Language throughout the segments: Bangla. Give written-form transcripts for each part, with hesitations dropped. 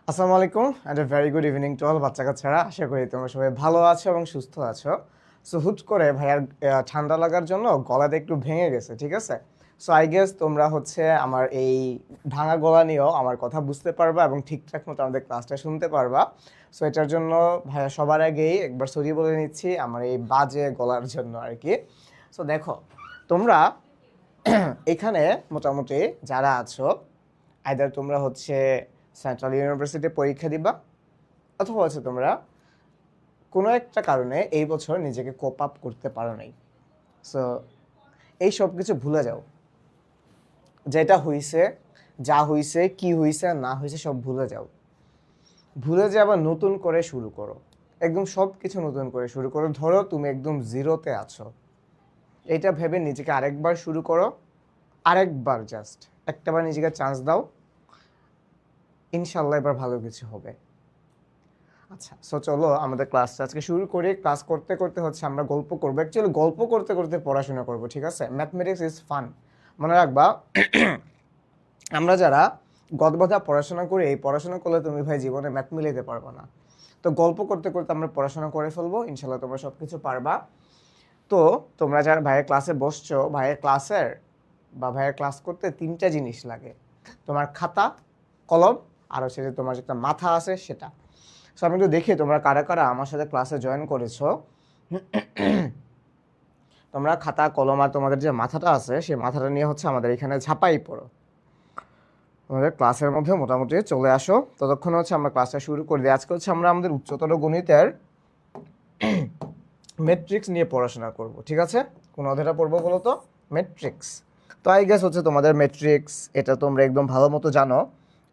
আসসালামু আলাইকুম and a very good evening to all বাচ্চা কাচ্চারা। আশা করি তোমরা সবাই ভালো আছো এবং সুস্থ আছো। সো হুট করে ভাইয়ার ঠান্ডা লাগার জন্য গলাটা একটু ভেঙে গেছে, ঠিক আছে? সো আই গেস তোমরা আমার এই ভাঙা গলা নিয়েও আমার কথা বুঝতে পারবা এবং ঠিকঠাক মতো আমাদের ক্লাসটা শুনতে পারবা। সো এটার জন্য ভাইয়া সবার আগেই একবার সরি বলে নিচ্ছি আমার এই বাজে গলার জন্য আর কি। সো দেখো, তোমরা এখানে মোটামুটি যারা আছো, আইদার তোমরা সেন্ট্রাল ইউনিভার্সিটি পরীক্ষা দিবা, অথবা তোমরা কোনো একটা কারণে এই বছর নিজেকে কোপ আপ করতে পারো নাই। সো এই সব কিছু ভুলে যাও, যেটা হইছে, যা হইছে, কি হইছে না হইছে সব ভুলে যাও। ভুলে যে আবার নতুন করে শুরু করো, একদম সব কিছু নতুন করে শুরু করো। ধরো তুমি একদম জিরোতে আছো, এটা ভেবে নিজেকে আরেকবার শুরু করো, আরেকবার জাস্ট একটাবার নিজেকে চান্স দাও, ইনশাল্লাহ এবার ভালো কিছু হবে। আচ্ছা, সো চলো আমাদের ক্লাসটা আজকে শুরু করি। ক্লাস করতে করতে আমরা গল্প করবো। অ্যাকচুয়ালি গল্প করতে করতে পড়াশোনা করবো, ঠিক আছে? Mathematics is fun. মনে রাখবা, আমরা যারা গদবাধা পড়াশোনা করি, এই পড়াশোনা করলে তুমি ভাই জীবনে ম্যাথ মিলাইতে পারবো না। তো গল্প করতে করতে আমরা পড়াশোনা করে ফেলবো, ইনশাল্লাহ তোমরা সব কিছু পারবা। তো তোমরা যারা ভাইয়ের ক্লাসে বসছো, ভাইয়ের ক্লাস করতে তিনটা জিনিস লাগে: তোমার খাতা, কলম, আর যে তোমার যেটা মাথা আছে সেটা। সো আমি একটু দেখি তোমরা কারা কারা আমার সাথে ক্লাসে জয়েন করেছো। তোমরা খাতা, কলম আর তোমাদের যে মাথাটা আছে সেই মাথাটা নিয়ে আমাদের এখানে ঝাঁপাই পড়ো। আমাদের ক্লাসের মধ্যে মোটামুটি চলে আসো। ততক্ষণ আমরা ক্লাসটা শুরু করে দিই। আজকে আমরা আমাদের উচ্চতর গণিতের ম্যাট্রিক্স নিয়ে পড়াশোনা করব, ঠিক আছে? কোন অধ্যায়টা পড়বো বলো তো? ম্যাট্রিক্স। তো আই গেস তোমাদের ম্যাট্রিক্স এটা তোমরা একদম ভালো মতো জানো,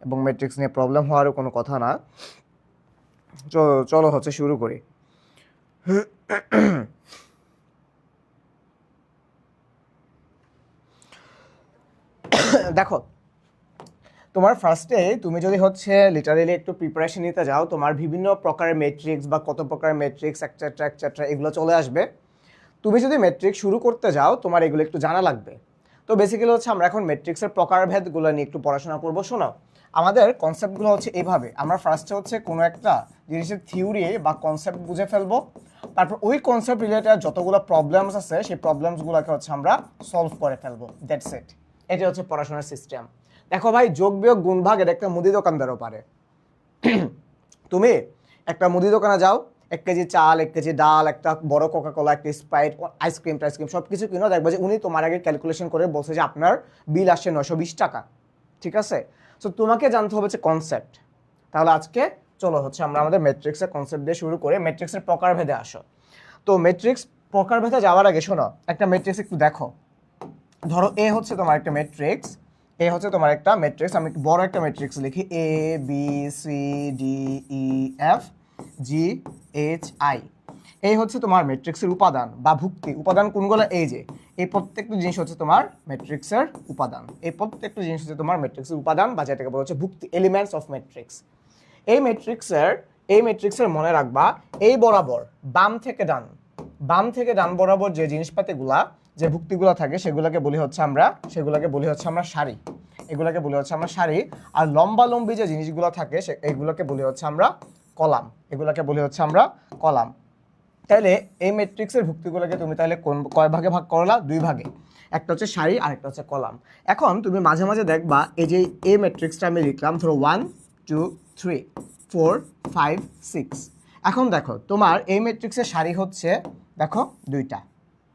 এবং ম্যাট্রিক্স নিয়ে প্রবলেম হওয়ারও কোনো কথা না। চলো শুরু করি। দেখো, তোমার ফার্স্টে তুমি যদি লিটারেলি একটু প্রিপারেশন নিতে যাও, তোমার বিভিন্ন প্রকারের ম্যাট্রিক্স বা কত প্রকারের ম্যাট্রিক্স এটসেট্রা এটসেট্রা এগুলো চলে আসবে। তুমি যদি ম্যাট্রিক্স শুরু করতে যাও, তোমার এগুলো একটু জানা লাগবে। তো বেসিক্যালি আমরা এখন ম্যাট্রিক্সের প্রকারভেদগুলো নিয়ে একটু পড়াশোনা করবো। শোনো, আমাদের কনসেপ্টগুলো এইভাবে: আমরা ফার্স্টে কোনো একটা জিনিসের থিওরি বা কনসেপ্ট বুঝে ফেলবো, তারপর ওই কনসেপ্ট রিলেটেড যতগুলো প্রবলেমস আছে সেই প্রবলেমসগুলোকে আমরা সলভ করে ফেলবো। That's it. এটা পড়াশোনার সিস্টেম। দেখো ভাই, যোগ বিয়োগ গুণ ভাগ এটা একটা মুদি দোকানদারও পারে। তুমি একটা মুদি দোকানে যাও, 1 কেজি চাল, 1 কেজি ডাল, একটা বড় কোকা কোলা, একটা স্প্রাইট, আইসক্রিম টাইসক্রিম সব কিছু কিনো, দেখবা যে উনি তোমার আগে ক্যালকুলেশন করে বলছে যে আপনার বিল আসছে 920 টাকা, ঠিক আছে? সো তোমাকে জানতে হবে কনসেপ্ট। তাহলে আজকে চলো আমরা আমাদের ম্যাট্রিক্সের কনসেপ্ট দিয়ে শুরু করে ম্যাট্রিক্সের প্রকারভেদে আসো। তো ম্যাট্রিক্স প্রকারভেদে যাওয়ার আগে শোনো, একটা ম্যাট্রিক্স একটু দেখো। ধরো এ তোমার একটা ম্যাট্রিক্স, তোমার একটা ম্যাট্রিক্স। আমি বড় একটা ম্যাট্রিক্স লিখি: A B C D E F G H I. এই তোমার ম্যাট্রিক্সের উপাদান বা ভুক্তি। উপাদান কোনগুলো? এই যে এই প্রত্যেকটা জিনিস তোমার ম্যাট্রিক্সের উপাদান। এই প্রত্যেকটা জিনিস তোমার ম্যাট্রিক্সের উপাদান, বা যেটাকে বলা হচ্ছে ভুক্তি, এলিমেন্টস অফ ম্যাট্রিক্স। এই ম্যাট্রিক্সের মনে রাখবা, এই বরাবর বাম থেকে ডান বরাবর যে জিনিসপাতিগুলা, যে ভুক্তিগুলো থাকে সেগুলোকে বলি আমরা সারি। এগুলোকে বলি আমরা সারি। আর লম্বালম্বি যে জিনিসগুলো থাকে এগুলোকে বলি আমরা কলাম। এগুলোকে বলি আমরা কলাম। তাহলে এই ম্যাট্রিক্সের ভুক্তিগুলোকে তুমি তাহলে কয় ভাগে ভাগ করলা? 2 ভাগে। একটা সারি আর একটা কলাম। এখন তুমি মাঝে মাঝে দেখবা, এই যে এই ম্যাট্রিক্সটা আমি লিখলাম, ধরো 1 2 3 4 5 6। এখন দেখো, তোমার এই ম্যাট্রিক্সের সারি দেখো 2টা।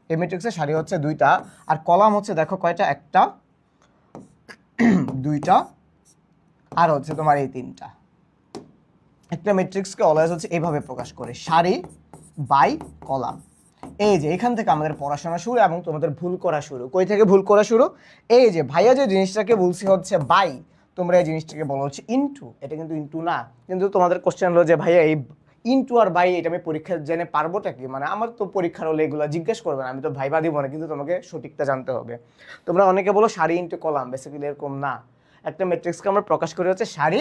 এই ম্যাট্রিক্সের সারি 2টা, আর কলাম দেখো কয়টা? 1টা 2টা আর তোমার এই 3টা। একটা ম্যাট্রিক্সকে অলওয়েজ এইভাবে প্রকাশ করে: সারি বাই কলাম। এই যে এখান থেকে আমাদের পড়াশোনা শুরু এবং তোমাদের ভুল করা শুরু। কই থেকে ভুল করা শুরু? এই যে ভাইয়া যে জিনিসটাকে বলছি বাই, তোমরা এই জিনিসটাকে বলো ইনটু। এটা কিন্তু ইনটু না। কিন্তু তোমাদের কোশ্চেন হলো যে ভাইয়া এই ইনটু আর বাই এটা আমি পরীক্ষা জেনে পারবোটা কি? মানে আমার তো পরীক্ষার হলে এগুলো জিজ্ঞেস করবে না, আমি তো ভাইবা দিব না, কিন্তু তোমাকে সঠিকটা জানতে হবে। তোমরা অনেকে বলো সারি ইনটু কলাম, বেসিক্যালি এরকম না। একটা ম্যাট্রিক্সকে আমরা প্রকাশ করি সারি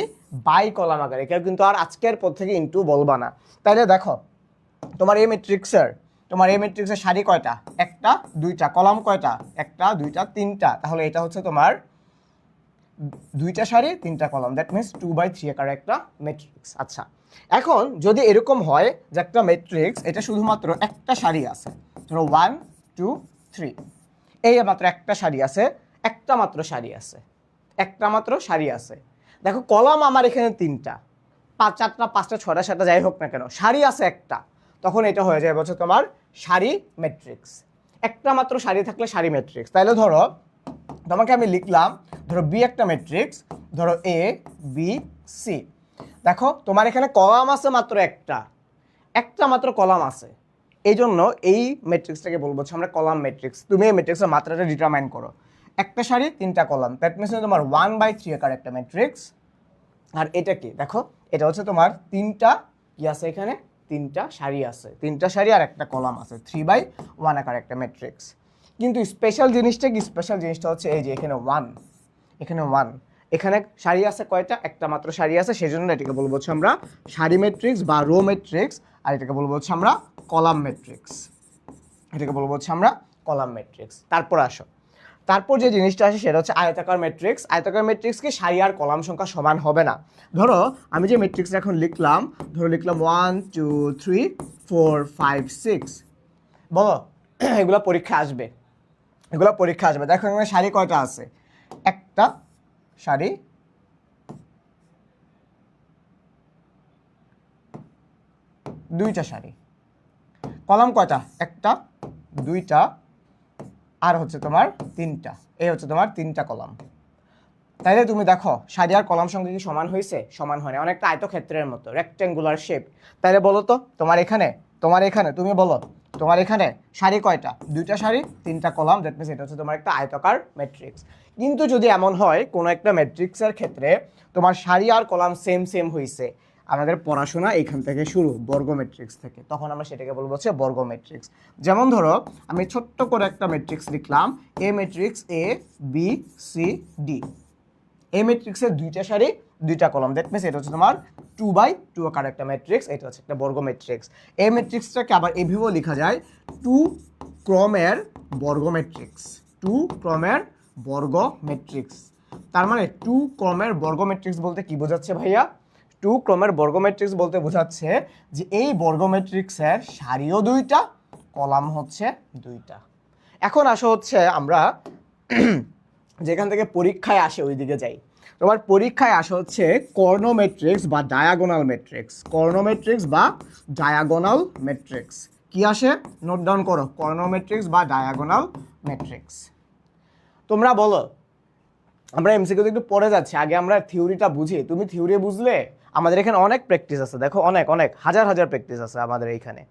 বাই কলাম আকারে। এটা কিন্তু আর আজকের পর থেকে ইনটু বলবা না। তাইলে দেখো, তোমার এই ম্যাট্রিক্সের সারি কয়টা? 1টা 2টা। কলাম কয়টা? 1টা 2টা 3টা। তাহলে এটা তোমার দুইটা সারি তিনটা কলাম, দ্যাট মিনস 2/3 আকারে একটা ম্যাট্রিক্স। আচ্ছা, এখন যদি এরকম হয় যে একটা ম্যাট্রিক্স এটা শুধুমাত্র একটা সারি আছে, ধরো 1 2 3, এই মাত্র একটা সারি আছে, একটা মাত্র সারি আছে, একটা মাত্র সারি আছে। দেখো কলাম আমার এখানে তিনটা, 4টা 5টা 6টা 7টা যাই হোক না কেন, সারি আছে একটা, তখন এটা হয়ে যাবে হচ্ছে তোমার সারি ম্যাট্রিক্স। একটা মাত্র সারি থাকলে সারি ম্যাট্রিক্স। তাহলে ধরো তোমাকে আমি লিখলাম, ধরো বি একটা ম্যাট্রিক্স, ধরো এ বি সি। দেখো তোমার এখানে কলাম আছে মাত্র একটা, একটা মাত্র কলাম আছে, এই জন্য এই ম্যাট্রিক্সটাকে বলবো হচ্ছে আমরা কলাম ম্যাট্রিক্স। তুমি এই ম্যাট্রিক্সের মাত্রাটা ডিটারমাইন করো, একটা সারি তিনটা কলাম, দ্যাট মিনস তোমার 1/3 আকার একটা ম্যাট্রিক্স। আর এটা কি দেখো, এটা হচ্ছে তোমার তিনটা কি আছে এখানে, তিনটা সারি আছে, তিনটা সারি আর একটা কলাম আছে, 3/1 আকার একটা ম্যাট্রিক্স। কিন্তু স্পেশাল জিনিসটা কি, স্পেশাল জিনিসটা হচ্ছে এই যে এখানে 1, এখানে 1, এখানে সারি আছে কয়টা, একটা মাত্র সারি আছে, সেজন্য এটাকে বলবো হচ্ছে আমরা সারি ম্যাট্রিক্স বা রো ম্যাট্রিক্স, আর এটাকে বলবো হচ্ছে আমরা কলাম ম্যাট্রিক্স, এটাকে বলবো হচ্ছে আমরা কলাম ম্যাট্রিক্স। তারপর আসো, তারপর যে জিনিসটা আসে সেটা হচ্ছে আয়তাকার ম্যাট্রিক্স। আয়তাকার ম্যাট্রিক্সকে সারি আর কলাম সংখ্যা সমান হবে না। ধরো আমি যে ম্যাট্রিক্সটা এখন লিখলাম, ধরো লিখলাম 1 2 3 4 5 6, বলো এগুলো পরীক্ষা আসবে, এগুলো পরীক্ষা আসবে। দেখো এখানে সারি কয়টা আছে, একটা সারি, দুইটা সারি, কলাম কয়টা, একটা দুইটা আর হচ্ছে তোমার তিনটা, এই হচ্ছে তোমার তিনটা কলাম। তাইলে তুমি দেখো সারি আর কলাম সংখ্যা কি সমান হয়েছে, সমান হয়নি, অনেকটা আয়তক্ষেত্রের মতো রেক্টেঙ্গুলার শেপ। তাইলে বলো তো তোমার এখানে তুমি বলো তোমার এখানে সারি কয়টা, দুইটা সারি তিনটা কলাম, দ্যাট মিনস এটা হচ্ছে তোমার একটা আয়তাকার ম্যাট্রিক্স। কিন্তু যদি এমন হয় কোনো একটা ম্যাট্রিক্সের ক্ষেত্রে তোমার সারি আর কলাম সেম সেম হয়েছে, আমাদের পড়াশোনা এইখান থেকে শুরু, বর্গ ম্যাট্রিক্স থেকে, তখন আমরা সেটাকে বলবো হচ্ছে বর্গ ম্যাট্রিক্স। যেমন ধরো আমি ছোট্ট করে একটা ম্যাট্রিক্স লিখলাম, এ ম্যাট্রিক্স এ বি সি ডি, এই ম্যাট্রিক্সের দুইটা সারি দুইটা কলাম, দ্যাট মিনস এটা হচ্ছে তোমার 2/2 আকার একটা ম্যাট্রিক্স, এটা হচ্ছে একটা বর্গ ম্যাট্রিক্স। এই ম্যাট্রিক্সটাকে আবার এভাবেও লেখা যায় 2 ক্রমের বর্গ ম্যাট্রিক্স, 2 ক্রমের বর্গ ম্যাট্রিক্স। তার মানে 2 ক্রমের বর্গ ম্যাট্রিক্স বলতে কি বোঝাচ্ছে ভাইয়া, 2 ক্রমের বর্গ ম্যাট্রিক্স বলতে বোঝাচ্ছে যে এই বর্গ ম্যাট্রিক্সের সারিও দুইটা, কলাম হচ্ছে দুইটা। এখন আসো হচ্ছে আমরা যেখান থেকে পরীক্ষায় আসে ওই দিকে যাই। তোমার পরীক্ষায় আসে হচ্ছে কর্ণ ম্যাট্রিক্স বা ডায়াগোনাল ম্যাট্রিক্স, কর্ণ ম্যাট্রিক্স বা ডায়াগোনাল ম্যাট্রিক্স কি আসে, নোট ডাউন করো, কর্ণ ম্যাট্রিক্স বা ডায়াগোনাল ম্যাট্রিক্স। তোমরা বলো, আমরা এমসিকিউতে একটু পড়ে যাচ্ছি, আগে আমরা থিওরিটা বুঝি। তুমি থিওরি বুঝলে আমাদের এখানে অনেক প্র্যাকটিস আছে, দেখো অনেক অনেক হাজার হাজার প্র্যাকটিস আছে আমাদের এইখানে,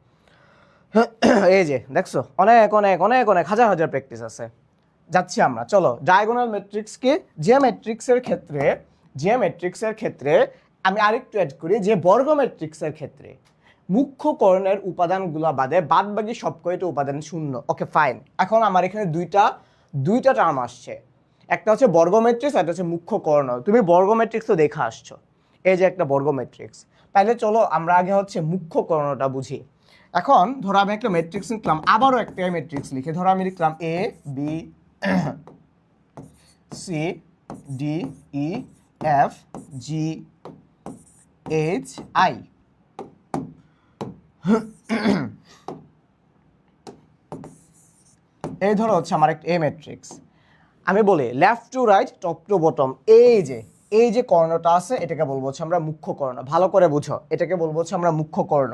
এই যে দেখছো অনেক অনেক অনেক অনেক হাজার হাজার প্র্যাকটিস আছে। যাচ্ছি আমরা, চলো ডায়াগোনাল ম্যাট্রিক্সকে, যে ম্যাট্রিক্সের ক্ষেত্রে আমি আরেকটু অ্যাড করি, যে বর্গ ম্যাট্রিক্সের ক্ষেত্রে মুখ্য কর্ণের উপাদানগুলো বাদে বাদ বাকি সব কয়টা উপাদান শূন্য। ওকে ফাইন, এখন আমার এখানে দুইটা টার্ম আসছে, একটা হচ্ছে বর্গ ম্যাট্রিক্স, একটা হচ্ছে মুখ্য কর্ণ। তুমি বর্গ ম্যাট্রিক্স তো দেখা আসছো, এই যে একটা বর্গ ম্যাট্রিক্স। তাহলে চলো আমরা আগে হচ্ছে মুখ্য কর্ণটা বুঝি। এখন ধরো আমি একটা ম্যাট্রিক্স লিখলাম, আবারও একটা ম্যাট্রিক্স লিখে ধরো আমি লিখলাম A B C D E F G H I. এই ধরো হচ্ছে আমার একটা এ ম্যাট্রিক্স। আমি বলি left to right, top to bottom, এই যে কর্ণটা আছে এটাকে বলবো হচ্ছে আমরা মুখ্য কর্ণ। ভালো করে বুঝো, এটাকে বলবো হচ্ছে আমরা মুখ্য কর্ণ।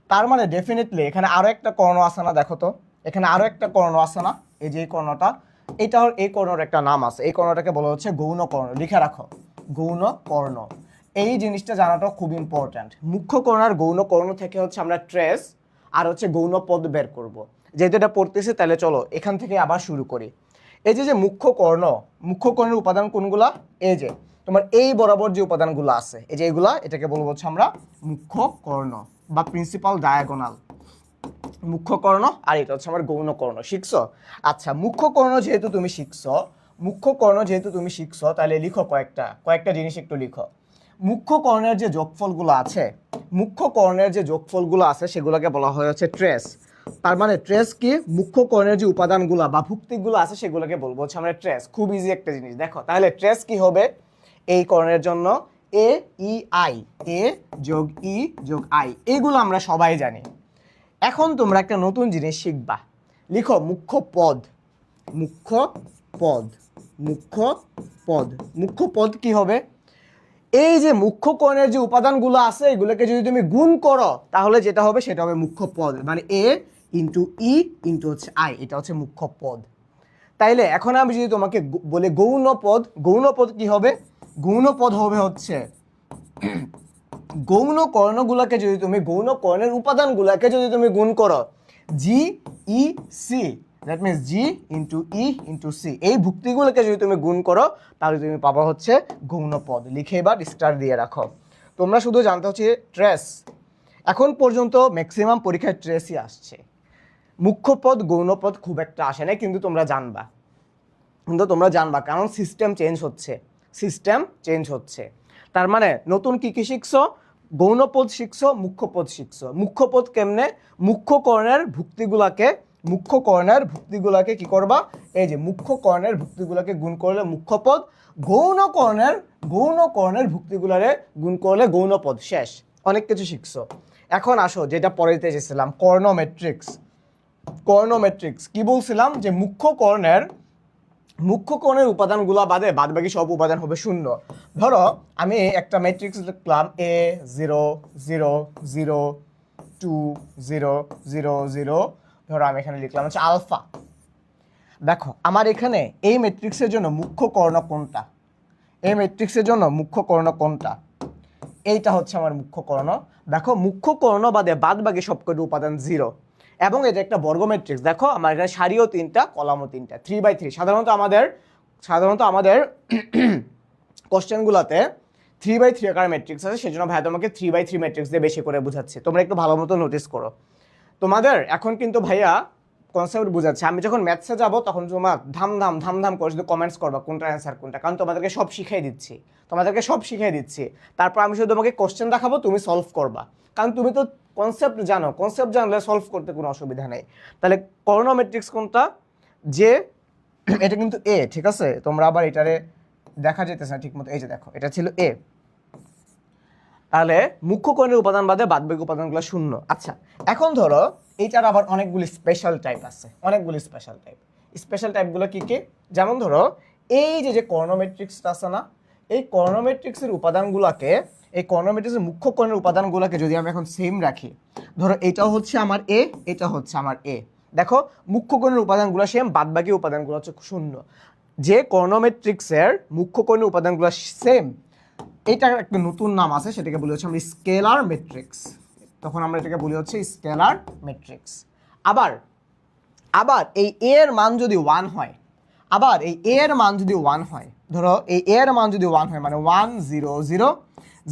তার মানে ডেফিনেটলি এখানে আরো একটা কর্ণ আছে না, দেখো তো এখানে আরো একটা কর্ণ আছে না, এই যে এই কর্ণটা, এই কর্ণর একটা নাম আছে, এই কর্ণটাকে বলা হচ্ছে গৌণ কর্ণ। লিখে রাখো, গৌণ কর্ণ। এই জিনিসটা জানাটা খুব ইম্পর্ট্যান্ট। মুখ্য কর্ণ আর গৌণ কর্ণ থেকে হচ্ছে আমরা ট্রেস আর হচ্ছে গৌণ পদ বের করব। যেহেতু এটা পড়তেছি তাহলে চলো এখান থেকে আবার শুরু করি। এই যে মুখ্য কর্ণের উপাদান কোনগুলা, এই যে তোমার এই বরাবর যে উপাদানগুলো আছে, এই যে এগুলা, এটাকে বলবো হচ্ছে আমরা মুখ্য কর্ণ বা প্রিন্সিপাল ডায়াগোনাল। মুখ্য কর্ণ আর এটা হচ্ছে আমার গৌণ কর্ণ। শিখছো? আচ্ছা, মুখ্য কর্ণ যেহেতু তুমি শিখছো তাহলে লিখো কয়েকটা জিনিস একটু লিখো। মুখ্য কর্ণের যে যোগফলগুলো আছে সেগুলোকে বলা হয় হচ্ছে ট্রেস। তার মানে ট্রেস কি, মুখ্য কর্ণের যে উপাদানগুলো বা ভুক্তিগুলো আছে সেগুলোকে বলবো হচ্ছে আমরা ট্রেস। খুব ইজি একটা জিনিস, দেখো তাহলে ট্রেস কি হবে, এই কর্ণের জন্য এ ই আই, এ যোগ ই যোগ আই, এইগুলো আমরা সবাই জানি। এখন তোমরা একটা নতুন জিনিস শিখবা, লিখো মুখ্য পদ। মুখ্য পদ, মুখ্য পদ, মুখ্য পদ কি হবে? এই যে মুখ্য কর্ণের যে উপাদানগুলো আছে এগুলোকে যদি তুমি গুণ করো তাহলে যেটা হবে সেটা হবে মুখ্য পদ, মানে এ ইন্টু ই ইন্টু হচ্ছে আই, এটা হচ্ছে মুখ্য পদ। তাইলে এখন আমি যদি তোমাকে বলি গৌণ পদ, গৌণ পদ কি হবে? গৌণ পদ হবে হচ্ছে গৌণ কর্ণগুলোকে যদি তুমি, গৌণ কর্ণের উপাদানগুলোকে যদি তুমি গুণ করো, G E C, that means G into E into C, এই ভুক্তিগুলোকে যদি তুমি গুণ করো তাহলে তুমি পাবা হচ্ছে গৌণ পদ। লিখে এবার স্টার দিয়ে রাখো। তোমরা শুধু জানতে হচ্ছে ট্রেস, এখন পর্যন্ত ম্যাক্সিমাম পরীক্ষায় ট্রেসই আসছে, মুখ্য পদ গৌণ পদ খুব একটা আসে না, কিন্তু তোমরা জানবা কারণ সিস্টেম চেঞ্জ হচ্ছে, সিস্টেম চেঞ্জ হচ্ছে। তার মানে নতুন কি কি শিখছো? গৌণ পদ শিখছো, মুখ্য পদ শিখছো। মুখ্য পদ কেমনে? মুখ্য কর্ণের ভুক্তিগুলাকে কি করবা? এই যে মুখ্য কর্ণের ভুক্তিগুলাকে গুণ করলে মুখ্য পদ, গৌণ কর্ণের ভুক্তিগুলারে গুণ করলে গৌণ পদ। শেষ, অনেক কিছু শিখছো। এখন আসো যেটা পড়াইতে এসেছিলাম, কর্ণ ম্যাট্রিক্স। কর্ণ ম্যাট্রিক্স কি বলছিলাম? যে মুখ্য কর্ণের উপাদানগুলো বাদে বাদবাকি সব উপাদান হবে শূন্য। ধরো আমি একটা ম্যাট্রিক্স লিখলাম এ 0 0 0 2 0 0 0, ধরো আমি এখানে লিখলাম হচ্ছে আলফা। দেখো আমার এখানে এই ম্যাট্রিক্সের জন্য মুখ্য কর্ণ কোনটা? এই ম্যাট্রিক্সের জন্য মুখ্য কর্ণ কোনটা? এইটা হচ্ছে আমার মুখ্য কর্ণ। দেখো মুখ্য কর্ণ বাদে বাদবাকি সবকটি উপাদান 0, এবং এটা একটা বর্গ ম্যাট্রিক্স। দেখো আমার এখানে সারিও 3টা, কলামও 3টা, 3/3। সাধারণত আমাদের কোশ্চেনগুলোতে 3/3 আকার ম্যাট্রিক্স আছে, সেজন্য ভাইয়া তোমাকে 3/3 ম্যাট্রিক্স দিয়ে বেশি করে বোঝাচ্ছে। তোমরা একটু ভালো মতো নোটিস করো। তোমাদের এখন কিন্তু ভাইয়া কনসেপ্ট বোঝাচ্ছে। আমি যখন ম্যাথসে যাব তখন তোমার ধাম করে শুধু কমেন্টস করবা কোনটা অ্যান্সার কোনটা, কারণ তোমাদেরকে সব শিখিয়ে দিচ্ছি। তারপর আমি শুধু তোমাকে কোশ্চেন দেখাবো, তুমি সলভ করবা, কারণ তুমি তো কনসেপ্ট জানো, কনসেপ্ট জানলে সলভ করতে কোনো অসুবিধা নেই। তাহলে কর্ণ ম্যাট্রিক্স কোনটা? যে এটা কিন্তু এ, ঠিক আছে? তোমরা আবার এটারে দেখা যেতেছে না ঠিক মতো, এই যে দেখো এটা ছিল এ। তাহলে মুখ্য কর্ণের উপাদান বাদে বাদবাকি উপাদানগুলো শূন্য। আচ্ছা, এখন ধরো এইটার আবার অনেকগুলি স্পেশাল টাইপ আছে, স্পেশাল টাইপগুলো কি কি? যেমন ধরো এই যে কর্ণ ম্যাট্রিক্সটা আছে না, এই কর্ণ ম্যাট্রিক্সের উপাদানগুলোকে, এই কর্ণ ম্যাট্রিক্সের মুখ্য কর্ণের উপাদানগুলোকে যদি আমি এখন সেম রাখি, ধরো এটাও হচ্ছে আমার এ, এটা হচ্ছে আমার এ, দেখো মুখ্য কর্ণের উপাদানগুলো সেম, বাদবাকি উপাদানগুলো হচ্ছে শূন্য। যে কর্ণ ম্যাট্রিক্সের মুখ্য কর্ণের উপাদানগুলো সেম, এইটার একটা নতুন নাম আছে, সেটাকে বলি হচ্ছে আমরা স্কেলার ম্যাট্রিক্স। তখন আমরা এটাকে বলি হচ্ছে স্কেলার ম্যাট্রিক্স। আবার এই এ এর মান যদি 1 হয়, ধরো এই এ এর মান যদি 1 হয়, মানে 1 0 0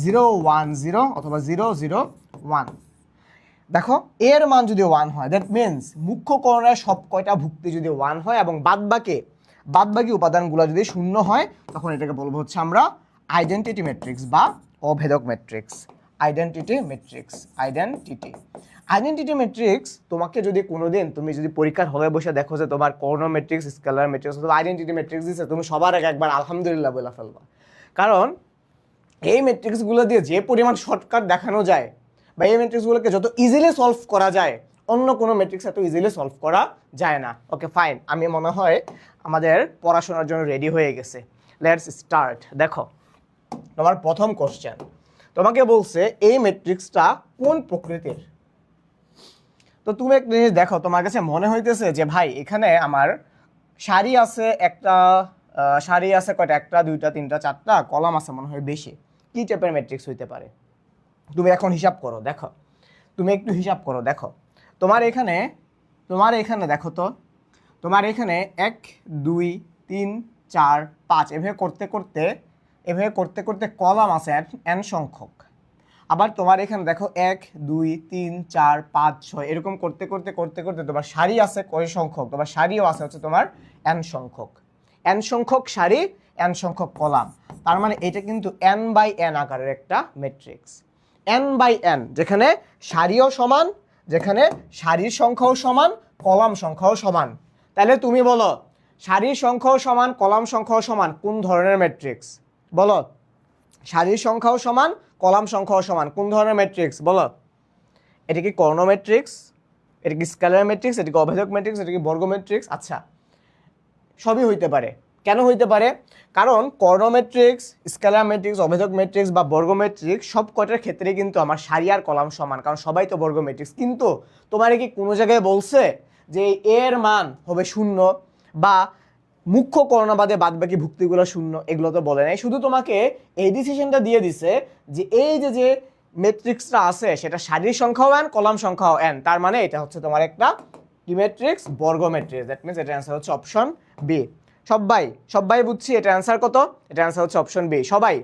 0 1 0 অথবা 0 0 1, দেখো এর মান যদি 1 হয়, দ্যাট মিনস মুখ্য কর্ণের সব কয়টা ভুক্তি যদি 1 হয় এবং বাদবাকি উপাদানগুলো যদি শূন্য হয়, তখন এটাকে বলবো হচ্ছে আমরা আইডেন্টিটি ম্যাট্রিক্স বা অভেদক ম্যাট্রিক্স। আইডেন্টিটি ম্যাট্রিক্স তোমাকে যদি কোনোদিন তুমি যদি পরীক্ষার হলে বসে দেখো যে তোমার কর্ণ ম্যাট্রিক্স, স্কেলার ম্যাট্রিক্স অথবা আইডেন্টিটি ম্যাট্রিক্স দিচ্ছে, তুমি সবার আগে একবার আলহামদুলিল্লাহ বলে ফেলবা, কারণ এই ম্যাট্রিক্সগুলো দিয়ে যে পরিমাণ শর্টকাট দেখানো যায় বা এই ম্যাট্রিক্সগুলোকে যত ইজিলি সলভ করা যায়, অন্য কোনো ম্যাট্রিক্স এত ইজিলি সলভ করা যায় না। ওকে ফাইন, আমি মনে হয় আমাদের পড়াশোনার জন্য রেডি হয়ে গেছে। Let's start. দেখো তোমার প্রথম কোশ্চেন, তোমাকে বলছে এই ম্যাট্রিক্সটা কোন প্রকৃতির। তো তুমি একটা জিনিস দেখো, তোমার কাছে মনে হইতেছে যে ভাই এখানে আমার সারি আছে কয়টা, 1 2 3 4 কলাম আছে মনে হয় বেশি, কি টাইপের ম্যাট্রিক্স হইতে পারে? তুমি এখন হিসাব করো, দেখো তুমি একটু হিসাব করো। দেখো তোমার এখানে দেখো তো, তোমার এখানে 1 2 3 4 5 এভাবে করতে করতে কলাম আছে n সংখ্যক। আবার তোমার এখানে দেখো 1 2 3 4 5 6 এরকম করতে করতে তোমার সারি আছে কয় সংখ্যক? তোমার সারিও আছে হচ্ছে তোমার n সংখ্যক সারি, n সংখ্যক কলাম। তার মানে এটা কিন্তু n/n আকারের একটা ম্যাট্রিক্স। n/n, যেখানে সারিও সমান, যেখানে সারির সংখ্যাও সমান, কলাম সংখ্যাও সমান। তাহলে তুমি বলো সারির সংখ্যাও সমান, কলাম সংখ্যাও সমান কোন ধরনের ম্যাট্রিক্স? বলো। সারির সংখ্যাও সমান, কলাম সংখ্যাও সমান। কোন ধরনের ম্যাট্রিক্স বলো? এটা কি কর্ণ ম্যাট্রিক্স, এটা কি স্কেলার ম্যাট্রিক্স, এটা কি অভেদক ম্যাট্রিক্স, এটা কি বর্গ ম্যাট্রিক্স? আচ্ছা, সবই হইতে পারে। কেন হইতে পারে? কারণ কর্ণ ম্যাট্রিক্স, স্কেলার ম্যাট্রিক্স, অভেদক ম্যাট্রিক্স বা বর্গ ম্যাট্রিক্স সব কটার ক্ষেত্রে কিন্তু আমার সারি আর কলাম সমান, কারণ সবাই তো বর্গ ম্যাট্রিক্স। কিন্তু তোমার কি কোনো জায়গায় বলছে যে এর মান হবে 0 বা মুখ্য কর্ণ বাদে বাদ বাকি ভুক্তিগুলো 0? এগুলো তো বলে নাই। শুধু তোমাকে এই ডিসিশনটা দিয়ে দিছে যে এই যে ম্যাট্রিক্সটা আছে সেটা সারির সংখ্যাও n, কলাম সংখ্যাও n, তার মানে এটা হচ্ছে তোমার একটা কি ম্যাট্রিক্স? বর্গ ম্যাট্রিক্স। দ্যাট মিন্স এটার অ্যান্সার হচ্ছে অপশন বি। সবাই বুঝছি এটা অ্যান্সার কত? এটা অ্যান্সার হচ্ছে অপশন বি। সবাই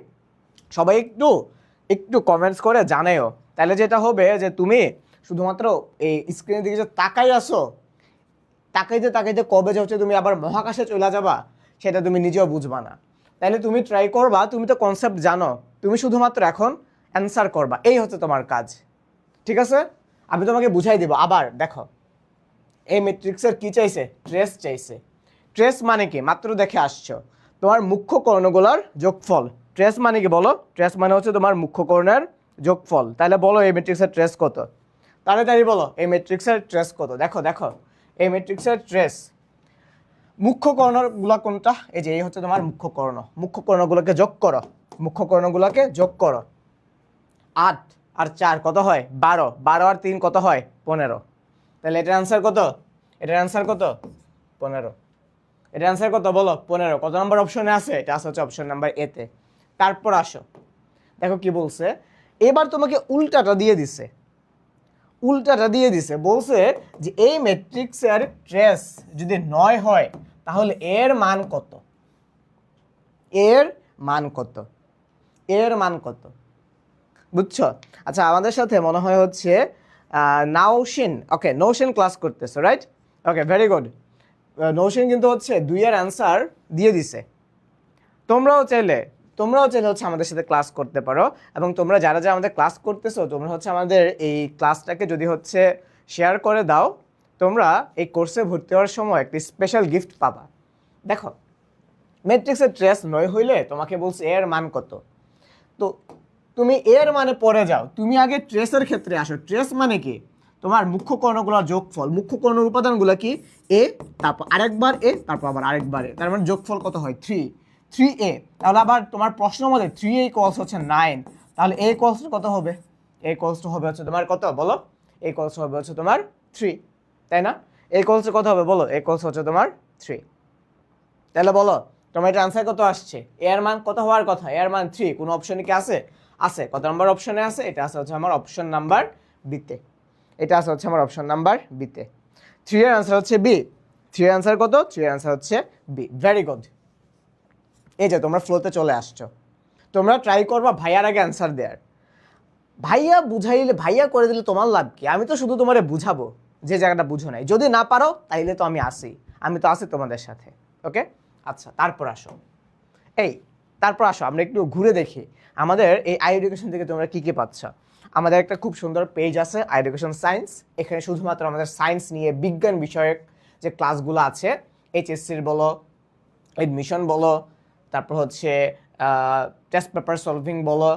একটু কমেন্টস করে জানাও। তাহলে যেটা হবে যে তুমি শুধুমাত্র এই স্ক্রিনের দিকে যে তাকাই আসো, তাকাইতে কবে যে হচ্ছে তুমি আবার মহাকাশে চলে যাবা সেটা তুমি নিজেও বুঝবা না। তাহলে তুমি ট্রাই করবা, তুমি তো কনসেপ্ট জানো, তুমি শুধুমাত্র এখন অ্যান্সার করবা, এই হচ্ছে তোমার কাজ। ঠিক আছে, আমি তোমাকে বুঝাই দিব। আবার দেখো, এই ম্যাট্রিক্সের কি চাইছে? ট্রেস চাইছে। ট্রেস মানে কি? মাত্র দেখে আসছো, তোমার মুখ্য কর্ণগুলোর যোগফল। ট্রেস মানে কি বলো? ট্রেস মানে হচ্ছে তোমার মুখ্য কর্ণের যোগফল। তাহলে বলো এই ম্যাট্রিক্সের ট্রেস কত? তাড়াতাড়ি বলো এই ম্যাট্রিক্সের ট্রেস কত? দেখো এই ম্যাট্রিক্সের ট্রেস, মুখ্য কর্ণগুলো কোনটা? এই যে এই হচ্ছে তোমার মুখ্য কর্ণ। মুখ্য কর্ণগুলোকে যোগ করো, 8 আর 4 কত হয়? 12, 12 আর 3 কত হয়? 15। তাহলে এটার অ্যান্সার কত? 15। এটার অ্যান্সার কত বলো? 15। কত নম্বর অপশনে আছে? এটা আছে হচ্ছে অপশন নাম্বার এ তে। তারপর আসো, দেখো কি বলছে। এবার তোমাকে উল্টাটা দিয়ে দিছে, বলছে যে এই ম্যাট্রিক্সের ট্রেস যদি 9 হয় তাহলে এর মান কত? বুঝছো? আচ্ছা, আমাদের সাথে মনে হয় হচ্ছে নৌশিন ক্লাস করতেছো, রাইট? ওকে, ভেরি গুড। নৌশিন কিন্তু হচ্ছে 2 এর অ্যান্সার দিয়ে দিছে। তোমরাও চাইলে হচ্ছে আমাদের সাথে ক্লাস করতে পারো। এবং তোমরা যারা আমাদের ক্লাস করতেছো, তোমরা হচ্ছে আমাদের এই ক্লাসটাকে যদি হচ্ছে শেয়ার করে দাও, তোমরা এই কোর্সে ভর্তি হওয়ার সময় একটি স্পেশাল গিফট পাবা। দেখো, ম্যাট্রিক্সের ট্রেস 9 হইলে তোমাকে বলছে এর মান কত। তো তুমি এর মানে পরে যাও, তুমি আগে ট্রেসের ক্ষেত্রে আসো। ট্রেস মানে কি? তোমার মুখ্য কর্ণগুলোর যোগফল। মুখ্য কর্ণের উপাদানগুলো কি? এ, তারপর আরেকবার এ, তারপর আবার আরেকবার এ, তার মানে যোগফল কত হয়? 3a। তাহলে আবার তোমার প্রশ্ন মধ্যে 3a ইকুয়ালস হচ্ছে 9, তাহলে a ইকুয়ালস কত হবে? a ইকুয়ালস হবে হচ্ছে তোমার কত বলো? a ইকুয়ালস হবে হচ্ছে তোমার 3, তাই না? a ইকুয়ালস কত হবে বলো? a ইকুয়ালস হচ্ছে তোমার 3। তাহলে বলো তোমার এটা আনসার কত আসছে? এর মান কত হওয়ার কথা? এর মান 3। কোনো অপশনে কি আছে? কত নম্বর অপশনে আছে? এটা আছে হচ্ছে আমার অপশন নাম্বার বিতে। 3 এর আনসার হচ্ছে বি। 3 এর আনসার কত? 3 এর আনসার হচ্ছে বি। Very good. এই যে তোমরা ফ্লোতে চলে আসছো, তোমরা ট্রাই করবা ভাইয়ার আগে অ্যান্সার দেওয়ার। ভাইয়া করে দিলে তোমার লাভ কি? আমি তো শুধু তোমারে বুঝাবো যে জায়গাটা বুঝো নাই। যদি না পারো তাইলে তো আমি আছি তোমাদের সাথে। ওকে, আচ্ছা, তারপর আসো আমরা একটু ঘুরে দেখি আমাদের এই আই এডুকেশন থেকে তোমরা কি কি পাচ্ছ। আমাদের একটা খুব সুন্দর পেজ আছে, আই এডুকেশন সায়েন্স। এখানে শুধুমাত্র আমাদের সায়েন্স নিয়ে, বিজ্ঞান বিষয়ক যে ক্লাসগুলো আছে, এইচএসসির বলো, এডমিশন বলো, তারপর হচ্ছে টেস্ট পেপার সলভিং বলো,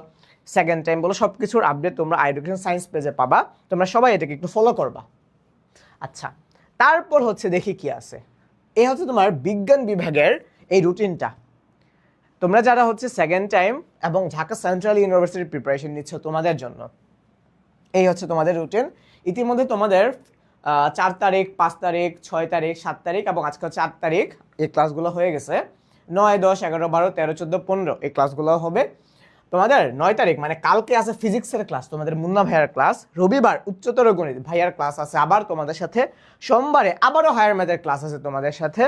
সেকেন্ড টাইম বলো, সব কিছুর আপডেট তোমরা আই এডুকেশন সায়েন্স পেজে পাবা। তোমরা সবাই এটাকে একটু ফলো করবা। আচ্ছা, তারপর হচ্ছে দেখি কি আছে। এই হচ্ছে তোমার বিজ্ঞান বিভাগের এই রুটিনটা। তোমরা যারা হচ্ছে সেকেন্ড টাইম এবং ঢাকা সেন্ট্রাল ইউনিভার্সিটির প্রিপারেশন নিচ্ছ, তোমাদের জন্য এই হচ্ছে তোমাদের রুটিন। ইতিমধ্যে তোমাদের 4 তারিখ, 5 তারিখ, 6 তারিখ, 7 তারিখ এবং আজকে হচ্ছে 8 তারিখ এই ক্লাসগুলো হয়ে গেছে। 9, 10, 11, 12, 13, 14, 15 এই ক্লাসগুলো হবে। তোমাদের 9 তারিখ মানে কালকে আছে ফিজিক্সের ক্লাস, তোমাদের মুন্না ভাইয়ার ক্লাস। রবিবার উচ্চতর গণিত ভাইয়ার ক্লাস আছে আবার তোমাদের সাথে। সোমবারে আবারও হায়ার ম্যাথের ক্লাস আছে তোমাদের সাথে।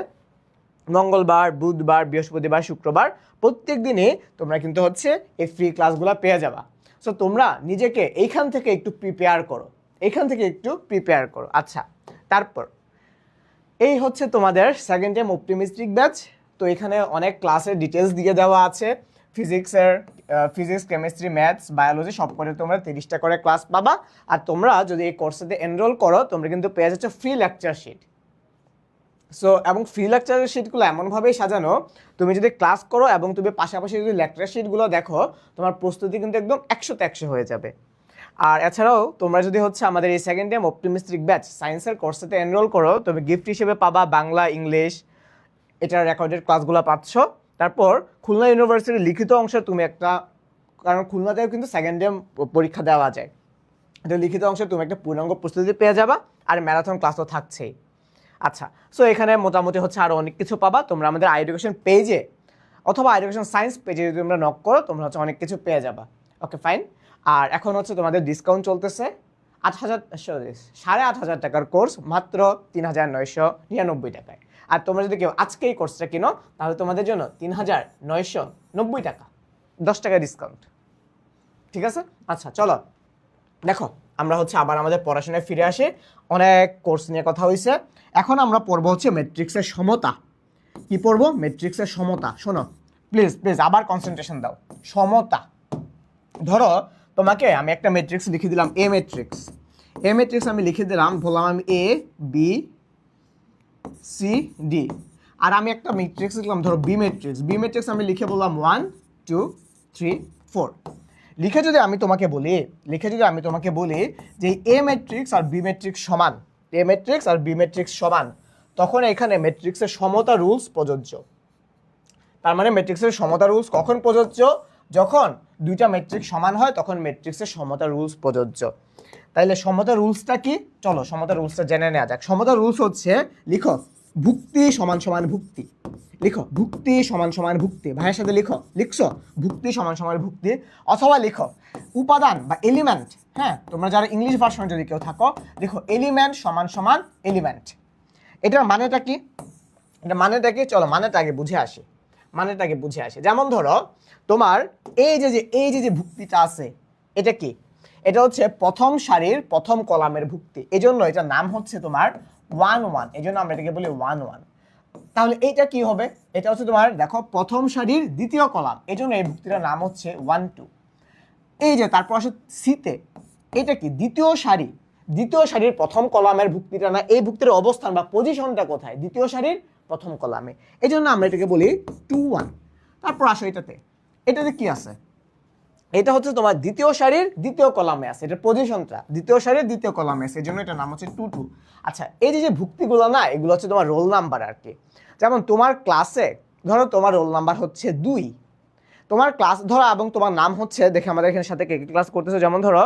মঙ্গলবার, বুধবার, বৃহস্পতিবার, শুক্রবার প্রত্যেক দিনে তোমরা কিন্তু হচ্ছে এই ফ্রি ক্লাসগুলো পেয়ে যাবা। সো তোমরা নিজেকে এইখান থেকে একটু প্রিপেয়ার করো। আচ্ছা, তারপর এই হচ্ছে তোমাদের সেকেন্ড টাইম অপটিমিস্টিক ব্যাচ। তো এখানে অনেক ক্লাসের ডিটেলস দিয়ে দেওয়া আছে। ফিজিক্স, কেমিস্ট্রি, ম্যাথস, বায়োলজি সব করে তোমরা 30টা করে ক্লাস পাবা। আর তোমরা যদি এই কোর্সেতে এনরোল করো, তোমরা কিন্তু পেয়ে যাচ্ছ ফ্রি লেকচার শিট। সো এবং ফ্রি লেকচারের শিটগুলো এমনভাবেই সাজানো, তুমি যদি ক্লাস করো এবং তুমি পাশাপাশি যদি লেকচার শিটগুলো দেখো, তোমার প্রস্তুতি কিন্তু একদম 100-100 হয়ে যাবে। আর এছাড়াও তোমরা যদি হচ্ছে আমাদের এই সেকেন্ড টাইম অপটিমিস্টিক ব্যাচ সায়েন্সের কোর্সেতে এনরোল করো, তবে গিফট হিসেবে পাবা বাংলা, ইংলিশ, এটার রেকর্ডেড ক্লাসগুলো পাচ্ছ। তারপর খুলনা ইউনিভার্সিটির লিখিত অংশে তুমি একটা, কারণ খুলনাতেও কিন্তু সেকেন্ড টাইম পরীক্ষা দেওয়া যায়, এটা লিখিত অংশে তুমি একটা পূর্ণাঙ্গ প্রস্তুতি পেয়ে যাবা, আর ম্যারাথন ক্লাস তো থাকছেই। আচ্ছা, সো এখানে মোটামুটি হচ্ছে আরও অনেক কিছু পাবা তোমরা আমাদের এডুকেশন পেজে অথবা এডুকেশন সায়েন্স পেজে যদি তোমরা নক করো, তোমরা হচ্ছে অনেক কিছু পেয়ে যাবা। Okay fine. আর এখন হচ্ছে তোমাদের ডিসকাউন্ট চলতেছে, 8,500 টাকার কোর্স মাত্র 3,999 টাকায়। আর তোমরা যদি কেউ আজকে এই কোর্সটা কিনো, তাহলে তোমাদের জন্য 3,990 টাকা, 10 টাকা ডিসকাউন্ট। ঠিক আছে? আচ্ছা চলো, দেখো আমরা হচ্ছে আবার আমাদের পড়াশোনায় ফিরে আসি। অনেক কোর্স নিয়ে কথা হয়েছে, এখন আমরা পড়বো হচ্ছে ম্যাট্রিক্সের সমতা। কি পড়বো? ম্যাট্রিক্সের সমতা। শোনো প্লিজ প্লিজ, আবার কনসেন্ট্রেশন দাও। সমতা, ধরো তোমাকে আমি একটা ম্যাট্রিক্স লিখে দিলাম, এ ম্যাট্রিক্স। এ ম্যাট্রিক্স আমি লিখে দিলাম, বললাম আমি এ বি সি ডি। আর আমি একটা ম্যাট্রিক্স লিখলাম, ধরো বি ম্যাট্রিক্স। বি ম্যাট্রিক্স আমি লিখে বললাম 1 2 3 4। লিখে যদি আমি তোমাকে বলি যে এ ম্যাট্রিক্স আর বি ম্যাট্রিক্স সমান, এ ম্যাট্রিক্স আর বি ম্যাট্রিক্স সমান, তখন এখানে ম্যাট্রিক্সের সমতা রুলস প্রযোজ্য। তার মানে ম্যাট্রিক্সের সমতা রুলস কখন প্রযোজ্য? যখন দুইটা ম্যাট্রিক্স সমান হয়, তখন ম্যাট্রিক্সের সমতা রুলস প্রযোজ্য। তাইলে সমতা রুলসটা কি? চলো সমতা রুলসটা জেনে নেওয়া যাক। সমতা রুলস হচ্ছে, লিখো ভুক্তি সমান সমান ভুক্তি। লিখো ভুক্তি সমান সমান ভুক্তি। ভাইয়ের সাথে লিখছো ভুক্তি সমান সমান ভুক্তি। অথবা লিখো উপাদান বা এলিমেন্ট। হ্যাঁ, তোমরা যারা ইংলিশ ভার্সনে যদি কেউ থাকো, লিখো এলিমেন্ট সমান সমান এলিমেন্ট। এটার মানেটা কি? চলো মানেটা আগে বুঝে আসি। যেমন ধরো তোমার এই যে ভুক্তিটা আছে, এটা কি? এটা হচ্ছে প্রথম সারির প্রথম কলামের ভুক্তি, এজন্য এটার নাম হচ্ছে তোমার 1 1। এজন্য আমরা এটাকে বলি 1 1। তাহলে এইটা কি হবে? এটা হচ্ছে তোমার, দেখো প্রথম সারির দ্বিতীয় কলাম, এজন্য এই ভুক্তিটার নাম হচ্ছে 1 2। এই যে তারপর আসে সিতে, এটা কি? দ্বিতীয় সারির প্রথম কলামের ভুক্তিটা না, এই ভুক্তির অবস্থান বা পজিশনটা কোথায়? দ্বিতীয় সারির প্রথম কলামে, এই জন্য আমরা এটাকে বলি 2 1। তারপর আসো এটাতে কি আছে? এটা হচ্ছে তোমার দ্বিতীয় সারির দ্বিতীয় কলামে আছে, এটা পজিশনটা দ্বিতীয় সারির দ্বিতীয় কলামে আছে, এই জন্য এটার নাম হচ্ছে 2 2। আচ্ছা, এই যে ভুক্তিগুলো না, এগুলো হচ্ছে তোমার রোল নাম্বার আর কি। যেমন তোমার ক্লাসে ধরো তোমার রোল নাম্বার হচ্ছে 2, তোমার ক্লাস ধরো এবং তোমার নাম হচ্ছে, দেখে আমাদের এখানে সাথে কে ক্লাস করতেছে, যেমন ধরো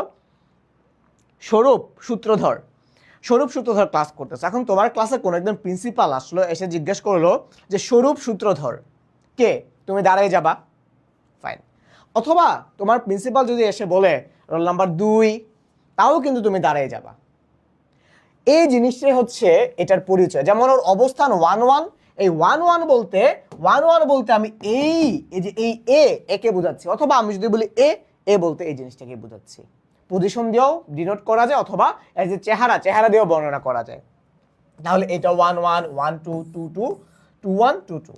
স্বরূপ সূত্রধর ক্লাস করতেছে। এখন তোমার ক্লাসে কোনো একজন প্রিন্সিপাল আসলো, এসে জিজ্ঞেস করলো যে স্বরূপ সূত্রধর কে? তুমি দাঁড়ায় যাবা, ফাইন। অথবা তোমার প্রিন্সিপাল যদি এসে বলে রোল নাম্বার 2, তাও কিন্তু তুমি দাঁড়ায় যাবা। এই জিনিসটাই হচ্ছে এটার পরিচয়। যেমন ওর অবস্থান 1 1, এই 1 1 বলতে আমি এই যে এই একে বোঝাচ্ছি, অথবা আমি যদি বলি এ বলতে এই জিনিসটাকে বোঝাচ্ছি। পজিশন দিয়েও ডিনোট করা যায়, অথবা এই যে চেহারা দিয়েও বর্ণনা করা যায়। তাহলে এটা 1 1 1 2 2 2 2 1 2 2।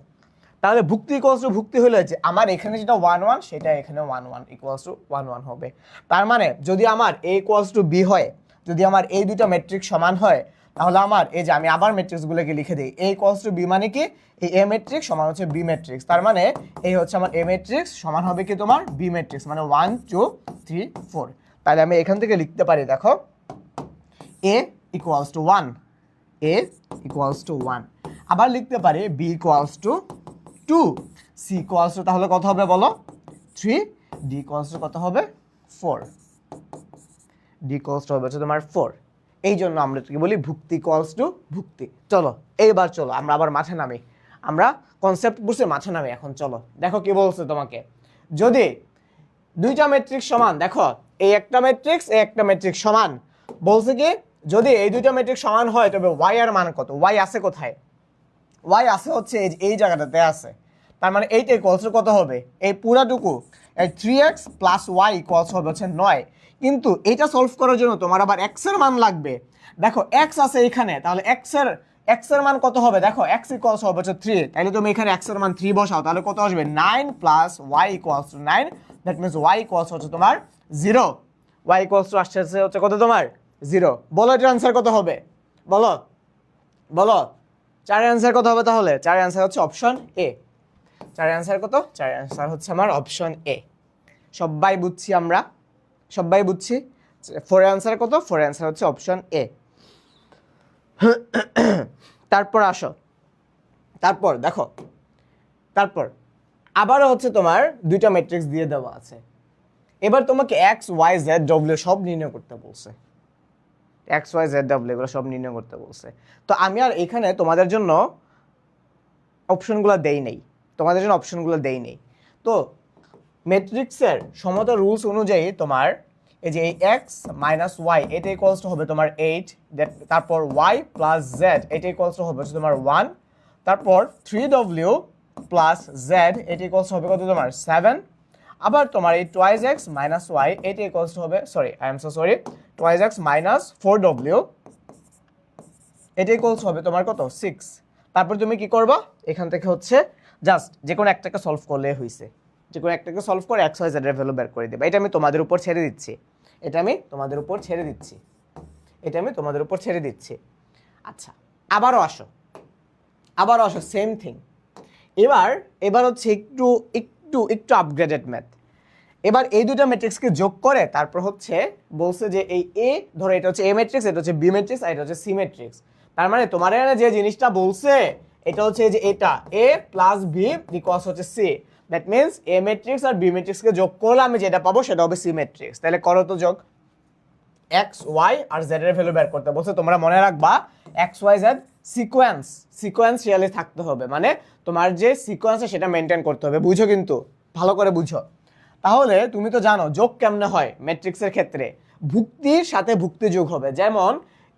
তাহলে ভুক্তি ইকুয়ালস টু ভুক্তি হলে যে আমার এখানে যেটা 1 1, সেটা এখানে 1 1 ইকুয়ালস টু 1 1 হবে। তার মানে যদি আমার এ ইকুয়ালস টু বি হয়, যদি আমার এই দুটো ম্যাট্রিক্স সমান হয়, তাহলে আমার এই যে আমি আবার ম্যাট্রিক্সগুলোকে লিখে দিই, এ ইকুয়ালস টু বি মানে কি? এই এ ম্যাট্রিক্স সমান হচ্ছে বি ম্যাট্রিক্স। তার মানে এই হচ্ছে আমার এ ম্যাট্রিক্স সমান হবে কি তোমার বি ম্যাট্রিক্স, মানে 1 2 3 4। তাহলে আমি এখান থেকে লিখতে পারি, দেখো A equals to 1, A equals to 1। আবার লিখতে পারি B equals to 2, C equals to তাহলে কত হবে বলো? 3, ডি ইকুয়ালস টু কত হবে? 4, ডি ইকুয়ালস টু হবে হচ্ছে তোমার 4। এই জন্য আমরা কি বলি? ভুক্তি ইকুয়ালস টু ভুক্তি। চলো এইবার চলো আমরা আবার মাঠে নামি, আমরা কনসেপ্ট বুঝে মাঠে নামি। এখন চলো দেখো কি বলছে তোমাকে, যদি দুইটা ম্যাট্রিক্স সমান, দেখো এই একটা ম্যাট্রিক্স সমান, বলছে কি যদি এই দুইটা ম্যাট্রিক্স সমান হয়, তবে ওয়াই এর মান কত? ওয়াই আছে কোথায়? ওয়াই আছে হচ্ছে এই জায়গাটাতে আছে। তার মানে এইটা ইকুয়ালস টু কত হবে? এই পুরাটুকু 3x প্লাস ওয়াই ইকুয়ালস হবে হচ্ছে 9। কিন্তু এইটা সলভ করার জন্য তোমার আবার x এর মান লাগবে। দেখো x আছে এখানে, তাহলে x এর মান কত হবে? দেখো x ইকুয়ালস হবে হচ্ছে 3, তাহলে তুমি এখানে x এর মান 3 বসাও, তাহলে কত আসবে? 9 plus Y equals to 9। That means Y equals হচ্ছে তোমার 0। ওয়াই ইকুয়ালস টু আসছে হচ্ছে কত তোমার? 0। বলো এটার আনসার কত হবে? বলো চারের অ্যান্সার কত হবে তাহলে? চারের অ্যান্সার হচ্ছে অপশন এ। চারের অ্যান্সার কত? চারের অ্যান্সার হচ্ছে আমার অপশন এ। সবাই বুঝছি আমরা, সবাই বুঝছি। ফোরের অ্যান্সার কত? ফোরের অ্যান্সার হচ্ছে অপশন এ। তারপর আসো, তারপর দেখো, তারপর আবারও হচ্ছে তোমার দুইটা ম্যাট্রিক্স দিয়ে দেওয়া আছে। এবার তোমাকে এক্স ওয়াই জেড ডব্লিউ সব নির্ণয় করতে বলছে। এক্স ওয়াই জেড ডব্লিউ এগুলো সব নির্ণয় করতে বলছে। তো আমি আর এখানে তোমাদের জন্য অপশনগুলো দেই নেই, তোমাদের জন্য অপশনগুলো দেই নেই। তো ম্যাট্রিক্সের সমতা রুলস অনুযায়ী তোমার এই যে এই এক্স মাইনাস ওয়াই এটা ইকুয়ালস টু হবে তোমার 8, তারপর ওয়াই প্লাস জেড এটা ইকুয়ালস টু হবে তোমার 1, তারপর 3w প্লাস জেড এটা ইকুয়ালস হবে কত তোমার 7, আবার তোমার এই টুয়াইস এক্স মাইনাস ওয়াই এটা ইকুয়ালস টু হবে টুয়াইস এক্স মাইনাস 4w এটা ইকুয়ালস হবে তোমার কত 6। তারপর তুমি কি করবা, এখান থেকে হচ্ছে জাস্ট যে কোনো একটাকে সলভ করলে হয়েছে, যে কোনো একটাকে সলভ করে এক্স ওয়াই জেড এর ভ্যালু বের করে দেবে। এটা আমি তোমাদের উপর ছেড়ে দিচ্ছি, এটা আমি তোমাদের উপর ছেড়ে দিচ্ছি, এটা আমি তোমাদের উপর ছেড়ে দিচ্ছি। আচ্ছা, আবারও আসো, আবারও আসো, সেম থিং। এবার হচ্ছে একটু একটু একটু আপগ্রেডেড ম্যাথ। এবার এই দুটো ম্যাট্রিক্সকে যোগ করে তারপর হচ্ছে বলছে যে এই এ ধরো এটা হচ্ছে এ ম্যাট্রিক্স, এটা হচ্ছে বি ম্যাট্রিক্স, আর এটা হচ্ছে সি ম্যাট্রিক্স। তার মানে তোমার এখানে যে জিনিসটা বলছে এটা হচ্ছে যে এটা এ প্লাস বি ইকুয়ালস হচ্ছে C. That means A matrix আর বি ম্যাট্রিক্সকে যোগ করলে আমি যেটা পাবো সেটা হবে সি ম্যাট্রিক্স। তাহলে করো তো যোগ। এক্স ওয়াই আর জেড এর ভ্যালু বের করতে বলছে। তোমরা মনে রাখবা এক্স ওয়াই জেড সিকোয়েন্সিয়ালি থাকতে হবে, মানে তোমার যে সিকোয়েন্স সেটা মেনটেন করতে হবে। বুঝো, কিন্তু ভালো করে বুঝো। তাহলে তুমি তো জানো যোগ কেমনে হয় ম্যাট্রিক্সের ক্ষেত্রে, ভুক্তির সাথে ভুক্তি যোগ হবে। যেমন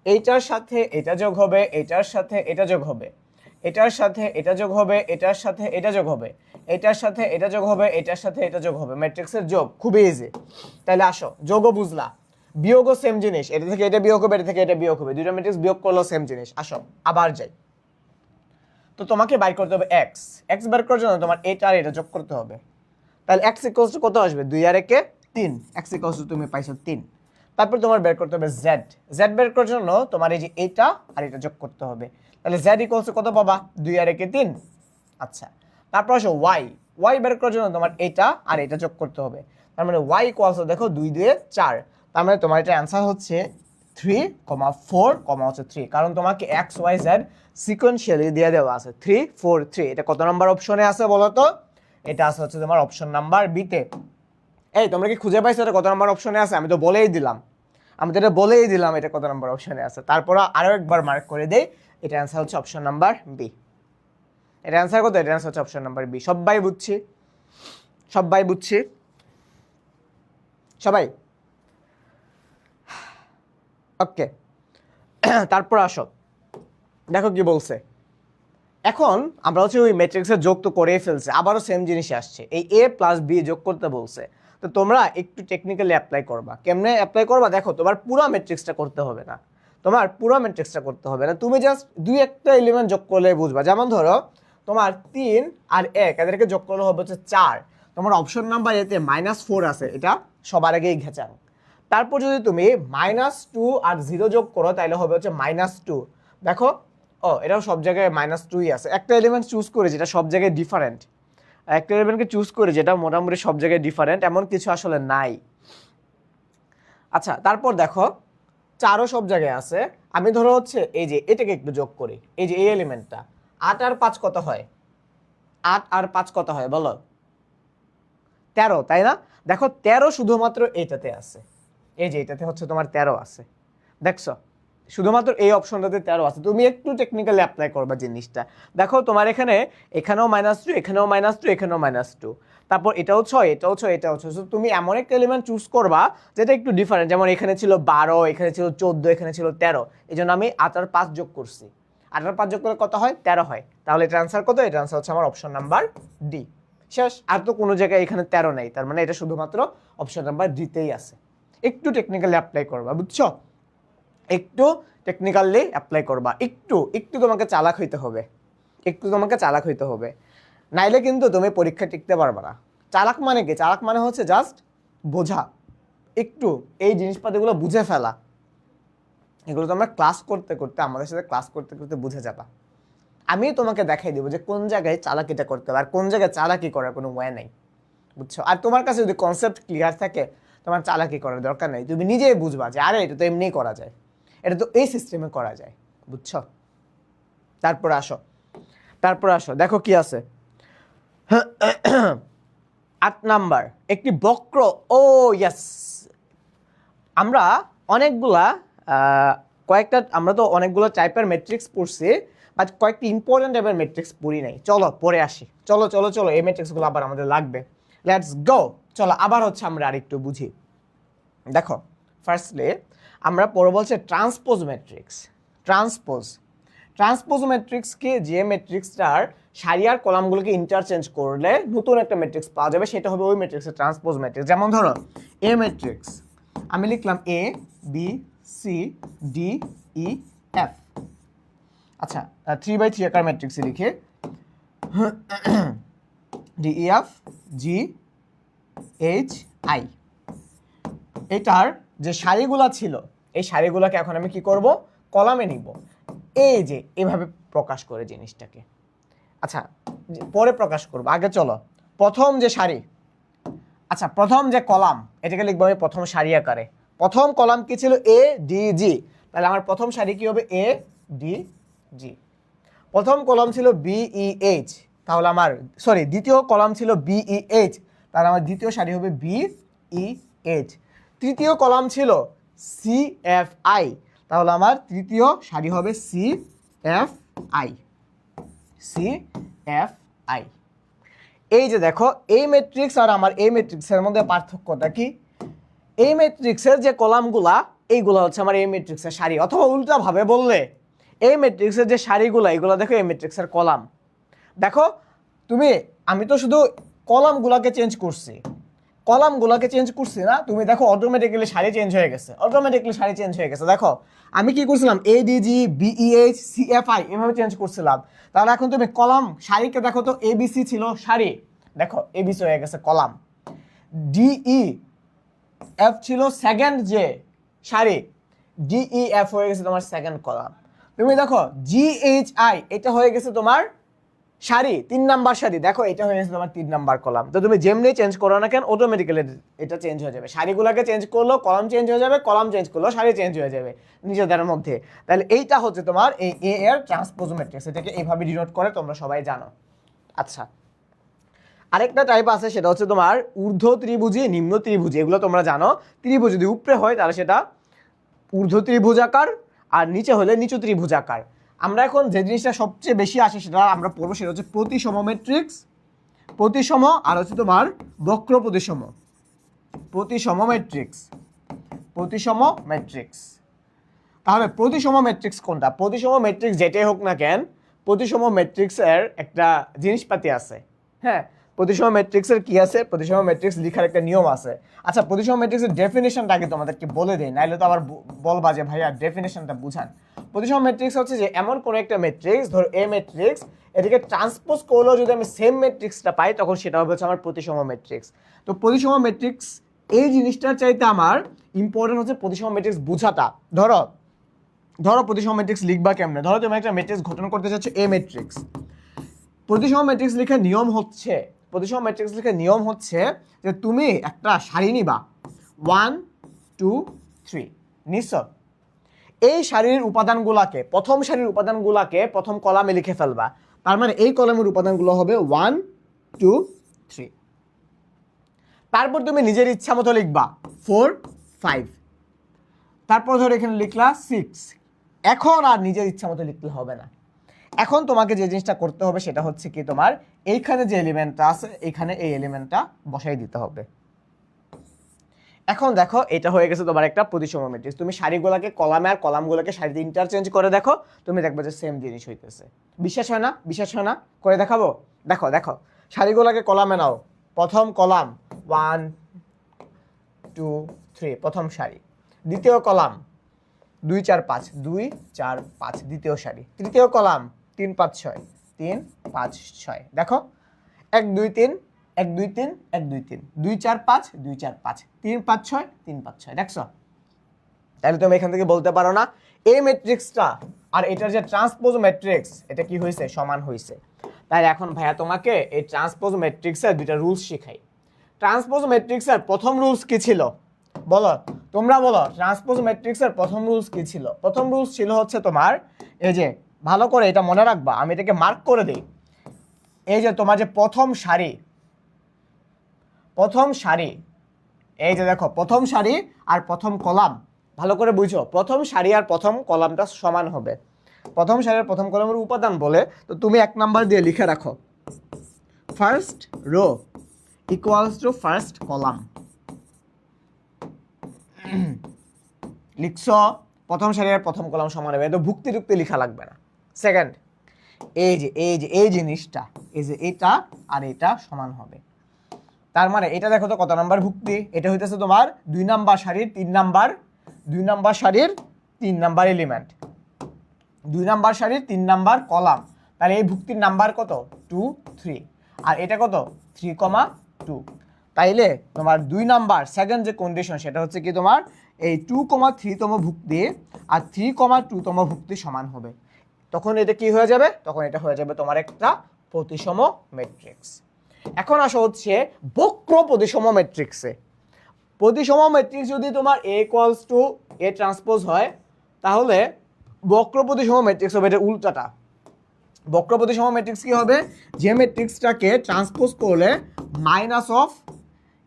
এইটার সাথে এটা যোগ হবে, এটার সাথে এটা যোগ হবে, এটার সাথে এটা যোগ হবে, এটার সাথে এটা যোগ হবে, এটার সাথে এটা যোগ হবে, এটার সাথে এটা যোগ হবে। ম্যাট্রিক্সের যোগ খুবই ইজি। তাহলে আসো, যোগও বুঝলা, বিয়োগও সেম জিনিস, এটা থেকে এটা বিয়োগ হবে, এটা থেকে এটা বিয়োগ হবে, দুইটা ম্যাট্রিক্স বিয়োগ করলেও সেম জিনিস। আসো আবার যাই। তো তোমাকে বাইর করতে হবে এক্স। এক্স বের করার জন্য তোমার এটা আর এটা যোগ করতে হবে। তাহলে এক্স ইকুয়ালস টু কত আসবে? 2 আর 1 3। এক্স ইকুয়ালস টু তুমি পাইছো 3। তারপর তোমার বের করতে হবে জেড। জেড বের করার জন্য তোমার এই যে এটা আর এটা যোগ করতে হবে। তাহলে জেড ইকুয়ালস টু কত পাবা? 2 আর 1 3। আচ্ছা, তারপর আসো ওয়াই। ওয়াই বের করার জন্য তোমার এটা আর এটা যোগ করতে হবে। তার মানে ওয়াই ইকুয়ালস টু দেখো 2 2 4। তার মানে তোমার এটা অ্যান্সার হচ্ছে 3, 4, হচ্ছে 3। কারণ তোমাকে এক্স ওয়াই জেড সিকোয়েন্সিয়ালি দিয়ে দেওয়া আছে 3 4 3। এটা কত নম্বর অপশনে আছে বলো তো? এটা আছে হচ্ছে তোমার অপশন নাম্বার বিতে। এই তোমরা কি খুঁজে পাইছো এটা কত নম্বর অপশনে আছে? আমি তো বলেই দিলাম, এটা কত নম্বর অপশনে আছে। তারপর আরো একবার মার্ক করে দেই, এটা অ্যান্সার হচ্ছে অপশন নাম্বার বি। এটা অ্যান্সার কত? এটা অ্যান্সার হচ্ছে অপশন নাম্বার বি। সবাই বুঝছি, সবাই বুঝছি, সবাই ওকে। তারপর আসো, দেখো কি বলছে। এখন আমরা হচ্ছে ওই ম্যাট্রিক্সের যোগ তো করেই ফেলছে, আবারও সেম জিনিস আসছে, এই এ প্লাস বি যোগ করতে বলছে। তো তোমরা একটু টেকনিক্যালি অ্যাপ্লাই করবা। কেমনে অ্যাপ্লাই করবা? দেখো, তোমার পুরো ম্যাট্রিক্সটা করতে হবে না, তুমি জাস্ট দুই একটা এলিমেন্ট যোগ করলে বুঝবা। যেমন ধরো তোমার 3 আর 1 এদেরকে যোগ করলে হবে হচ্ছে 4। তোমার অপশন নাম্বার এতে -4 আছে, এটা সবার আগেই ঘেঁচাং। তারপর যদি তুমি -2 আর 0 যোগ করো তাহলে হবে হচ্ছে -2। দেখো, এটাও সব জায়গায় -2ই আছে। একটা এলিমেন্ট চুজ করে যেটা সব জায়গায় ডিফারেন্ট, একটা এলিমেন্টকে চুজ করে যেটা মোটামুটি সব জায়গায় ডিফারেন্ট, এমন কিছু আসলে নাই। আচ্ছা, তারপর দেখো 4ও সব জায়গায় আছে। আমি ধরো হচ্ছে এই যে এটাকে একটু যোগ করি, এই যে এই এলিমেন্টটা 8 আর 5 কত হয়? 8 আর 5 কত হয় বলো? 13, তাই না? দেখো 13 শুধুমাত্র এইটাতে আছে, এই যে এটাতে হচ্ছে তোমার 13 আছে। দেখছো, শুধুমাত্র এই অপশনটাতে 13 আছে। তুমি একটু টেকনিক্যালি অ্যাপ্লাই করবা জিনিসটা। দেখো তোমার এখানেও -2, এখানেও -2, এখানেও -2, তারপর এটাও 6, এটাও 6, এটাও 6। তুমি এমন একটা এলিমেন্ট চুজ করবা যেটা একটু ডিফারেন্ট। যেমন এখানে ছিল 12, এখানে ছিল 14, এখানে ছিল 13। এই জন্য আমি 8 আর 5 যোগ করছি। 8 আর 5 যোগ করলে কত হয়? 13 হয়। তাহলে এটা অ্যান্সার কত? এটা অ্যান্সার হচ্ছে আমার অপশন নাম্বার ডি। শেষ। আর তো কোনো জায়গায় এখানে 13 নেই, তার মানে এটা শুধুমাত্র অপশন নাম্বার ডিতেই আছে। একটু টেকনিক্যালি অ্যাপ্লাই করবা, বুঝছো? একটু টেকনিক্যালি অ্যাপ্লাই করবা, একটু একটু তোমাকে চালাক হইতে হবে, নাইলে কিন্তু তুমি পরীক্ষা টিকতে পারবে না। চালাক মানে কি? চালাক মানে হচ্ছে জাস্ট বোঝা, একটু এই জিনিসপাতিগুলো বুঝে ফেলা। এগুলো তোমরা ক্লাস করতে করতে, আমাদের সাথে ক্লাস করতে করতে বুঝে যাবা। আমি তোমাকে দেখাই দেবো যে কোন জায়গায় চালাকিটা করতে হবে আর কোন জায়গায় চালাকি করার কোনো ওয়ে নাই, বুঝছো? আর তোমার কাছে যদি কনসেপ্ট ক্লিয়ার থাকে, তোমার চালাকি করার দরকার নেই, তুমি নিজেই বুঝবা যে আরে এটা তো এমনিই করা যায়, এটা তো এই সিস্টেমে করা যায়, বুঝছো? তারপর আসো দেখো কি আছে। 8 নাম্বার, একটি বক্র। ও ইয়েস, আমরা অনেকগুলা আমরা তো অনেকগুলো টাইপের ম্যাট্রিক্স পড়ছি, বাট কয়েকটি ইম্পর্টেন্ট টাইপের ম্যাট্রিক্স পড়ি নাই। চলো পরে আসি, চলো চলো চলো, এই ম্যাট্রিক্সগুলো আবার আমাদের লাগবে। Let's go. চলো আবার হচ্ছে আমরা আরেকটু বুঝি। দেখো ফার্স্টলি আমরা পরে বলছে ট্রান্সপোজ ম্যাট্রিক্স। ট্রান্সপোজ ম্যাট্রিক্সকে, যে ম্যাট্রিক্সটার সারি আর কলামগুলোকে ইন্টারচেঞ্জ করলে নতুন একটা ম্যাট্রিক্স পাওয়া যাবে, সেটা হবে ওই ম্যাট্রিক্সের ট্রান্সপোজ ম্যাট্রিক্স। যেমন ধরো এ ম্যাট্রিক্স, আমি লিখলাম A B C D E F. আচ্ছা 3/3 আকার ম্যাট্রিক্সে লিখে D E F G H I. এটার যে সারিগুলা ছিল, এই সারিগুলোকে এখন আমি কি করব, কলামে নিব। এই যে এভাবে প্রকাশ করে জিনিসটাকে। আচ্ছা পরে প্রকাশ করব, আগে চলো প্রথম যে সারি, আচ্ছা প্রথম যে কলাম, এটাকে লিখবো আমি প্রথম সারি আকারে। প্রথম কলাম কি ছিল, এ ডি জি, তাহলে আমার প্রথম সারি কি হবে, এ ডি জি। প্রথম কলাম ছিল বিই এইচ, তাহলে আমার দ্বিতীয় কলাম ছিল বিই এইচ, তাহলে আমার দ্বিতীয় সারি হবে বিই এইচ। তৃতীয় কলাম ছিল সি এফ আই, তাহলে আমার তৃতীয় সারি হবে সি এফ আই। এই যে দেখো, এই ম্যাট্রিক্স আর আমার এই ম্যাট্রিক্সের মধ্যে পার্থক্যটা কি, এই ম্যাট্রিক্সের যে কলামগুলা, এইগুলা হচ্ছে আমার এই ম্যাট্রিক্সের সারি, অথবা উল্টা ভাবে বললে এই ম্যাট্রিক্সের যে সারিগুলা, এগুলো দেখো এই ম্যাট্রিক্সের কলাম। দেখো আমি তো শুধু কলামগুলাকে চেঞ্জ করছি না, তুমি দেখো অটোমেটিক্যালি সারি চেঞ্জ হয়ে গেছে। দেখো আমি কি করছিলাম, এ ডি জি বিইএইচ সিএফআই এভাবে চেঞ্জ করছিলাম। তাহলে এখন তুমি কলাম সারিকে দেখো তো, এবিসি ছিল সারি, দেখো এবিসি হয়ে গেছে কলাম। ডিই এফ ছিল সেকেন্ড যে সারি, ডিই এফ হয়ে গেছে তোমার সেকেন্ড কলাম। তুমি দেখো জিএইচআই, এটা হয়ে গেছে তোমার সারি, 3 নাম্বার সারি, দেখো এটা হয়ে গেছে তোমার 3 নাম্বার কলাম। তো তুমি যেমনি চেঞ্জ করো না কেন, অটোমেটিক্যালি এটা চেঞ্জ হয়ে যাবে। সারিগুলোকে চেঞ্জ করলো কলাম চেঞ্জ হয়ে যাবে, কলাম চেঞ্জ করলো সারি চেঞ্জ হয়ে যাবে নিজেদের মধ্যে। তাহলে এইটা হচ্ছে তোমার এই এ এর ট্রান্সপোজ ম্যাট্রিক্স, এটাকে এইভাবে ডিনোট করে, তোমরা সবাই জানো। আচ্ছা আরেকটা টাইপ আছে, সেটা হচ্ছে তোমার ঊর্ধ্ব ত্রিভুজি নিম্ন ত্রিভুজি। এগুলো তোমরা জানো, ত্রিভুজ যদি উপরে হয় তাহলে সেটা ঊর্ধ্ব ত্রিভুজাকার, আর নিচে হলে নিচু ত্রিভুজাকার। আমরা এখন যে জিনিসটা সবচেয়ে বেশি আসে সেটা আমরা পড়বো, সেটা হচ্ছে প্রতিসম ম্যাট্রিক্স, প্রতিসম, আর হচ্ছে তোমার বক্র প্রতিসম। প্রতিসম ম্যাট্রিক্স। তাহলে প্রতিসম ম্যাট্রিক্স কোনটা? প্রতিসম ম্যাট্রিক্স যেটাই হোক না কেন, প্রতিসম ম্যাট্রিক্সের একটা জিনিসপাতি আছে। হ্যাঁ, প্রতিসম ম্যাট্রিক্সের কি আছে, প্রতিসম ম্যাট্রিক্স লেখার একটা নিয়ম আছে। আচ্ছা প্রতিসম ম্যাট্রিক্সের ডেফিনেশনটা আগে তোমাদেরকে বলে দেই, নাইলে তো আবার বলবা যে ভাইয়া ডেফিনেশনটা বুঝান। প্রতিসম ম্যাট্রিক্স হচ্ছে যে এমন কোন একটা ম্যাট্রিক্স, ধরো এ ম্যাট্রিক্স, এটাকে ট্রান্সপোজ করলেও যদি আমি সেম ম্যাট্রিক্সটা পাই, তখন সেটা হবে হচ্ছে আমার প্রতিসম ম্যাট্রিক্স। তো প্রতিসম ম্যাট্রিক্স এই জিনিসটার চাইতে আমার ইম্পর্টেন্ট হচ্ছে প্রতিসম ম্যাট্রিক্স বুঝাটা। ধরো প্রতিসম ম্যাট্রিক্স লিখবা কেমনে, ধরো তুমি একটা ম্যাট্রিক্স গঠন করতে চাচ্ছ এ ম্যাট্রিক্স। প্রতিসম ম্যাট্রিক্স লেখার নিয়ম হচ্ছে যে তুমি একটা সারি নিবা 1 2 3 নিশ্চয়, এই সারির উপাদানগুলোকে, প্রথম সারির উপাদানগুলোকে প্রথম কলামে লিখে ফেলবা। তার মানে এই কলামের উপাদানগুলো হবে 1 2 3। তারপর তুমি নিজের ইচ্ছা মতো লিখবা 4 5। তারপর ধরো এখানে লিখলা 6। এখন আর নিজের ইচ্ছা মতো লিখতে হবে না। এখন তোমাকে যে জিনিসটা করতে হবে সেটা হচ্ছে কি, তোমার এইখানে যে এলিমেন্টটা আছে, এইখানে এই এলিমেন্টটা বসাই দিতে হবে। এখন দেখো এটা হয়ে গেছে তোমার একটা প্রতিসম ম্যাট্রিক্স। তুমি সারিগুলোকে কলামে আর কলামগুলোকে সারিতে ইন্টারচেঞ্জ করে দেখো, তুমি দেখবে যে সেম জিনিস হইতেছে। বিশ্বাস হয় না? করে দেখাবো। দেখো সারিগুলোকে কলামে নাও, প্রথম কলাম 1 2 3 প্রথম সারি, দ্বিতীয় কলাম 2 4 5 2 4 5 দ্বিতীয় সারি, তৃতীয় কলাম 3 5 6 3 5 6। দেখো 1 2 3 1 2 3 1 2 3 2 4 5 2 4 5 3 5 6 3 5 6। দেখছো? তাহলে তুমি এখান থেকে বলতে পারো না এই ম্যাট্রিক্সটা আর এটার যে ট্রান্সপোজ ম্যাট্রিক্স এটা কি হয়েছে, সমান হয়েছে। তাই এখন ভাইয়া তোমাকে এই ট্রান্সপোজ ম্যাট্রিক্সের দুইটা রুলস শেখাই। ট্রান্সপোজ ম্যাট্রিক্সের প্রথম রুলস কি ছিল বলো, তোমরা বলো। ট্রান্সপোজ ম্যাট্রিক্সের প্রথম রুলস কি ছিল? প্রথম রুলস ছিল হচ্ছে তোমার এই যে, ভালো করে এটা মনে রাখবা, আমি এটাকে মার্ক করে দিই। এই যে তোমার যে প্রথম সারি, এই যে দেখো প্রথম সারি আর প্রথম কলাম, ভালো করে বুঝো, প্রথম সারি আর প্রথম কলামটা সমান হবে। প্রথম সারি আর প্রথম কলামের উপাদান বলে তো তুমি 1 নাম্বার দিয়ে লিখে রাখো, first row equals to first column. লিখছো প্রথম সারি আর প্রথম কলাম সমান হবে, তো ভুক্তি টুক্তি লেখা লাগবে না। সেকেন্ড, এই জিনিসটা, এই যে এটা আর এটা সমান হবে। তার মানে এটা দেখো তো কত নাম্বার ভুক্তি, এটা হইতেছে তোমার 2 নাম্বার সারির 3 নাম্বার, 2 নাম্বার সারির 3 নাম্বার এলিমেন্ট, 2 নাম্বার সারির 3 নাম্বার কলাম। তাহলে এই ভুক্তির নাম্বার কত, 2 3, আর এটা কত 3,2। তাইলে তোমার 2 নাম্বার সেকেন্ড যে কন্ডিশন সেটা হচ্ছে কি তোমার এই 2,3 তম ভুক্তি আর 3,2 তম ভুক্তি সমান হবে। তখন এটা কি হয়ে যাবে, তখন এটা হয়ে যাবে তোমার একটা প্রতিসম ম্যাট্রিক্স। এখন আসা হচ্ছে বক্র প্রতিসম ম্যাট্রিক্সে। প্রতিসম ম্যাট্রিক্স যদি তোমার A equals to A transpose হয়, তাহলে বক্র প্রতিসম ম্যাট্রিক্স হবে এটা উল্টাটা। বক্র প্রতিসম ম্যাট্রিক্স কি হবে, যে ম্যাট্রিক্সটাকে ট্রান্সপোজ করলে মাইনাস অফ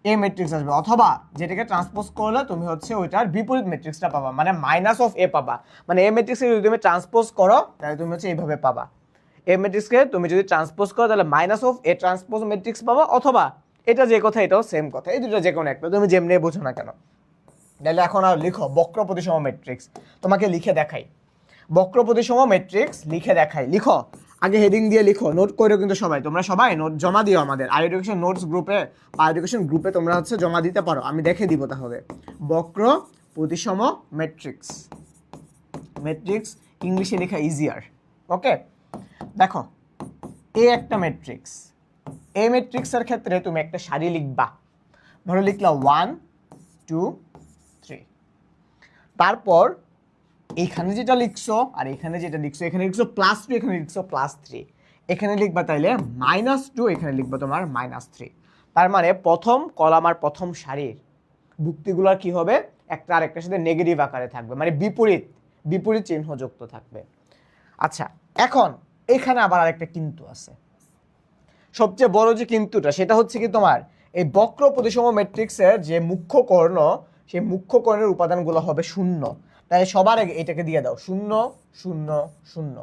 এ ম্যাট্রিক্স আসবে, অথবা যেটাকে ট্রান্সপোজ করলে তুমি হচ্ছে ওইটার বিপরীত ম্যাট্রিক্সটা পাবা, মানে মাইনাস অফ এ পাবা। মানে এ ম্যাট্রিক্সকে যদি তুমি ট্রান্সপোজ করো তাহলে তুমি হচ্ছে এইভাবে পাবা, এ ম্যাট্রিক্সকে তুমি যদি ট্রান্সপোজ করো তাহলে minus of A transpose matrix পাবা, অথবা এটা যে কথা এটাও সেম কথা, এই দুটো যে কোনো একটা, তুমি যেমনি বোঝো না কেন। তাহলে এখন আর লিখো বক্র প্রতিসম ম্যাট্রিক্স, তোমাকে লিখে দেখাই বক্র প্রতিসম ম্যাট্রিক্স লিখে দেখাই। লিখো আগে হেডিং দিয়ে লিখো, নোট করো কিন্তু সবাই, তোমরা সবাই নোট জমা দিও আমাদের আই এডুকেশন নোটস গ্রুপে বা এডুকেশন গ্রুপে তোমরা হচ্ছে জমা দিতে পারো, আমি দেখে দিব। তাহলে বক্র প্রতিসম ম্যাট্রিক্স, ম্যাট্রিক্স ইংলিশে লেখা ইজিয়ার। ওকে, দেখো এ একটা ম্যাট্রিক্স, এই ম্যাট্রিক্সের ক্ষেত্রে তুমি একটা সারি লিখবা, ধরো লিখলা 1 2 3, তারপর এইখানে যেটা লিখছো আর এখানে যেটা লিখছো, এখানে লিখছো +2, এখানে লিখছো +3, এখানে লিখবা তাইলে -2, এখানে লিখবা তোমার -3। তার মানে প্রথম কলাম আর প্রথম সারির ভুক্তিগুলোর কি হবে, একটা আরেকটার সাথে নেগেটিভ আকারে থাকবে, মানে বিপরীত চিহ্নযুক্ত থাকবে। আচ্ছা, এখন এখানে আবার আরেকটা কিন্তু আছে, সবচেয়ে বড় যে কিন্তুটা সেটা হচ্ছে কি তোমার এই বক্র প্রতিসম ম্যাট্রিক্সের যে মুখ্য কর্ণ, সেই মুখ্য কর্ণের উপাদানগুলো হবে 0। তাই সবার আগে এটাকে দিয়ে দাও 0 0 0,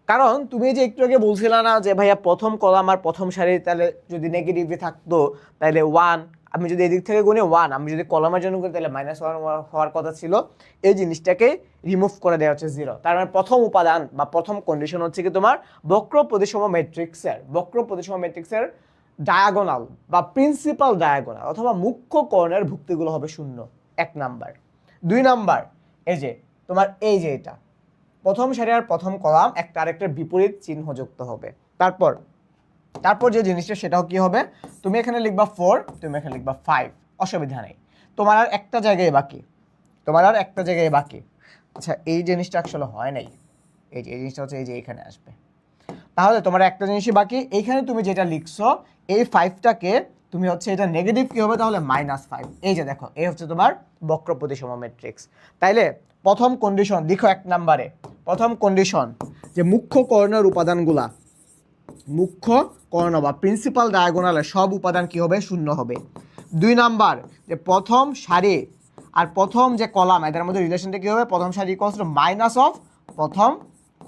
কারণ তুমি যে একটু আগে বলছিলে না যে ভাইয়া প্রথম কলাম আর প্রথম সারি তাহলে যদি নেগেটিভে থাকতো তাহলে 1, আমি যদি এদিক থেকে গুনি 1, আমি যদি কলামের জন্য করি তাহলে -1 হওয়ার কথা ছিল, এই জিনিসটাকে রিমুভ করে দেওয়া হচ্ছে 0। তার মানে প্রথম উপাদান বা প্রথম কন্ডিশন হচ্ছে কি তোমার বক্র প্রতিসম ম্যাট্রিক্সের ডায়াগোনাল বা প্রিন্সিপাল ডায়াগোনাল অথবা মুখ্য কর্ণের ভুক্তিগুলো হবে 0, 1 নাম্বার। 2 নাম্বার, এই যে তোমার এই যে এটা প্রথম সারি আর প্রথম কলাম একটা আরেকটার বিপরীত চিহ্নযুক্ত হবে। তারপর যে জিনিসটা সেটাও কি হবে, তুমি এখানে লিখবা 4, তুমি এখানে লিখবা 5, অসুবিধা নেই, তোমার আর একটা জায়গায় বাকি। আচ্ছা, এই জিনিসটা আসলে হয় নাই, এই জিনিসটা হচ্ছে এই যে এখানে আসবে। তাহলে তোমার একটা জিনিসই বাকি, এইখানে তুমি যেটা লিখছো এই 5টাকে তুমি হচ্ছে এটা নেগেটিভ কি হবে তাহলে -5। এই যে দেখো এই হচ্ছে তোমার বক্র প্রতিসম ম্যাট্রিক্স। তাইলে প্রথম কন্ডিশন লিখো 1 নম্বরে, প্রথম কন্ডিশন যে মুখ্য কর্ণের উপাদানগুলা, মুখ্য কর্ণ বা প্রিন্সিপাল ডায়াগোনালের সব উপাদান কি হবে 0 হবে। 2 নাম্বার যে প্রথম সারি আর প্রথম যে কলাম এদের মধ্যে রিলেশনটা কি হবে, প্রথম সারি ইকুয়ালস টু মাইনাস অফ প্রথম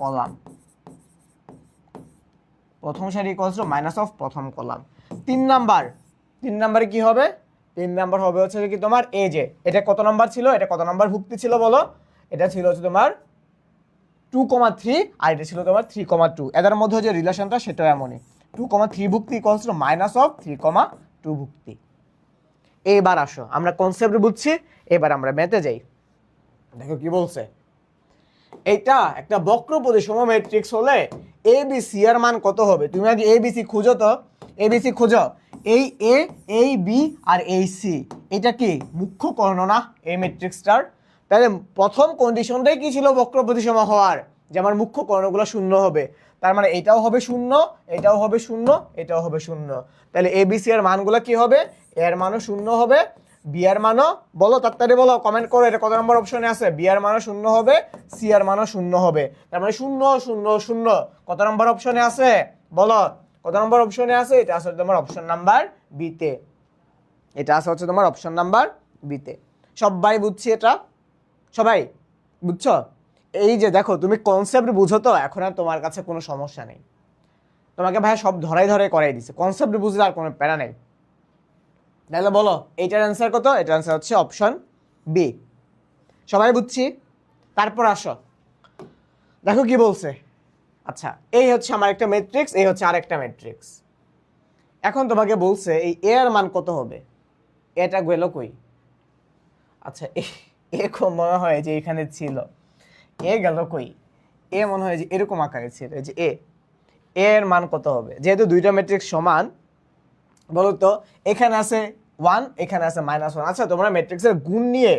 কলাম, প্রথম সারি ইকুয়ালস টু মাইনাস অফ প্রথম কলাম। 3 নাম্বারে কি হবে, 3 নাম্বার হবে হচ্ছে কি তোমার এই যে এটা কত নাম্বার ছিল, এটা কত নাম্বার ভুক্তি ছিল বলো, এটা ছিল হচ্ছে তোমার 2,3 আর এটা ছিল তোমার 3,2, এদের মধ্যে যে রিলেশনটা সেটাও এমনই, 2,3 ভুক্তি ইকুয়ালস টু মাইনাস অফ 3,2 ভুক্তি। এইবার আসো আমরা কনসেপ্ট বুঝছি, এবার আমরা ম্যাথে যাই। দেখো কি বলছে, এটা একটা বক্র প্রতিসম ম্যাট্রিক্স হলে এ বি সি এর মান কত হবে, তুমি আগে এ বি সি খুঁজো তো, এ বি সি খুঁজো। এই এ, এই বি আর এই সি, এটা কি মুখ্য কর্ণ না এই ম্যাট্রিক্সটার? তাহলে প্রথম কন্ডিশনটাই কি ছিল বক্র প্রতিসম হওয়ার, যে আমার মুখ্য কর্ণগুলো শূন্য হবে। তার মানে এটাও হবে শূন্য, এটাও হবে শূন্য, এটাও হবে শূন্য। তাহলে এ বি সি এর মানগুলো কি হবে, এর মানও শূন্য হবে, বি এর মানও, বলো তাড়াতাড়ি বলো, কমেন্ট করো এটা কত নম্বর অপশনে আছে। বি এর মানও শূন্য হবে, সি এর মানও শূন্য হবে। তার মানে শূন্য শূন্য শূন্য কত নম্বর অপশনে আছে বলো, কত নম্বর অপশনে আছে? এটা আছে তোমার অপশন নাম্বার বিতে, এটা আছে হচ্ছে তোমার অপশন নাম্বার বিতে। সবাই বুঝছি এটা? সবাই বুঝছো? এই যে দেখো তুমি কনসেপ্ট বুঝো তো, এখন আর তোমার কাছে কোনো সমস্যা নেই। তোমাকে ভাইয়া সব ধরাই ধরে করাই দিছে, কনসেপ্ট বুঝলে আর কোনো প্যারা নেই। তাহলে বলো এইটার অ্যান্সার কত? এটার অ্যান্সার হচ্ছে অপশন বি। সবাই বুঝছি? তারপর আসো দেখো কি বলছে। আচ্ছা, এই হচ্ছে আমার একটা ম্যাট্রিক্স, এই হচ্ছে আরেকটা ম্যাট্রিক্স। এখন তোমাকে বলছে এই এ এর মান কত হবে, এটা গেল কই? আচ্ছা, এ মনে হয় যে এখানে ছিল, এ গেল কই? এ মনে হয় যে এরকম আকারে ছিল, এই যে এর মান কত হবে? যেহেতু দুইটা ম্যাট্রিক্স সমান, বলো তো এখানে আছে 1, এখানে আছে -1। আচ্ছা, তোমরা ম্যাট্রিক্সের গুণ নিয়ে,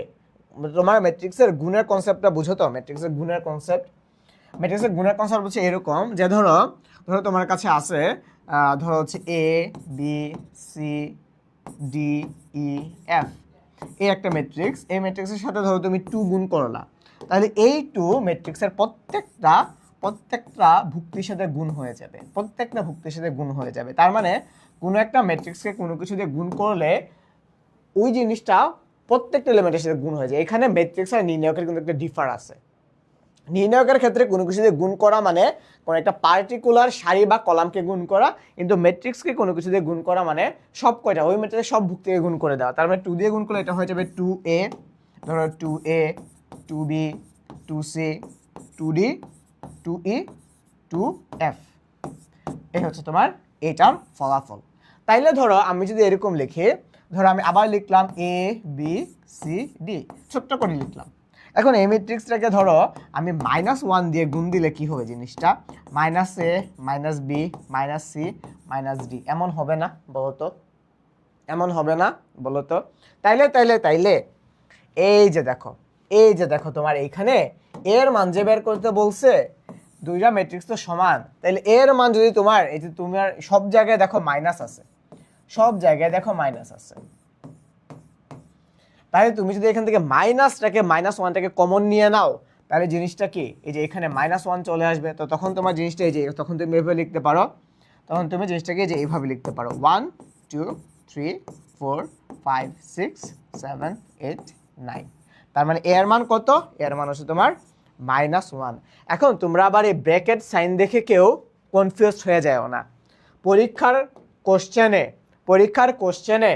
তোমার ম্যাট্রিক্সের গুণের কনসেপ্টটা বুঝো তো? ম্যাট্রিক্সের গুণের কনসেপ্ট, ম্যাট্রিক্সের গুণের কনসেপ্ট হচ্ছে এরকম যে ধরো তোমার কাছে আছে ধরো হচ্ছে A B C D E F, এই একটা ম্যাট্রিক্স। এই ম্যাট্রিক্সের সাথে ধরো তুমি 2 গুণ করলা, তাহলে এই 2 ম্যাট্রিক্সের প্রত্যেকটা ভুক্তির সাথে গুণ হয়ে যাবে, প্রত্যেকটা ভুক্তির সাথে গুণ হয়ে যাবে। তার মানে কোনো একটা ম্যাট্রিক্সকে কোনো কিছু দিয়ে গুণ করলে ওই জিনিসটা প্রত্যেকটা এলিমেন্টের সাথে গুণ হয়ে যায়। এখানে ম্যাট্রিক্স আর নির্ণায়কের কিন্তু একটা ডিফার আছে। নির্ণায়কের ক্ষেত্রে কোনো কিছু দিয়ে গুণ করা মানে কোনো একটা পার্টিকুলার সারি বা কলামকে গুণ করা, কিন্তু ম্যাট্রিক্সকে কোনো কিছু দিয়ে গুণ করা মানে সব কয়টা ওই ম্যাট্রিক্সের সব ভুক্তিকে গুণ করে দেওয়া। তার মানে 2 দিয়ে গুণ করলে এটা হয়ে যাবে 2a, ধরো 2a 2b 2c 2d 2e 2f, এই হচ্ছে তোমার এটার ফলাফল। তাইলে ধরো আমি যদি এরকম লিখি, ধরো আমি আবার লিখলাম এ বি সি ডি, ছোট্ট করে লিখলাম। এখন এই ম্যাট্রিক্সটাকে ধরো আমি -1 দিয়ে গুণ দিলে কি হবে জিনিসটা? -a -b -c -d, এমন হবে না বলতো? এমন হবে না বলতো? তাইলে এই যে দেখো তোমার এইখানে এর মান যে বের করতে বলছে, দুইটা ম্যাট্রিক্স তো সমান, তাহলে এর মান যদি তোমার এই যে তোমার সব জায়গায় দেখো মাইনাস আছে, সব জায়গায় দেখো মাইনাস আছে, তাহলে তুমি যদি এখান থেকে -1টাকে কমন নিয়ে নাও, তাহলে জিনিসটা কি, এই যে এখানে -1 চলে আসবে। তো তখন তোমার জিনিসটা এই যে তখন তুমি এভাবে লিখতে পারো, তখন তুমি জিনিসটাকে যে এইভাবে লিখতে পারো 1 2 3 4 5 6 7 8 9। তার মানে এর মান কত? এর মান হচ্ছে তোমার -1। এখন তোমরা আবার এই ব্র্যাকেট সাইন দেখে কেউ কনফিউজ হয়ে যায়ও না। পরীক্ষার কোশ্চেনে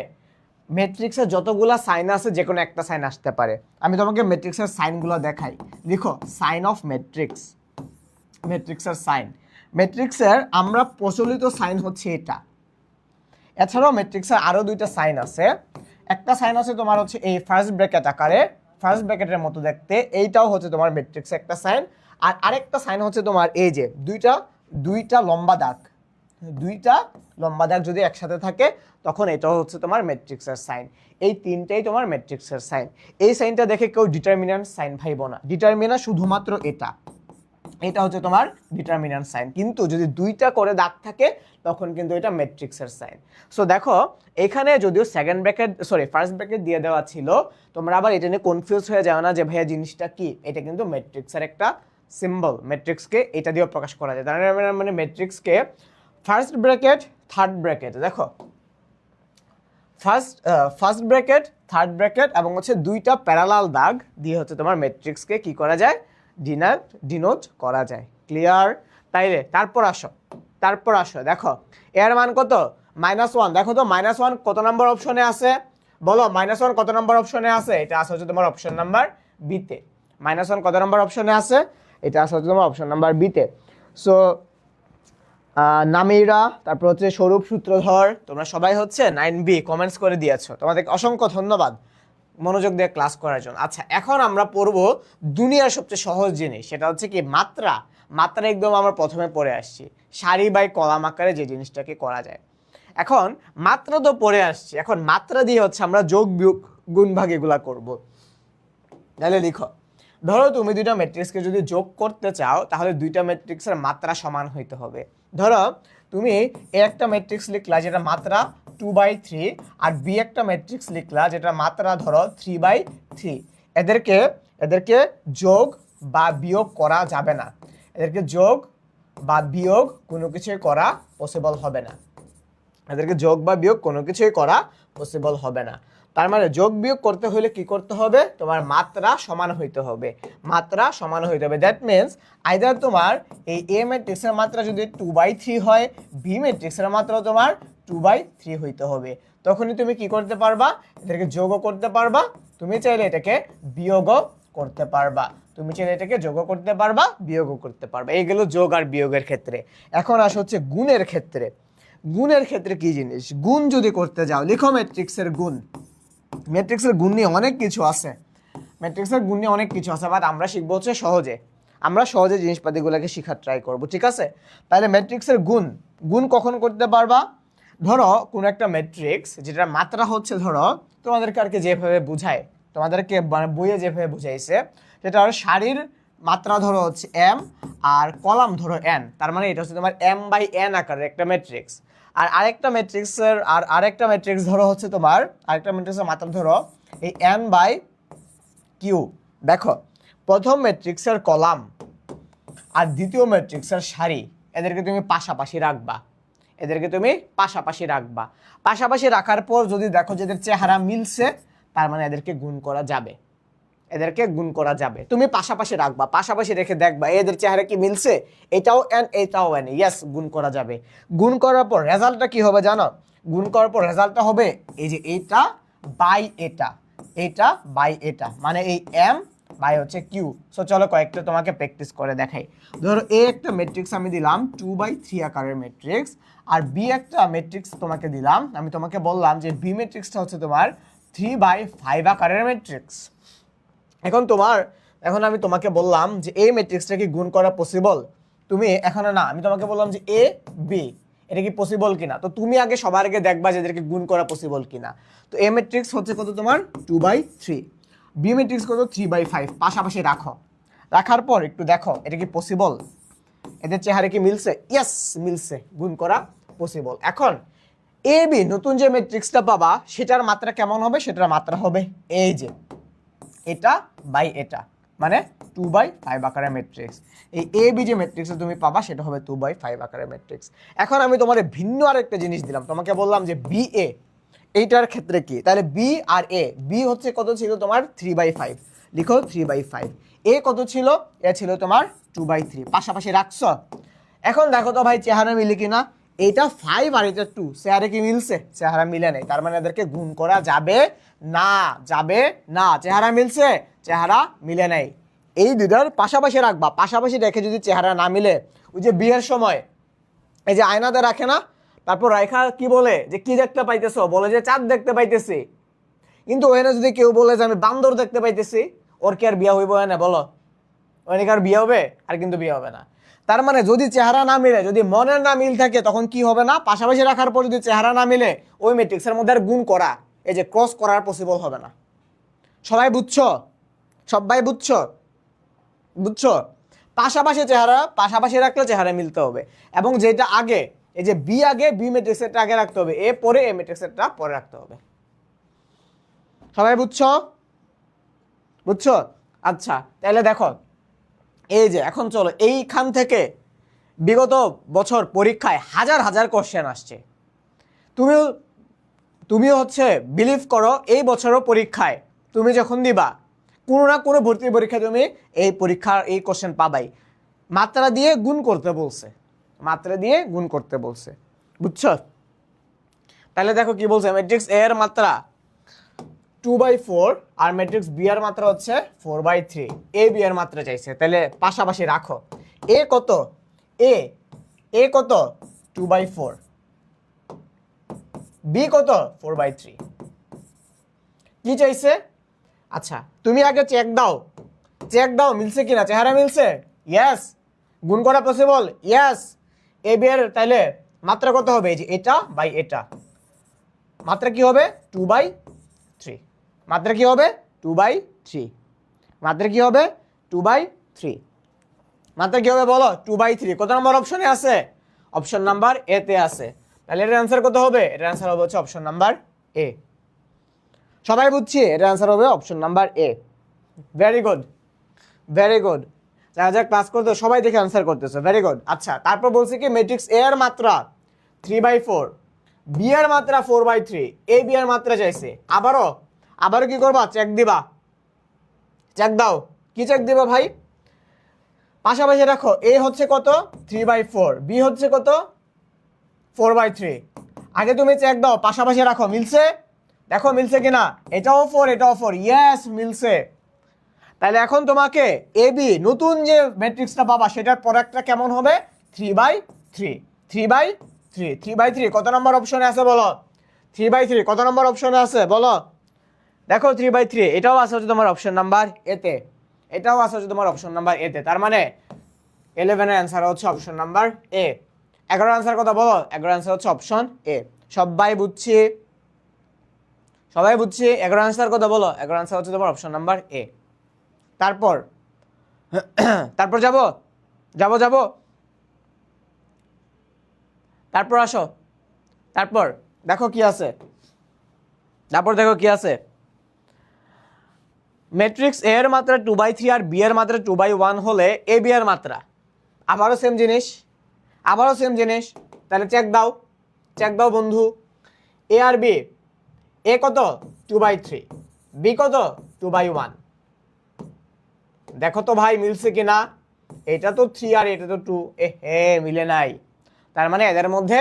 ম্যাট্রিক্সের যতগুলা সাইন আছে যে কোনো একটা সাইন আসতে পারে। আমি তোমাকে ম্যাট্রিক্সের সাইনগুলো দেখাই। দেখো সাইন অফ ম্যাট্রিক্সের সাইন, ম্যাট্রিক্সের আমরা প্রচলিত সাইন হচ্ছে এটা। এছাড়াও ম্যাট্রিক্সের আরও দুইটা সাইন আছে। একটা সাইন আছে তোমার হচ্ছে এই ফার্স্ট ব্র্যাকেট আকারে, ফার্স্ট ব্র্যাকেটের মতো দেখতে, এইটাও হচ্ছে তোমার ম্যাট্রিক্সের একটা সাইন। আর আরেকটা সাইন হচ্ছে তোমার এই যে দুইটা লম্বা দাগ যদি একসাথে থাকে তখন এটাও হচ্ছে তোমার ম্যাট্রিক্সের সাইন। এই তিনটাই তোমার ম্যাট্রিক্সের সাইন। এই সাইনটা দেখে কেউ ডিটারমিন্যান্ট সাইন ভাইব না, ডিটারমিন্যান্ট শুধুমাত্র এটা হচ্ছে তোমার ডিটারমিন্যান্ট সাইন। কিন্তু যদি দুইটা করে দাগ থাকে তখন কিন্তু এটা ম্যাট্রিক্সের সাইন। সো দেখো এখানে যদিও ফার্স্ট ব্র্যাকেট দিয়ে দেওয়া ছিল, তোমরা আবার এটা নিয়ে কনফিউজ হয়ে যাও না যে ভাইয়া জিনিসটা কি। এটা কিন্তু ম্যাট্রিক্সের একটা সিম্বল, ম্যাট্রিক্সকে এটা দিয়েও প্রকাশ করা যায়। তার মানে ম্যাট্রিক্সকে ফার্স্ট ব্র্যাকেট থার্ড ব্র্যাকেট, দেখো ফার্স্ট ব্র্যাকেট থার্ড ব্র্যাকেট এবং হচ্ছে দুইটা প্যারালাল দাগ দিয়ে হচ্ছে তোমার ম্যাট্রিক্সকে কি করা যায়, ডিনোট করা যায়। ক্লিয়ার? তাইলে তারপর আসো দেখো এর মান কত? -1। দেখো তো -1 কত নাম্বার অপশনে আছে বলো? -1 কত নাম্বার অপশনে আছে? এটা আছে হচ্ছে তোমার অপশন নাম্বার বিতে। -1 কত নাম্বার অপশনে আছে? এটা আছে হচ্ছে তোমার অপশন নাম্বার বিতে। সো নামিরা, তারপর হচ্ছে স্বরূপ সূত্রধর, তোমরা সবাই হচ্ছে 9B কমেন্টস করে দিয়েছো, তোমাদেরকে অসংখ্য ধন্যবাদ মনোযোগ দিয়ে ক্লাস করার জন্য। আচ্ছা, এখন আমরা পড়বো দুনিয়ার সবচেয়ে সহজ জিনিস, সেটা হচ্ছে কি মাত্রা। একদম আমরা প্রথমে পড়ে আসছি, সারি বাই কলাম আকারে যে জিনিসটাকে করা যায়। এখন মাত্রা তো পড়ে আসছি, এখন মাত্রা দিয়ে হচ্ছে আমরা যোগ বিয়োগ গুণ ভাগ এগুলা করবো। তাহলে লিখো, ধরো তুমি দুইটা ম্যাট্রিক্সকে যদি যোগ করতে চাও তাহলে দুইটা ম্যাট্রিক্সের মাত্রা সমান হইতে হবে। ধরো তুমি এ একটা ম্যাট্রিক্স লিখলা যেটা মাত্রা 2/3 আর বি একটা ম্যাট্রিক্স লিখলা যেটা মাত্রা ধরো 3/3। এদেরকে এদেরকে যোগ বা বিয়োগ করা যাবে না, এদেরকে যোগ বা বিয়োগ কোনো কিছুই করা পসিবল হবে না, এদেরকে যোগ বা বিয়োগ কোনো কিছুই করা পসিবল হবে না। তার মানে যোগ বিয়োগ করতে হলে কি করতে হবে, তোমার মাত্রা সমান হইতে হবে, মাত্রা সমান হইতে হবে। দ্যাট মিনস আইদার তোমার এই এ ম্যাট্রিক্সের মাত্রা যদি 2/3 হয়, বি ম্যাট্রিক্সের মাত্রা তোমার 2/3 হইতে হবে। তখনই তুমি কি করতে পারবা, এদেরকে যোগও করতে পারবা, তুমি চাইলে এটাকে বিয়োগও করতে পারবা, তুমি চাইলে এটাকে যোগও করতে পারবা, বিয়োগও করতে পারবা। এই গেল যোগ আর বিয়োগের ক্ষেত্রে। এখন আসে হচ্ছে গুণের ক্ষেত্রে। গুণের ক্ষেত্রে কি জিনিস, গুণ যদি করতে যাও, লিখো ম্যাট্রিক্সের গুণ। ম্যাট্রিক্সের গুণ নিয়ে অনেক কিছু আছে, ম্যাট্রিক্সের গুণ নিয়ে অনেক কিছু আছে, বাট আমরা শিখবো হচ্ছে সহজে, আমরা সহজে জিনিসপাতিগুলোকে শেখার ট্রাই করব, ঠিক আছে? তাহলে ম্যাট্রিক্সের গুণ, গুণ কখন করতে পারবা, ধরো কোন একটা ম্যাট্রিক্স যেটার মাত্রা হচ্ছে, ধরো তোমাদেরকে আর কি যেভাবে বুঝায়, তোমাদেরকে মানে বইয়ে যেভাবে বুঝাইছে, সেটা হলো সারির মাত্রা ধরো হচ্ছে m আর কলাম ধরো n, তার মানে এটা হচ্ছে তোমার m/n আকারের একটা ম্যাট্রিক্স। আর আরেকটা ম্যাট্রিক্সের আরেকটা ম্যাট্রিক্স ধরো হচ্ছে তোমার আরেকটা ম্যাট্রিক্সের মাত্রা ধরো এই n/q। দেখো প্রথম ম্যাট্রিক্সের কলাম আর দ্বিতীয় ম্যাট্রিক্সের সারি এদেরকে তুমি পাশাপাশি রাখবা, এদেরকে তুমি পাশাপাশি রাখবা। পাশাপাশি রাখার পর যদি দেখো যে এদের চেহারা মিলছে, তার মানে এদেরকে গুণ করা যাবে, এদেরকে গুণ করা যাবে। তুমি পাশাপাশি রাখবা, পাশাপাশি রেখে দেখবা এদের চেহারা কি মিলছে, এটাও n এটাও n, ইয়েস গুণ করা যাবে। গুণ করার পর রেজাল্টটা কি হবে জানো, গুণ করার পর রেজাল্টটা হবে এই যে এটা বাই এটা, এটা বাই এটা, মানে এই m বাই হচ্ছে q। সো চলো কয়েকটা তোমাকে প্র্যাকটিস করে দেখাই। ধরো এ একটা ম্যাট্রিক্স আমি দিলাম 2/3 আকারের ম্যাট্রিক্স, আর বি একটা ম্যাট্রিক্স তোমাকে দিলাম, আমি তোমাকে বললাম যে বি ম্যাট্রিক্সটা হচ্ছে তোমার 3/5 আকারের ম্যাট্রিক্স। এখন আমি তোমাকে বললাম যে এই ম্যাট্রিক্সটা কি গুণ করা পসিবল, তুমি এখনো না, আমি তোমাকে বললাম যে এ বি এটা কি পসিবল কিনা, তো তুমি আগে সবার আগে দেখবা যে এদেরকে গুণ করা পসিবল কিনা। তো এ ম্যাট্রিক্স হচ্ছে কত তোমার 2/3, বি ম্যাট্রিক্স কত 3/5, পাশাপাশি রাখো, রাখার পর একটু দেখো এটা কি পসিবল, এদের চেহারা কি মিলছে, ইয়েস মিলছে, গুণ করা পসিবল। এখন এ বি নতুন যে ম্যাট্রিক্সটা পাবা সেটার মাত্রা কেমন হবে, সেটার মাত্রা হবে এই যে এটা বাই এটা, মানে 2/5 আকারের ম্যাট্রিক্স। এই এ বি যে ম্যাট্রিক্সটা তুমি পাবা সেটা হবে 2/5 আকারের ম্যাট্রিক্স। এখন আমি তোমার ভিন্ন আরেকটা জিনিস দিলাম, তোমাকে বললাম যে বি এ এইটার ক্ষেত্রে কি, তাহলে বি আর এ, বি হচ্ছে কত ছিল তোমার 3/5, লিখো 3/5, এ কত ছিল, এ ছিল তোমার 2/3, পাশাপাশি রাখছো। এখন দেখো তো ভাই চেহারা মিলে কিনা, এটা 5 আর এটা 2, চেহারা কি মিলছে, চেহারা মিলে নেই, তার মানে এদেরকে গুণ করা যাবে না, যাবে না, চেহারা মিলছে, চেহারা মিলে নাই। এই দুটার পাশাপাশি রাখবা, পাশাপাশি রেখে যদি চেহারা না মিলে, ওই যে বিয়ের সময় এই যে আয়নাতে রাখে না, তারপর রাইখা কি বলে যে কি দেখতে পাইতেছো, বলে যে চাঁদ দেখতে পাইতেছি, কিন্তু ওখানে যদি কেউ বলে যে আমি বান্দর দেখতে পাইতেছি, ওর কি আর বিয়ে হইব না, বলো ওখানে কি আর বিয়ে হবে, আর কিন্তু বিয়ে হবে না। তার মানে যদি চেহারা না মিলে, যদি মনের না মিল থাকে, তখন কি হবে না, পাশাপাশি রাখার পর যদি চেহারা না মিলে, ওই ম্যাট্রিক্সের মধ্যে আর গুণ করা, এই যে ক্রস করার পসিবল হবে না। সবাই বুঝছো, সবাই বুঝছো, বুঝছো? পাশাপাশি চেহারা পাশাপাশি রাখলে চেহারা মিলতে হবে, এবং যেটা আগে এই যে বি আগে, বি ম্যাট্রিক্সেরটা আগে রাখতে হবে, এ পরে এ ম্যাট্রিক্সেরটা পরে রাখতে হবে। সবাই বুঝছো, বুঝছো? আচ্ছা তাহলে দেখো এই যে এখন চলো এইখান থেকে বিগত বছর পরীক্ষায় হাজার হাজার কোশ্চেন আসছে, তুমিও হচ্ছে বিলিভ করো এই বছরও পরীক্ষায় তুমি যখন দিবা কোনো না কোনো ভর্তি পরীক্ষায় তুমি এই পরীক্ষার এই কোশ্চেন পাবাই। মাত্রা দিয়ে গুণ করতে বলছে, মাত্রা দিয়ে গুণ করতে বলছে, বুঝছো? তাহলে দেখো কি বলছে, ম্যাট্রিক্স এ এর মাত্রা 2/4 আর ম্যাট্রিক্স বি এর মাত্রা হচ্ছে 4/3, এ বি এর মাত্রা চাইছে, তাহলে পাশাপাশি রাখো। এ কত, এ কত 2/4, বি কত 4/3, কি চাইছে? আচ্ছা তুমি আগে চেক দাও মিলছে কিনা, চেহারা মিলছে, ইয়েস, গুণ করা পসিবল, ইয়েস। এ বি এর তাইলে মাত্রা কত হবে, এই যে এটা বাই এটা, মাত্রা কি হবে 2/3, মাত্রা কি হবে 2/3, মাত্রা কি হবে 2/3, মাত্রা কি হবে বলো 2/3। কত নম্বর অপশনে আছে? অপশন নাম্বার এ তে আছে। তাহলে এর অ্যান্সার কত হবে? এর অ্যান্সার হবে হচ্ছে অপশন নাম্বার এ। সবাই বুঝছি এর অ্যান্সার হবে option number A. Very good, very good. যারা যারা ক্লাস করতে সবাই দেখে অ্যান্সার করতেছে, ভেরি গুড। আচ্ছা, তারপর বলছি কি ম্যাট্রিক্স এ এর মাত্রা 3/4, বি এর মাত্রা 4/3, এ বি এর মাত্রা চাইছে। আবারও কি করবা? চেক দিবা, চেক দাও। কি চেক দিবা ভাই? পাশাপাশি রাখো, এ হচ্ছে কত 3/4, বি হচ্ছে কত 4/3। আগে তুমি চেক দাও, পাশাপাশি রাখো, মিলছে? দেখো মিলছে কিনা, এটাও 4 এটাও 4, ইয়েস মিলছে। তাহলে এখন তোমাকে এ বি নতুন যে ম্যাট্রিক্সটা পাবা সেটার প্রোডাক্টটা কেমন হবে? 3/3, 3/3, 3/3 কত নম্বর অপশনে আছে বলো? 3/3 কত নম্বর অপশনে আছে বলো? দেখো 3/3 এটাও আছে হচ্ছে তোমার অপশন নাম্বার এতে, এটাও আছে হচ্ছে তোমার অপশন নাম্বার এতে। তার মানে 11 এর অ্যান্সার হচ্ছে অপশন নাম্বার এ। 11 অ্যান্সার কথা বলো? 11 অ্যান্সার হচ্ছে অপশন এ। সবাই বুঝছি, সবাই বুঝছি। 11 অ্যান্সার কথা বলো? 11 অ্যান্সার হচ্ছে তোমার অপশন নাম্বার এ। তারপর তারপর যাব যাব যাব তারপর আসো, তারপর দেখো কি আছে, তারপর দেখো কি আছে। ম্যাট্রিক্স এ এর মাত্রা 2/3 আর বি এর মাত্রা 2/1 হলে এ বি এর মাত্রা আবারও সেম জিনিস, আবারও সেম জিনিস। তাহলে চেক দাও, চেক দাও বন্ধু। এ আর বি, এ কত 2/3, বি কত 2/1। দেখো তো ভাই মিলছে কিনা? এটা তো 3 আর এটা তো 2, হে মিলে নাই। তার মানে এদের মধ্যে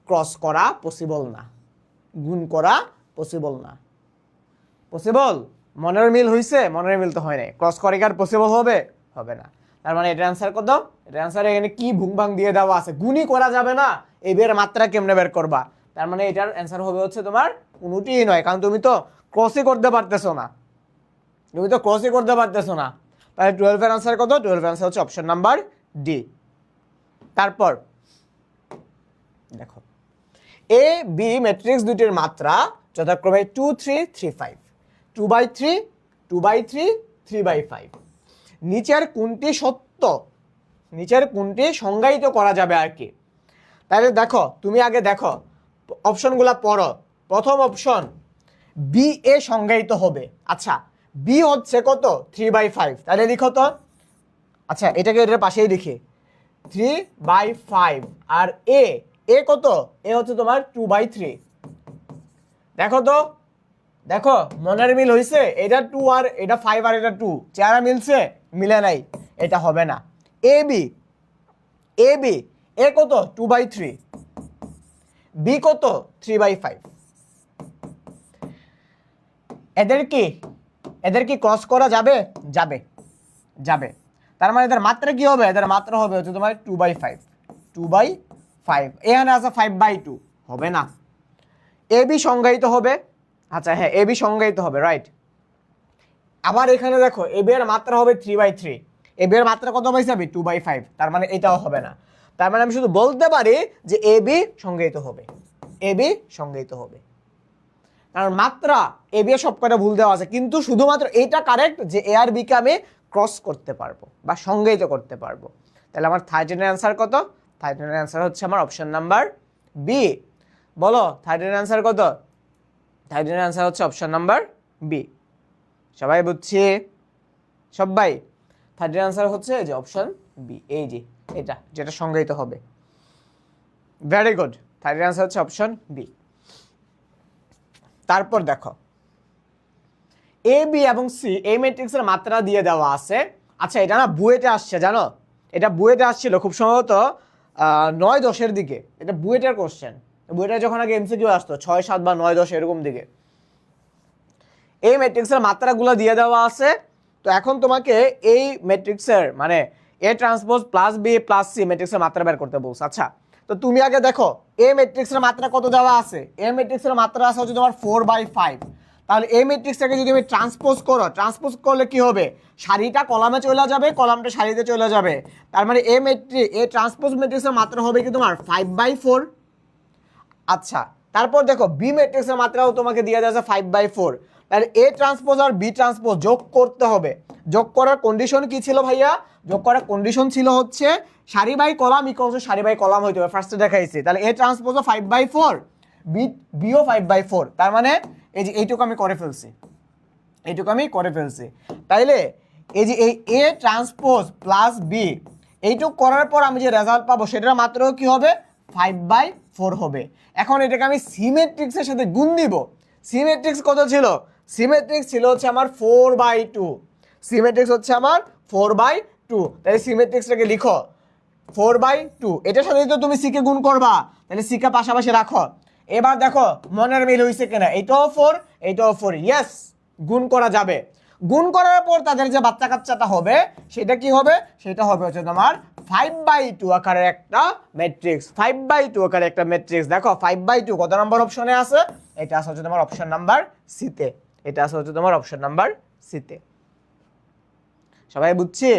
ক্রস করা পসিবল না, গুণ করা পসিবল না। পসিবল? মনের মিল হইছে? মনের মিল তো হয় নাই। ক্রস করে কি আর পসিবল হবে? হবে না। তার মানে এটার অ্যান্সার কত? এটার অ্যান্সার এখানে কি ভুংভাং দিয়ে দেওয়া আছে, গুণই করা যাবে না, এই বের মাত্রা কেমনে বের করবা? তার মানে এটার অ্যান্সার হবে হচ্ছে তোমার কোনোটিই নয়, কারণ তুমি তো ক্রসই করতে পারতেছো না, তুমি তো ক্রসই করতে পারতেছো না। তাহলে 12 এর অ্যান্সার কত? 12 এর অ্যান্সার হচ্ছে অপশন নাম্বার ডি। তারপর দেখো এ বি ম্যাট্রিক্স দুটির মাত্রা যথাক্রমে 2 3 3 5, 2/3, 2/3, 3/5। নিচের কোনটি সত্য, নিচের কোনটি সংজ্ঞায়িত করা যাবে আর কি। তাহলে দেখো তুমি আগে দেখো অপশনগুলো পড়ো। প্রথম অপশন বি এ সংজ্ঞায়িত হবে। আচ্ছা, বি হচ্ছে কত 3/5, তাহলে লিখো তো। আচ্ছা, এটাকে এটার পাশেই লিখি 3/5। আর এ, এ কত? এ হচ্ছে তোমার 2/3। দেখো তো, দেখো মনের মিল হইছে? এটা 2 আর এটা 5 আর এটা 2, চেহারা মিলছে? মিলে নাই, এটা হবে না। এ বি, এ বি, এ কত 2/3, বি কত 3/5। এদের কি, এদের কি ক্রস করা যাবে? যাবে, যাবে। তার মানে এদের মাত্রা কি হবে? এদের মাত্রা হবে হচ্ছে তোমার 2/5, 2/5। এখানে আছে 5/2, হবে না। এ বি সংজ্ঞায়িত হবে। আচ্ছা হ্যাঁ, এ বি সংজ্ঞায়িত হবে, রাইট। আবার এখানে দেখো এ বি এর মাত্রা হবে 3/3, এ বি এর মাত্রা কত পাইছে আমি 2/5, তার মানে এটাও হবে না। তার মানে আমি শুধু বলতে পারি যে এ বি সংজ্ঞায়িত হবে, এ বি সংজ্ঞায়িত হবে। কারণ মাত্রা এ বি এর সব কটা ভুল দেওয়া আছে, কিন্তু শুধুমাত্র এইটা কারেক্ট যে এ আর বি কে আমি ক্রস করতে পারবো বা সংজ্ঞায়িত করতে পারবো। তাহলে আমার 13 এর অ্যান্সার কত? 13 এর অ্যান্সার হচ্ছে আমার অপশন নাম্বার বি। বলো 13 এর অ্যান্সার কত? 13 এর অ্যান্সার হচ্ছে অপশন নাম্বার বি। সবাই বুঝছি? সবাই 13 এর অ্যান্সার হচ্ছে যে অপশন বি, এই যে এটা যেটা সংজ্ঞায়িত হবে। ভেরি গুড, 13 এর অ্যান্সার হচ্ছে অপশন বি। তারপর দেখো এ বি এবং সি এই ম্যাট্রিক্সের মাত্রা দিয়ে দেওয়া আছে। আচ্ছা, এটা না বুয়েটে আসছে জানো, এটা বুয়েটে আসছিল খুব সম্ভবত 9-10 দিকে। এটা বুয়েটের কোশ্চেন, বুয়েটে যখন আগে এমসিকিউ আসতো 6 7 বা 9 10 এরকম দিকে। এই ম্যাট্রিক্সের মাত্রাগুলো দিয়ে দেওয়া আছে। তো এখন তোমাকে এই ম্যাট্রিক্সের মানে A transpose plus B plus C ম্যাট্রিক্সের মাত্রা বের করতে বলছে। আচ্ছা, তো তুমি আগে দেখো এ ম্যাট্রিক্সের মাত্রা কত দেওয়া আছে। এ ম্যাট্রিক্সের মাত্রা আছে হচ্ছে তোমার 4/5। তাহলে এই ম্যাট্রিক্সটাকে যদি আমি ট্রান্সপোজ করো, ট্রান্সপোজ করলে কি হবে? সারিটা কলামে চলে যাবে, কলামটা সারিতে চলে যাবে। তার মানে এ ম্যাট্রিক্স, এ ট্রান্সপোজ ম্যাট্রিক্সের মাত্রা হবে কি তোমার 5/4। আচ্ছা, তারপর দেখো বি ম্যাট্রিক্সের মাত্রাও তোমাকে দিয়ে দেওয়া আছে 5/4। তাহলে এ ট্রান্সপোজ আর বি ট্রান্সপোজ যোগ করতে হবে। যোগ করার কন্ডিশন কি ছিল ভাইয়া? যোগ করার কন্ডিশন ছিল হচ্ছে সারি বাই কলাম ইকুয়ালস সারি বাই কলাম হইতে হবে, ফার্স্টে দেখাইছি। তাহলে এ ট্রান্সপোজও 5/4, বিও 5/4, তার মানে এই যে এইটুকু আমি করে ফেলছি, তাইলে এই যে এই এ ট্রান্সপোজ প্লাস বি এইটুকু করার পর আমি যে রেজাল্ট পাবো সেটা মাত্র কি হবে? 5/4 হবে। এখন এটাকে আমি সিমেট্রিক্সের সাথে গুণ দিব। সিমেট্রিক্স কত ছিল? সিমেট্রিক্স ছিল হচ্ছে আমার 4/2, সিমেট্রিক্স হচ্ছে আমার 4/2। তাহলে সিমেট্রিক্সটাকে লিখো 4/2, এটার সাথে তো তুমি সিকে গুণ করবা, তাহলে সিকে পাশাপাশি রাখো। এবার দেখো মনের মিল হয়েছে কিনা, এইটাও 4 এইটাও 4, ইয়েস গুণ করা যাবে। গুণ করার পর তাদের যে বাচ্চা কাচ্চাটা হবে সেটা কি হবে? সেটা হবে হচ্ছে তোমার 5/2 আকারের একটা ম্যাট্রিক্স। 5/2 আকারের একটা ম্যাট্রিক্স। দেখো 5/2 কত নম্বর অপশনে আছে? এটা আছে হচ্ছে তোমার অপশন নাম্বার সিতে, এটা আছে হচ্ছে তোমার অপশন নাম্বার সিতে। সবাই বুঝছি?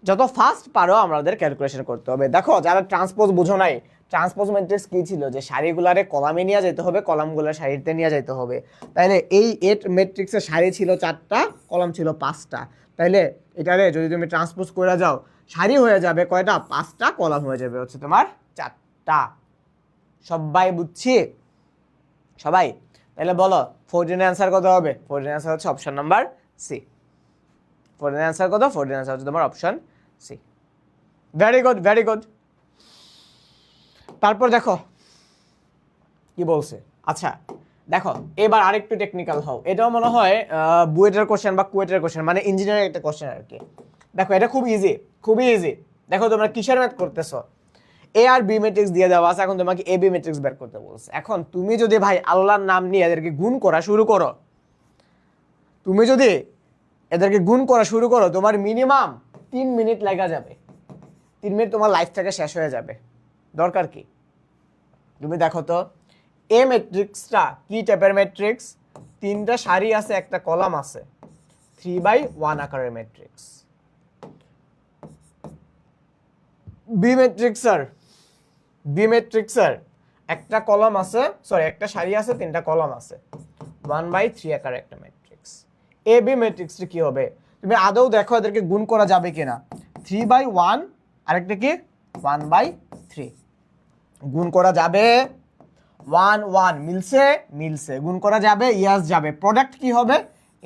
যত ফাস্ট পারো আমাদের ক্যালকুলেশন করতে হবে। দেখো যারা ট্রান্সপোজ বুঝো নাই, ট্রান্সপোজ ম্যাট্রিক্স কি ছিল? যে সারিগুলারে কলামে নিয়ে যেতে হবে, কলামগুলো সারিতে নিয়ে যেতে হবে। তাইলে এই এট ম্যাট্রিক্সের সারি ছিল 4টা, কলাম ছিল 5টা। তাইলে এটারে যদি তুমি ট্রান্সপোজ করে যাও সারি হয়ে যাবে কয়টা? 5টা, কলাম হয়ে যাবে হচ্ছে তোমার 4টা। সবাই বুঝছি? সবাই তাহলে বলো 14 এর অ্যান্সার কত হবে? 14 এর অ্যান্সার হচ্ছে অপশন নাম্বার সি। 14 এর অ্যান্সার কত? 14 এর অ্যান্সার হচ্ছে তোমার option C. Very good, very good. তারপর দেখো কি বলছে। আচ্ছা দেখো এবার আরেকটু টেকনিক্যাল হও। এটাও মনে হয় বুয়েটের কোশ্চেন বা কুয়েটের কোশ্চেন, মানে ইঞ্জিনিয়ারিং একটা কোশ্চেন আর কি। দেখো এটা খুব ইজি, খুবই ইজি। দেখো তোমরা কিসের ম্যাথ করতেছো? এ আর বি ম্যাট্রিক্স দিয়ে দেওয়া আছে, এখন তোমাকে এ বি ম্যাট্রিক্স বের করতে বলছে। এখন তুমি যদি ভাই আল্লাহর নাম নিয়ে এদেরকে গুণ করা শুরু করো, তোমার মিনিমাম 3 মিনিট লাগা যাবে। 3 মিনিট তোমার লাইফ থেকে শেষ হয়ে যাবে। দরকার কি? তুমি দেখো তো এ ম্যাট্রিক্সটা কি টাইপের ম্যাট্রিক্স? 3টা সারি আছে, একটা কলাম আছে, 3/1 আকারের ম্যাট্রিক্স। বি ম্যাট্রিক্সের একটা কলাম আছে, সরি একটা সারি আছে, 3টা কলাম আছে, 1/3 আকারের একটা ম্যাট্রিক্স। এ বি ম্যাট্রিক্সটা কি হবে? তুমি আদৌ দেখো এদেরকে গুণ করা যাবে কিনা। 3/1 আরেকটা কি 1/3, গুণ করা যাবে। 1 1 মিলছে, গুণ করা যাবে, ইয়াস যাবে। প্রোডাক্ট কি হবে?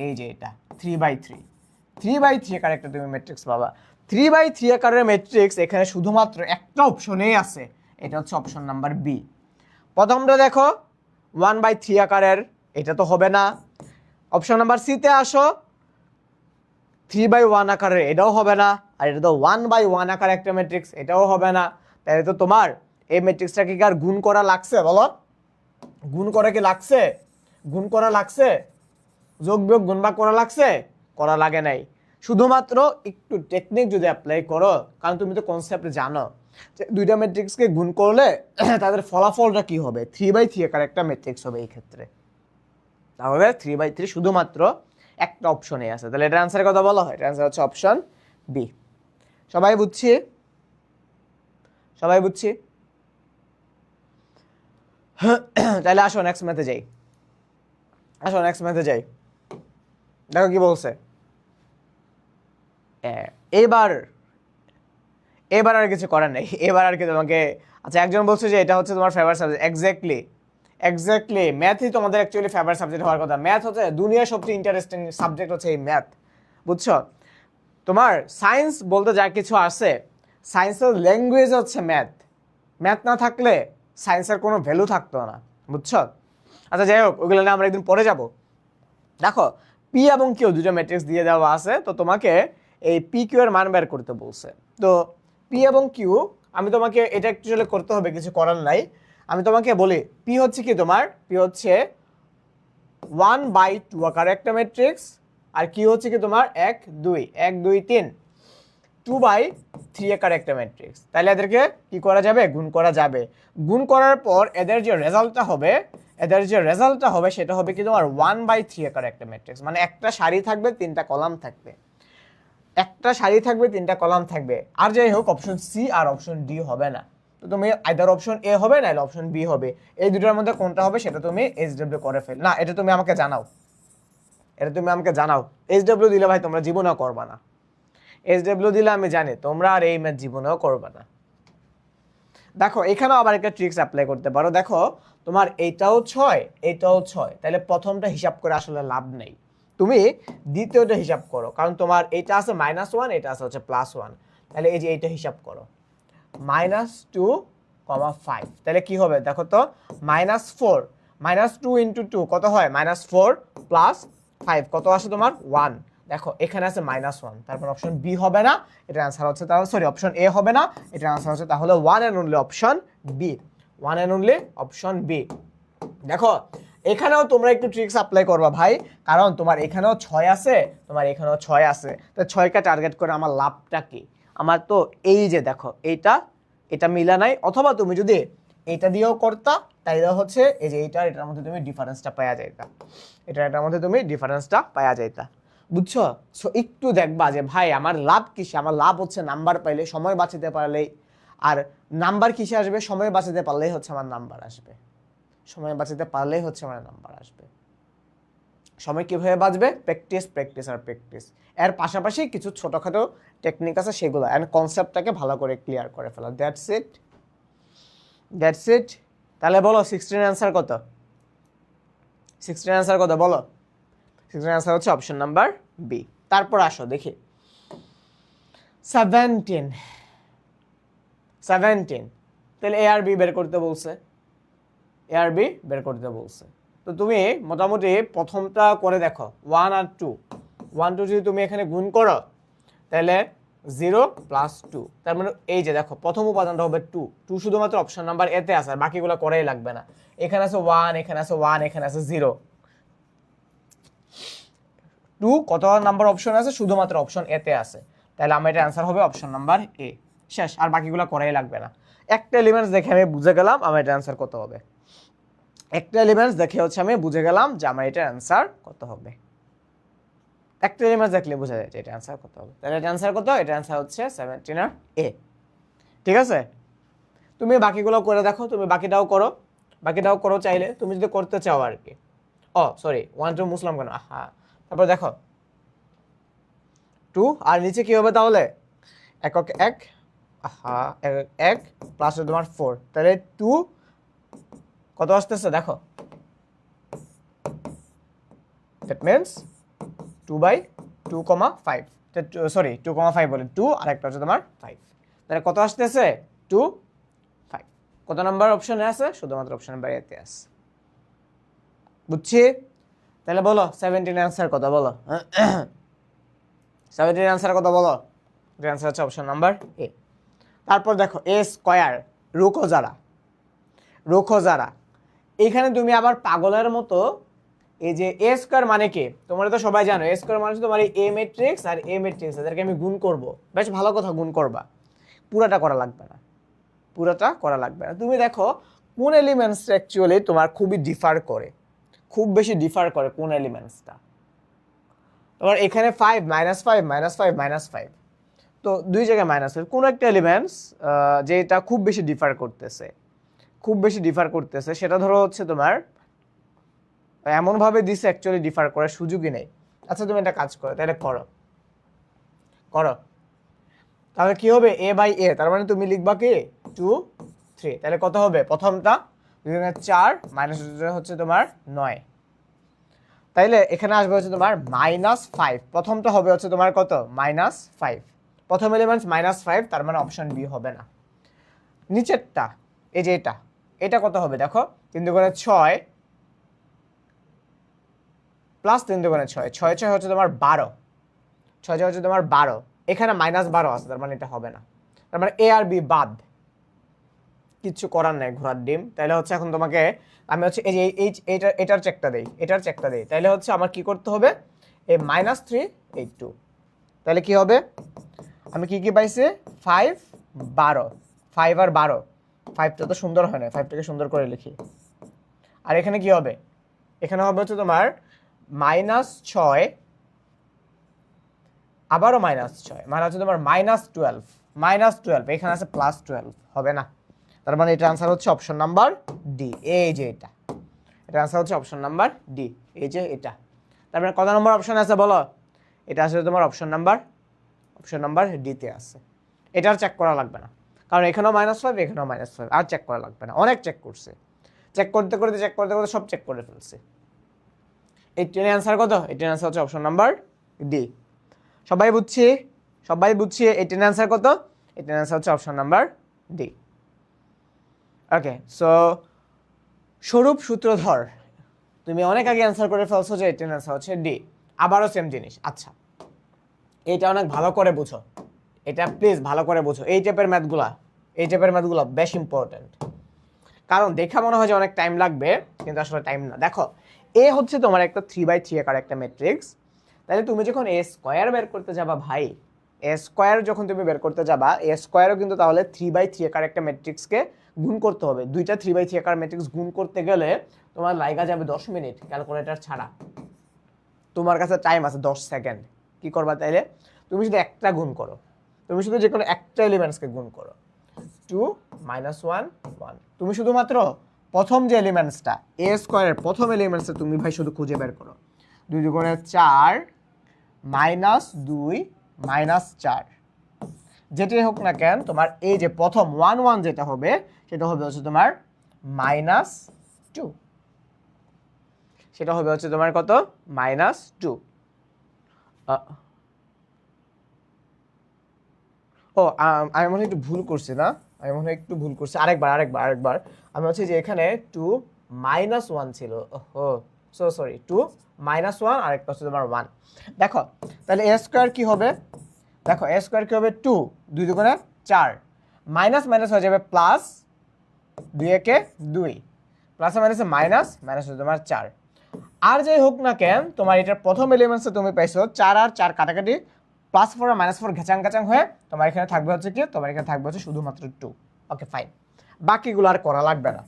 এই যে এটা 3/3 আকারের একটা তুমি ম্যাট্রিক্স পাবা। 3/3 আকারের ম্যাট্রিক্স এখানে শুধুমাত্র একটা অপশনেই আছে, এটা হচ্ছে অপশন নাম্বার বি। প্রথমটা দেখো 1/3 আকারের, এটা তো হবে না। অপশন নাম্বার সিতে আসো, 3/1 আকারের, এটাও হবে না। আর এটা তো 1/1 আকারের একটা ম্যাট্রিক্স, এটাও হবে না। তাহলে তো তোমার এই ম্যাট্রিক্সটাকে কি আর গুণ করা লাগছে? বলো, গুণ করা কি লাগছে? গুণ করা লাগছে? যোগ বিয়োগ গুণ ভাগ করা লাগছে? করা লাগে নাই। শুধুমাত্র একটু টেকনিক যদি অ্যাপ্লাই করো, কারণ তুমি তো কনসেপ্ট জানো যে দুইটা ম্যাট্রিক্সকে গুণ করলে তাদের ফলাফলটা কি হবে। 3/3 আকার একটা ম্যাট্রিক্স হবে এই ক্ষেত্রে। তাহলে 3/3 শুধুমাত্র একটা অপশনে আছে। তাহলে এটার অ্যান্সারের কথা বলা হয়, এটার অ্যান্সার হচ্ছে অপশন বি। সবাই বুঝছি? তাহলে আসো নেক্সট ম্যাথে যাই। দেখো কি বলছে। এবার আর কিছু করার নেই, এবার আর কি তোমাকে। আচ্ছা একজন বলছে যে এটা হচ্ছে তোমার ফেভারিট সাবজেক্ট। এক্স্যাক্টলি ম্যাথই তোমাদের অ্যাকচুয়ালি ফেভারিট সাবজেক্ট হওয়ার কথা। ম্যাথ হচ্ছে দুনিয়ার সবচেয়ে ইন্টারেস্টিং সাবজেক্ট হচ্ছে এই ম্যাথ, বুঝছো? তোমার সায়েন্স বলতে যা কিছু আছে, সায়েন্সের ল্যাঙ্গুয়েজ হচ্ছে ম্যাথ না থাকলে সায়েন্সের কোনো ভ্যালু থাকতো না, বুঝছো? আচ্ছা যাই হোক, ওইগুলো না আমরা একদিন পরে যাব। দেখো পি এবং কিউ দুটো ম্যাট্রিক্স দিয়ে দেওয়া আছে, তো তোমাকে এই পি কিউ এর মান বের করতে বলছে। তো পি এবং কিউ আমি তোমাকে এটা অ্যাকচুয়ালি করতে হবে, কিছু করার নাই। আমি তোমাকে বলি পি হচ্ছে কি, তোমার পি হচ্ছে 1/2 আকারের একটা ম্যাট্রিক্স, আর কিউ হচ্ছে কি তোমার 1 2 3 2/3 আকারের একটা ম্যাট্রিক্স। তাহলে এদেরকে কি করা যাবে? গুণ করা যাবে। গুণ করার পর এদের যে রেজাল্টটা হবে সেটা হবে কি তোমার 1/3 আকারের একটা ম্যাট্রিক্স। মানে একটা সারি থাকবে, 3টা কলাম থাকবে। আর যাই হোক অপশন সি আর অপশন ডি হবে না। তো তুমি আইদার অপশন এ হবে না অপশন বি হবে, এই দুটোর মধ্যে কোনটা হবে সেটা তুমি SW করে ফেল। না, এটা তুমি আমাকে জানাও, SW দিলে ভাই তোমরা জীবনেও করবা না, SW দিলে আমি জানি তোমরা আর এই ম্যাথ জীবনেও করবা না। দেখো এখানেও আবার একটা ট্রিক্স অ্যাপ্লাই করতে পারো। দেখো তোমার এইটাও 6 এইটাও 6, তাহলে প্রথমটা হিসাব করে আসলে লাভ নেই, তুমি দ্বিতীয়টা হিসাব করো, কারণ তোমার এইটা আছে -1, এটা আছে হচ্ছে +1, তাহলে এই যে এইটা হিসাব করো -2,5, তাহলে কি হবে দেখো তো, -4 -2 × 2 কত হয়, -4 + 5 কত আসে তোমার 1। দেখো এখানে আছে -1, তারপর অপশন বি হবে না, এটার आंसर হচ্ছে তাহলে সরি অপশন এ হবে না, এটার आंसर হচ্ছে তাহলে 1 and only option B, 1 and only option B. দেখো এখানেও তোমরা একটু ট্রিক্স অ্যাপ্লাই করবা ভাই, কারণ তোমার এখানেও 6 আছে, তোমার এখানেও 6 আছে, তো 6কে টার্গেট করে আমার লাভটা কি, আমার তো এই যে দেখো এটা মিলা নাই, অথবা তুমি যদি এটা দিয়েও করতা তাইলে হচ্ছে এই যে এটার মধ্যে তুমি ডিফারেন্সটা পাওয়া যাইতা, এটার মধ্যে তুমি ডিফারেন্সটা পাওয়া যাইতা, বুঝছো? সো একটু দেখবা যে ভাই আমার লাভ কিসে, আমার লাভ হচ্ছে নাম্বার পাইলে, সময় বাঁচাতে পারলেই, আর নাম্বার কিসে আসবে, সময় বাঁচাতে পারলেই হচ্ছে আমার নাম্বার আসবে, সময় বাঁচাতে পারলেই হচ্ছে আমার নাম্বার আসবে। সময় কিভাবে বাঁচবে, প্র্যাকটিস প্র্যাকটিস আর প্র্যাকটিস, এর পাশাপাশি কিছু ছোটখাটো টেকনিক আছে সেগুলো, অ্যান্ড কনসেপ্টটাকে ভালো করে ক্লিয়ার করে ফেলা, দ্যাটস ইট। তাহলে বলো 16 অ্যান্সার কত, 16 অ্যান্সার কত বলো, 16 অ্যান্সার হচ্ছে অপশন নাম্বার বি। তারপর আসো দেখি 17, তাহলে এ আর বি বের করতে বলছে, তো তুমি মোটামুটি প্রথমটা করে দেখো 1 আর 2, 1 2 যদি তুমি এখানে গুণ করো তাহলে 0 + 2, তার মানে এই যে দেখো প্রথম উপাদানটা হবে 2, 2 শুধুমাত্র অপশন নাম্বার এতে আছে, আর বাকিগুলো করেই লাগবে না, এখানে আছে 1, এখানে আছে 1, এখানে আছে 0, 2 কত নাম্বার অপশন আছে, শুধুমাত্র অপশন এতে আছে, তাহলে আমার এটা অ্যান্সার হবে অপশন নাম্বার এ, শেষ, আর বাকিগুলো করাই লাগবে না। একটা এলিমেন্টস দেখে আমি বুঝে গেলাম আমার এটা অ্যান্সার কত হবে, একটা এলিমেন্টস দেখে হচ্ছে আমি বুঝে গেলাম যে আমার এটা অ্যান্সার কত হবে, একটা এলিমেন্টস দেখলে বোঝা যায় যে এটা অ্যান্সার কত হবে, তাহলে এটা অ্যান্সার কত, এটা অ্যান্সার হচ্ছে 17 আর এ, ঠিক আছে? তুমি বাকিগুলো করে দেখো, তুমি বাকিটাও করো চাইলে, তুমি যদি করতে চাও আর কি। ও সরি 1 2 মুসলাম কেন, হ্যাঁ, তারপর দেখো 2 আর নিচে কি হবে তাহলে, একক 1, হ্যাঁ 1 প্লাস তোমার 4, তাহলে 2 কত আসতেছে দেখো, দ্যাট মিন্স 2/2,5, সরি 2,5 বলে 2 আর একটা হচ্ছে তোমার 5, তাহলে কত আসতেছে 2 5, কত নাম্বার অপশনে আছে, শুধুমাত্র অপশন নাম্বার এতে আছে, বুঝছি? তাহলে বলো 17 অ্যান্সার কত বলো, 17 অ্যান্সার কত বলো, এর অ্যান্সার হচ্ছে অপশন নাম্বার এ। তারপর দেখো এ স্কয়ার, রুখো যারা, এখানে তুমি আবার পাগলের মতো এই যে এ স্কয়ার মানে কি, তোমরা তো সবাই জানো এ স্কয়ার মানে তোমার এ ম্যাট্রিক্স আর এ ম্যাট্রিক্স, এদেরকে আমি গুণ করব, বেশ ভালো কথা, গুণ করবা, পুরাটা করা লাগবে না, তুমি দেখো কোন এলিমেন্টস অ্যাকচুয়ালি তোমার খুবই খুব বেশি ডিফার করে কোন এলিমেন্টসটা, তোমার এখানে 5 -5 তো দুই জায়গায় -5, কোন একটা এলিমেন্টস যেটা খুব বেশি ডিফার করতেছে, সেটা ধরো হচ্ছে তোমার এমন ভাবে দিছে অ্যাকচুয়ালি ডিফার করার সুযোগই নেই। আচ্ছা তুমি একটা কাজ করো, তাহলে করো, তাহলে কি হবে a/a, তার মানে তুমি লিখবা কি 2 3, তাহলে কত হবে প্রথমটা 4 মাইনাস হচ্ছে তোমার 9, তাইলে এখানে আসবে হচ্ছে তোমার -5, প্রথমটা হবে হচ্ছে তোমার কত -5, প্রথম এলিমেন্টস -5, তার মানে অপশন বি হবে না। নিচেরটা এই যে এটা কত হবে দেখো, 3 দুগুণে 6 প্লাস 3 দুগুণে 6, 6 6 হচ্ছে তোমার 12, 6 6 হচ্ছে তোমার 12, এখানে -12 আছে, তার মানে এটা হবে না, তার মানে এ আর বি বাদ, কিচ্ছু করার নাই ঘোড়ার ডিম। তাহলে হচ্ছে এখন তোমাকে আমি হচ্ছে এই যে এটার চেকটা দেই, তাহলে হচ্ছে আমার কি করতে হবে, এই -3 এই 2, তাহলে কি হবে, আমি কি পাইছি 5 12, 5 আর 12, 5টা তো সুন্দর হয় না, 5টাকে সুন্দর করে লিখি, আর এখানে কি হবে, এখানে হবে হচ্ছে তোমার -6 আবারও -6, মানে হচ্ছে তোমার -12, এখানে আছে +12, হবে না, তার মানে এটার আনসার হচ্ছে অপশন নাম্বার ডি, এই যে এটা। এটার আনসার হচ্ছে অপশন নাম্বার ডি, এই যে এটা। তারপরে কত নম্বর অপশন আছে বলো? এটা আসলে তোমার অপশন নাম্বার ডিতে আছে। এটা আর চেক করা লাগবে না, কারণ এখানেও -5 এখানেও -5, আর চেক করা লাগবে না। অনেক চেক করছে, চেক করতে সব চেক করে ফেলছে। 18 এর অ্যান্সার কত? 18 এর অ্যান্সার হচ্ছে অপশন নাম্বার ডি। সবাই বুঝছি? 18 এর অ্যান্সার কত? 18 এর অ্যান্সার হচ্ছে অপশন নাম্বার ডি। ওকে, সো স্বরূপ সূত্রধর, তুমি অনেক আগে অ্যান্সার করে ফেলছো যে 18 অ্যান্সার হচ্ছে ডি। আবারও সেম জিনিস। আচ্ছা, এইটা অনেক ভালো করে বুঝো, এটা প্লিজ ভালো করে বুঝো। এই টাইপের ম্যাথগুলো বেশ ইম্পর্টেন্ট, কারণ দেখা মনে হয় যে অনেক টাইম লাগবে, কিন্তু আসলে টাইম না। দেখো, এ হচ্ছে তোমার একটা 3/3 আকার একটা ম্যাট্রিক্স। তাহলে তুমি যখন এ স্কোয়ার বের করতে যাবা ভাই, এ স্কোয়ার যখন তুমি বের করতে যাবা, এ স্কোয়ারও কিন্তু তাহলে 3/3 আকার একটা ম্যাট্রিক্সকে গুণ করতে হবে। দুইটা 3/3 আকার ম্যাট্রিক্স গুণ করতে গেলে তোমার লাগা যাবে 10 মিনিট ক্যালকুলেটর ছাড়া। তোমার কাছে টাইম আছে 10 সেকেন্ড। কি করবা তাইলে? তুমি শুধু একটা গুণ করো, তুমি শুধু যে কোনো একটা এলিমেন্টসকে গুণ করো। 2 - 1 1। তুমি শুধুমাত্র প্রথম যে এলিমেন্টসটা, এ স্কোয়ারের প্রথম এলিমেন্টসটা তুমি ভাই শুধু খুঁজে বের করো। 2 × 4 -2 -4, যেটাই হোক না কেন, তোমার এই যে প্রথম 1 1 যেটা হবে, সেটা হবে হচ্ছে তোমার -2। সেটা হবে হচ্ছে তোমার কত? -2। ও, আমি মনে হয় একটু ভুল করছি না? আরেকবার। আমি হচ্ছে যে এখানে 2 -1 ছিল। ও সো সরি, 2 -1 আর একটা হচ্ছে তোমার 1। দেখো, তাহলে এ স্কোয়ার কি হবে? দেখো, এ স্কোয়ার কি হবে? 2 2 × 4, মাইনাস মাইনাস হয়ে যাবে প্লাস, 2 একে 2, প্লাসে মাইনাসে মাইনাস, মাইনাস হচ্ছে তোমার 4। আর যাই হোক না কেন, তোমার এটার প্রথম এলিমেন্টসে তুমি পাইছো 4 আর 4 কাটাকাটি, +4 আর -4 ঘেচাং হয়ে তোমার এখানে থাকবে হচ্ছে কি? তোমার এখানে থাকবে হচ্ছে শুধুমাত্র 2। ওকে ফাইন, বাকিগুলো আর করা লাগবে না।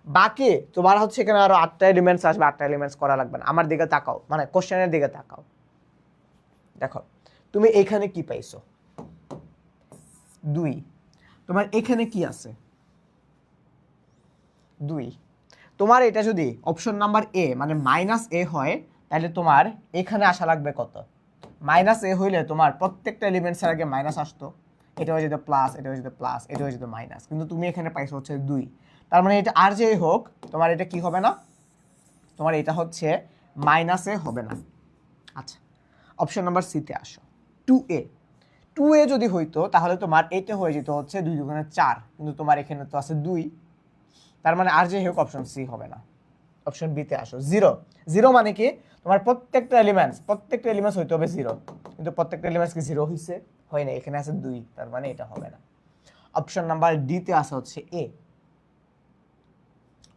বাকি তোমার হচ্ছে এখানে আরো 8টা এলিমেন্টস আসবে, 8টা এলিমেন্টস করা লাগবে না। আমার দিকে তাকাও, মানে কোশ্চেনের দিকে তাকাও। দেখো, তুমি এখানে কি পাইছো? 2। তোমার এখানে কি আছে? 2। তোমার এটা যদি অপশন নাম্বার এ মানে -a হয়, তাহলে তোমার এখানে আসা লাগবে কত? -a হইলে তোমার প্রত্যেকটা এলিমেন্টসের আগে মাইনাস আসতো। এটা হয়ে যেত প্লাস, এটা হয়ে যেত প্লাস, এটা হয়ে যেত মাইনাস। কিন্তু তুমি এখানে পাইছো হচ্ছে 2। তার মানে এটা আর যেই হোক, তোমার এটা কি হবে না? তোমার এটা হচ্ছে -a হবে না। আচ্ছা, অপশন নাম্বার সিতে আসো। 2a 2a যদি হইতো, তাহলে তোমার এটা হয়ে যেত হচ্ছে 2 × 4, কিন্তু তোমার এখানে তো আছে 2। তার মানে আর যে হোক অপশন সি হবে না। অপশন বিতে আসো। 0 0 মানে কি? তোমার প্রত্যেকটা এলিমেন্টস হইতে হবে 0, কিন্তু প্রত্যেকটা এলিমেন্টস কি 0 হইছে? হয় না, এখানে আছে 2, তার মানে এটা হবে না। অপশন নাম্বার ডিতে আসা হচ্ছে এ।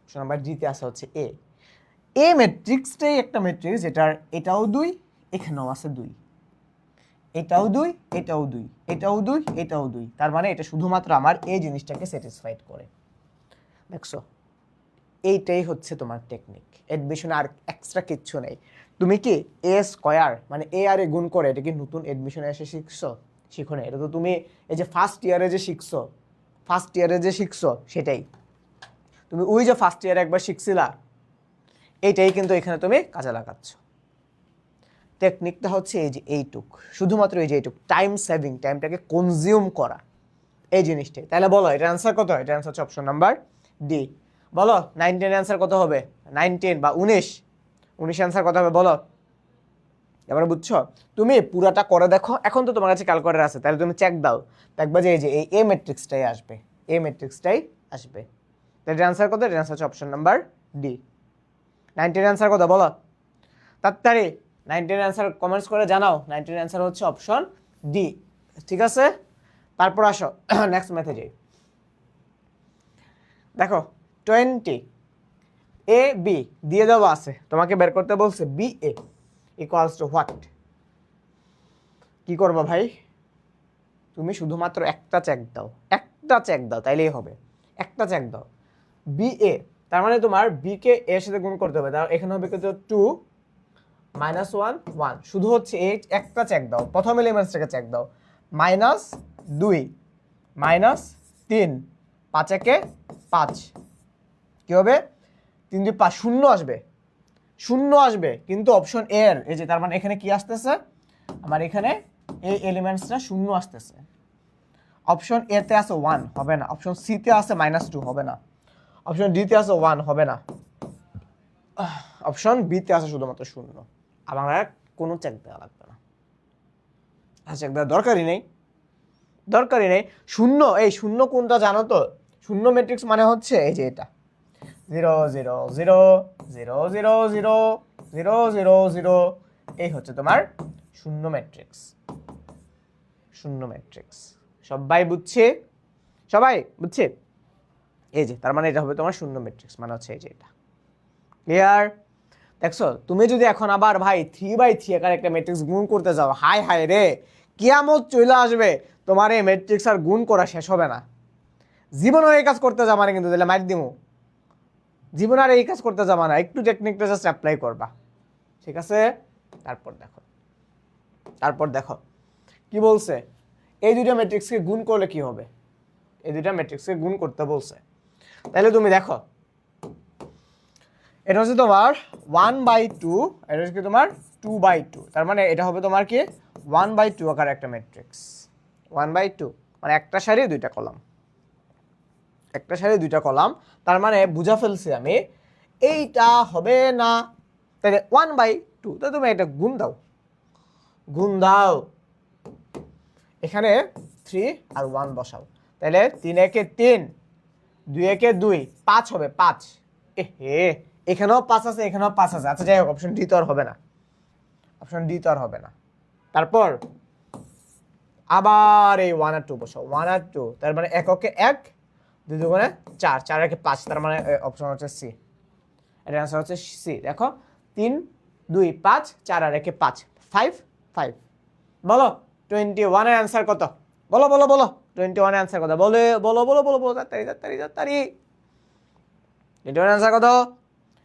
অপশন নাম্বার ডিতে আসা হচ্ছে এ। এ ম্যাট্রিক্সটাই একটা ম্যাট্রিক্স যেটার এটাও 2, এখানেও আছে 2, এটাও 2, এটাও 2, এটাও 2, এটাও 2। তার মানে এটা শুধুমাত্র আমার এই জিনিসটাকে স্যাটিসফাইড করে। দেখছো, এইটাই হচ্ছে তোমার টেকনিক। এডমিশনে আর এক্সট্রা কিচ্ছু নেই। তুমি কি এ স্কোয়ার মানে এ আর এ গুণ করে, এটা কি নতুন এডমিশনে এসে শিখছো? শিখো না। এটা তো তুমি এই যে ফার্স্ট ইয়ারে যে শিখছো সেটাই তুমি ওই যে ফার্স্ট ইয়ারে একবার শিখছিলা, এইটাই কিন্তু এখানে তুমি কাজে লাগাচ্ছ। টেকনিকটা হচ্ছে এই যে এইটুক, শুধুমাত্র এই যে এইটুক, টাইম সেভিং, টাইমটাকে কনজিউম করা, এই জিনিসটাই। তাহলে বলো এটার অ্যান্সার কত? এটার অ্যান্সার হচ্ছে অপশন নাম্বার ডি। বলো 19 অ্যান্সার কত হবে? 19 বা 19 অ্যান্সার কত হবে বলো? এবার বুঝছো? তুমি পুরাটা করে দেখো। এখন তো তোমার কাছে ক্যালকুলেটর আছে, তাহলে তুমি চেক দাও, দেখবা যে এই যে এই এ ম্যাট্রিক্সটাই আসবে, তাহলে অ্যান্সার কত? এর অ্যান্সার হচ্ছে অপশন নাম্বার ডি। 19 অ্যান্সার কত বলো তাড়াতাড়ি? 19 অ্যান্সার কমেন্টস করে জানাও। 19 অ্যান্সার হচ্ছে অপশন ডি। ঠিক আছে, তারপর আসো নেক্সট ম্যাথে যাই। দেখো 20 এ বি দিয়ে দেওয়া আছে, তোমাকে বের করতে বলছে B A equals to what? কি করবো ভাই? তুমি শুধুমাত্র একটা চেক দাও, তাইলেই হবে। একটা চেক দাও, বি এ, তার মানে তোমার বি কে এর সাথে গুণ করতে হবে। তার এখানে হবে কত? 2 -1 1। শুধু হচ্ছে এই একটা চেক দাও, প্রথম এলিমেন্টসটাকে চেক দাও। -2 -3 5 একে 5, কি হবে 3 2 5, শূন্য আসবে, শূন্য আসবে, কিন্তু অপশন এ এর এই যে তার মানে এখানে কি আসতেছে আমার, এখানে এই এলিমেন্টসটা শূন্য আসতেছে। অপশন এ তে আছে 1, হবে না। অপশন সি তে আছে -2, হবে না। অপশন ডি তে আছে 1, হবে না। অপশন বি তে আছে শুধুমাত্র শূন্য। আমার আর কোনো চেক দেওয়া লাগবে না, চেক দেওয়ার দরকারই নেই, দরকারই নেই। শূন্য, এই শূন্য কোনটা জানো তো? শূন্য ম্যাট্রিক্স মানে হচ্ছে এই যে এটা 0 0 0 0 0 0 0 0 0, এই হচ্ছে তোমার শূন্য ম্যাট্রিক্স। শূন্য ম্যাট্রিক্স সবাই বুঝছে? সবাই বুঝছে? এই যে তার মানে এটা হবে তোমার শূন্য ম্যাট্রিক্স, মানে হচ্ছে এই যে এটা। ক্লিয়ার? দেখছো, তুমি যদি এখন আবার ভাই 3/3 আকার একটা ম্যাট্রিক্স গুণ করতে যাও, হাই হাই রে, কিয়ামত চলে আসবে, তোমার এই ম্যাট্রিক্স আর গুণ করা শেষ হবে না। জীবনে এই কাজ করতে যাবা না কিন্তু, তাহলে মার দিমু। জীবন আর এই কাজ করতে যাবা না, একটু টেকনিকটা জাস্ট অ্যাপ্লাই করবা, ঠিক আছে? তারপর দেখো কি বলছে, এই দুইটা ম্যাট্রিক্সকে গুণ করলে কি হবে, এই দুইটা ম্যাট্রিক্সকে গুণ করতে বলছে। তাহলে তুমি দেখো, এটা হচ্ছে তোমার 1/2, এটা হচ্ছে তোমার 2/2, তার মানে এটা হবে তোমার কি 1/2 আকার একটা ম্যাট্রিক্স। 1/2 মানে একটা সারি দুইটা কলাম, একটা সারি দুইটা কলাম, তার মানে বুঝা ফেলছি আমি এইটা হবে না। তাহলে 1/2, তো তুমি এটা গুণ দাও, গুণ দাও, এখানে 3 আর 1 বসাও, তাহলে 3 একে 3, 2 একে 2, 5 হবে 5। হে, এখানেও 5 আছে, এখানেও 5 আছে। আচ্ছা যাই হোক, অপশন ডি তো আর হবে না, অপশন ডি তো আর হবে না। তারপর আবার এই 1 আর 2 বসাও, 1 আর 2, তার মানে এককে 1, 2 দুগুণে 4, 4 একে 5, তার মানে অপশন হচ্ছে সি, এর অ্যান্সার হচ্ছে সি। দেখো 3 2 5, 4 আর একে 5, 5 5। বলো 21 এর অ্যান্সার কত? বলো বলো বলো, 21 এর অ্যান্সার কত? বলে বলো বলো বলো বলো, তাড়াতাড়ি তাড়াতাড়ি তাড়াতাড়ি। 21 এর অ্যান্সার কত?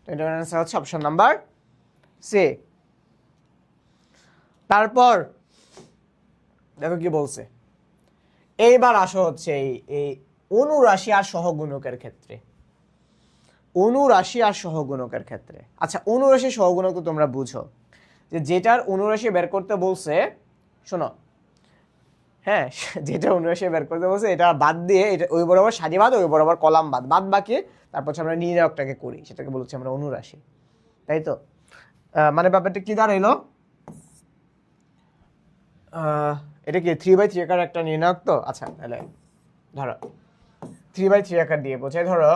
21 এর অ্যান্সার হচ্ছে অপশন নাম্বার সি। তারপর দেখো কি বলছে, এইবার আসো হচ্ছে এই অনুরাশি আর সহগুণকের ক্ষেত্রে, অনুরাশি আর সহগুণকের ক্ষেত্রে। আচ্ছা, অনুরাশি সহগুণক তো তোমরা বুঝো, যে যেটার অনুরাশি বের করতে বলছে, শোনো, হ্যাঁ, যেটা অনুরাশি বের করতে বলছে এটা বাদ দিয়ে, এটা ওই বরাবর সারি বাদ, ওই বরাবর কলাম বাদ, বাদ বাকি তারপর আমরা নির্ণায়কটাকে করি, সেটাকে বলছি আমরা অনুরাশি, তাই তো? মানে ব্যাপারটা কি দাঁড়াইলো, এটা কি 3/3 আকার একটা নির্ণায়ক তো? আচ্ছা, তাহলে ধরো 3/3 আকার দিয়ে বোঝায়, ধরো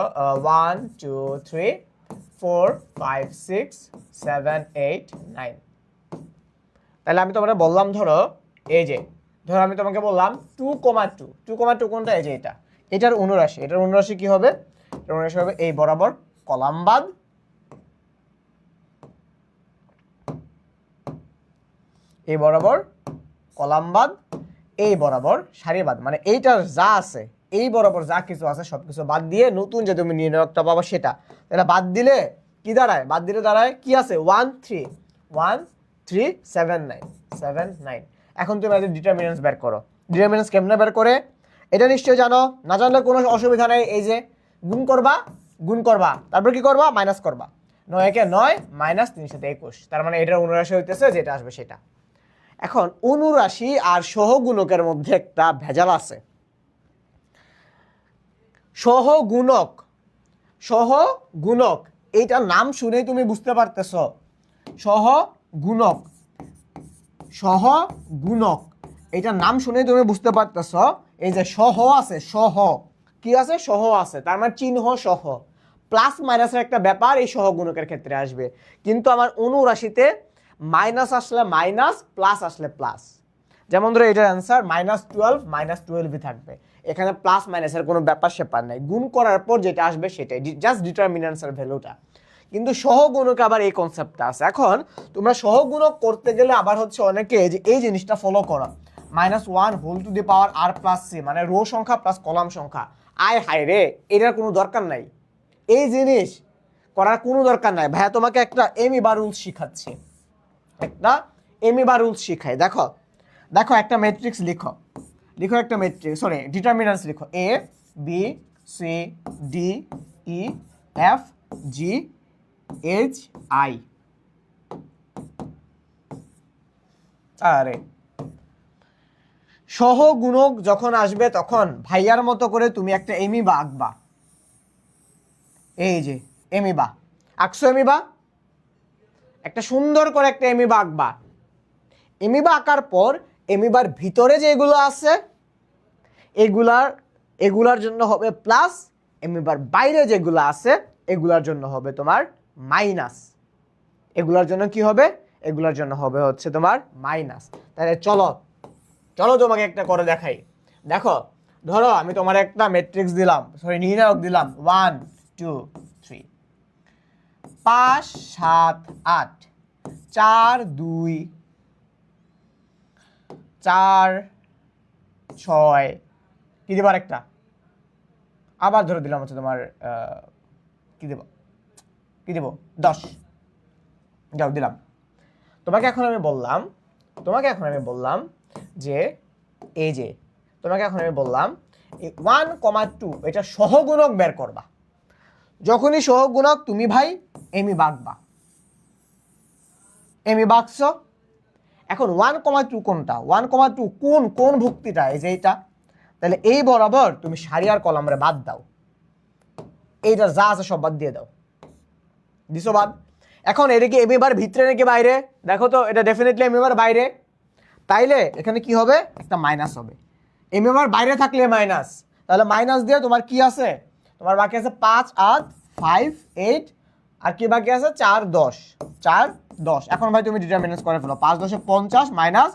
1 2 3 4 5 6 7 8 9। তাহলে আমি তোমাকে বললাম, ধরো এই যে, ধরো আমি তোমাকে বললাম 2,2, 2,2 কোনটা? এই যে এটা, এটার অনুরাশি, এটার অনুরাশি কি হবে? এটার অনুরাশি হবে এই বরাবর কলাম বাদ, এই বরাবর কলাম বাদ, এই বরাবর সারি বাদ, মানে এইটার যা আছে, এই বরাবর যা কিছু আছে সবকিছু বাদ দিয়ে নতুন যে তুমি নির্ণায়কটা পাবো সেটা, তাহলে বাদ দিলে কি দাঁড়ায়? বাদ দিলে দাঁড়ায় কি আছে? 1 3 1 3 7 9 7 9। এখন তুমি এদের ডিটারমিনেন্টস বের করো। ডিটারমিনেন্টস কেমনে বের করে এটা নিশ্চয়ই জানো, না জানলে কোনো অসুবিধা নেই। এই যে গুণ করবা, গুণ করবা, তারপর কি করবা? মাইনাস করবা। 9 একে 9 মাইনাস 3 সাথে 21, তার মানে এটার অনুরাশি হইতেছে যেটা আসবে সেটা। এখন অনুরাশি আর সহগুণকের মধ্যে একটা ভেজাল আছে। সহগুণক, সহগুণক এইটার নাম শুনেই তুমি বুঝতে পারতেছ, সহগুণক, সহগুণক এইটার নাম শুনেই তুমি বুঝতে পারতেছ, এই যে সহ আছে, সহ কি আছে? সহ আছে, তার মানে চিহ্ন সহ, প্লাস মাইনাসের একটা ব্যাপার এই সহগুণকের ক্ষেত্রে আসবে। কিন্তু আমার অনুরাশিতে মাইনাস আসলে মাইনাস, প্লাস আসলে প্লাস। যেমন ধরো এটার অ্যান্সার -12 -12ই থাকবে, এখানে প্লাস মাইনাসের কোনো ব্যাপার স্যাপার নাই, গুণ করার পর যেটা আসবে সেটাই, জাস্ট ডিটারমিনেন্টসের ভ্যালুটা। কিন্তু সহগুণকে আবার এই কনসেপ্টটা আছে। এখন তোমরা সহগুণক করতে গেলে আবার হচ্ছে অনেকে যে এই জিনিসটা ফলো করো, -1 whole to the power R plus C, মানে রো সংখ্যা প্লাস কলাম সংখ্যা। আয় হায় রে, এটার কোনো দরকার নাই, এই জিনিস করার কোনো দরকার নাই। ভাইয়া তোমাকে একটা এমিবার রুলস শিখাচ্ছি, একটা এমিবার রুলস শিখাই। দেখো দেখো একটা ম্যাট্রিক্স লিখো, লিখো একটা ম্যাট্রিক্স, সরি ডিটারমিনেন্টস লিখো, A B C D E F G H I. আরে সহগুণক যখন আসবে তখন ভাইয়ার মতো করে তুমি একটা এমিবা আঁকবা। এই যে এমিবা আঁকছো, এমিবা একটা সুন্দর করে একটা এমিবা আঁকবা। এমিবা আঁকার পর এমিবার ভিতরে যেগুলো আছে এগুলার জন্য হবে প্লাস, এমিবার বাইরে যেগুলো আছে এগুলার জন্য হবে তোমার মাইনাস। এগুলার জন্য কি হবে? এগুলার জন্য হবে হচ্ছে তোমার মাইনাস। তাহলে চলো চলো তোমাকে একটা করে দেখাই। দেখো, ধরো আমি তোমার একটা ম্যাট্রিক্স দিলাম, সরি নির্ণায়ক দিলাম 1 2 3, 5 7 8, 4 2 4 6, কি দেবার একটা, আবার ধরে দিলাম হচ্ছে তোমার কি দেব 10, যাও দিলাম। তোমাকে এখন আমি বললাম যে এই যে তোমাকে এখন আমি বললাম 1,2 এটা সহগুণক বের করবা। যখনই সহগুণক তুমি ভাই এমি বাঁকবা। এমি বাঁকছো। এখন 1,2 কোনটা? 1,2 কোন ভুক্তিটা? এই যে এইটা। তাহলে এই বরাবর তুমি সারি আর কলামরে বাদ দাও, এইটা যা আছে সব বাদ দিয়ে দাও। দিছো বাদ। এখন এটা কি এমিবার ভিতরে নাকি বাইরে? দেখো তো, এটা ডেফিনেটলি এমিবার বাইরে। তাইলে এখানে কি হবে? একটা মাইনাস হবে। এমিবার বাইরে থাকলে মাইনাস, তাহলে মাইনাস দিয়ে তোমার কি আছে? তোমার বাকি আছে 5 8 5 8, আর কি বাকি আছে 4 10 4 10। এখন ভাই তুমি ডিটারমিনেন্স করে ফেলো। 5 10 50 মাইনাস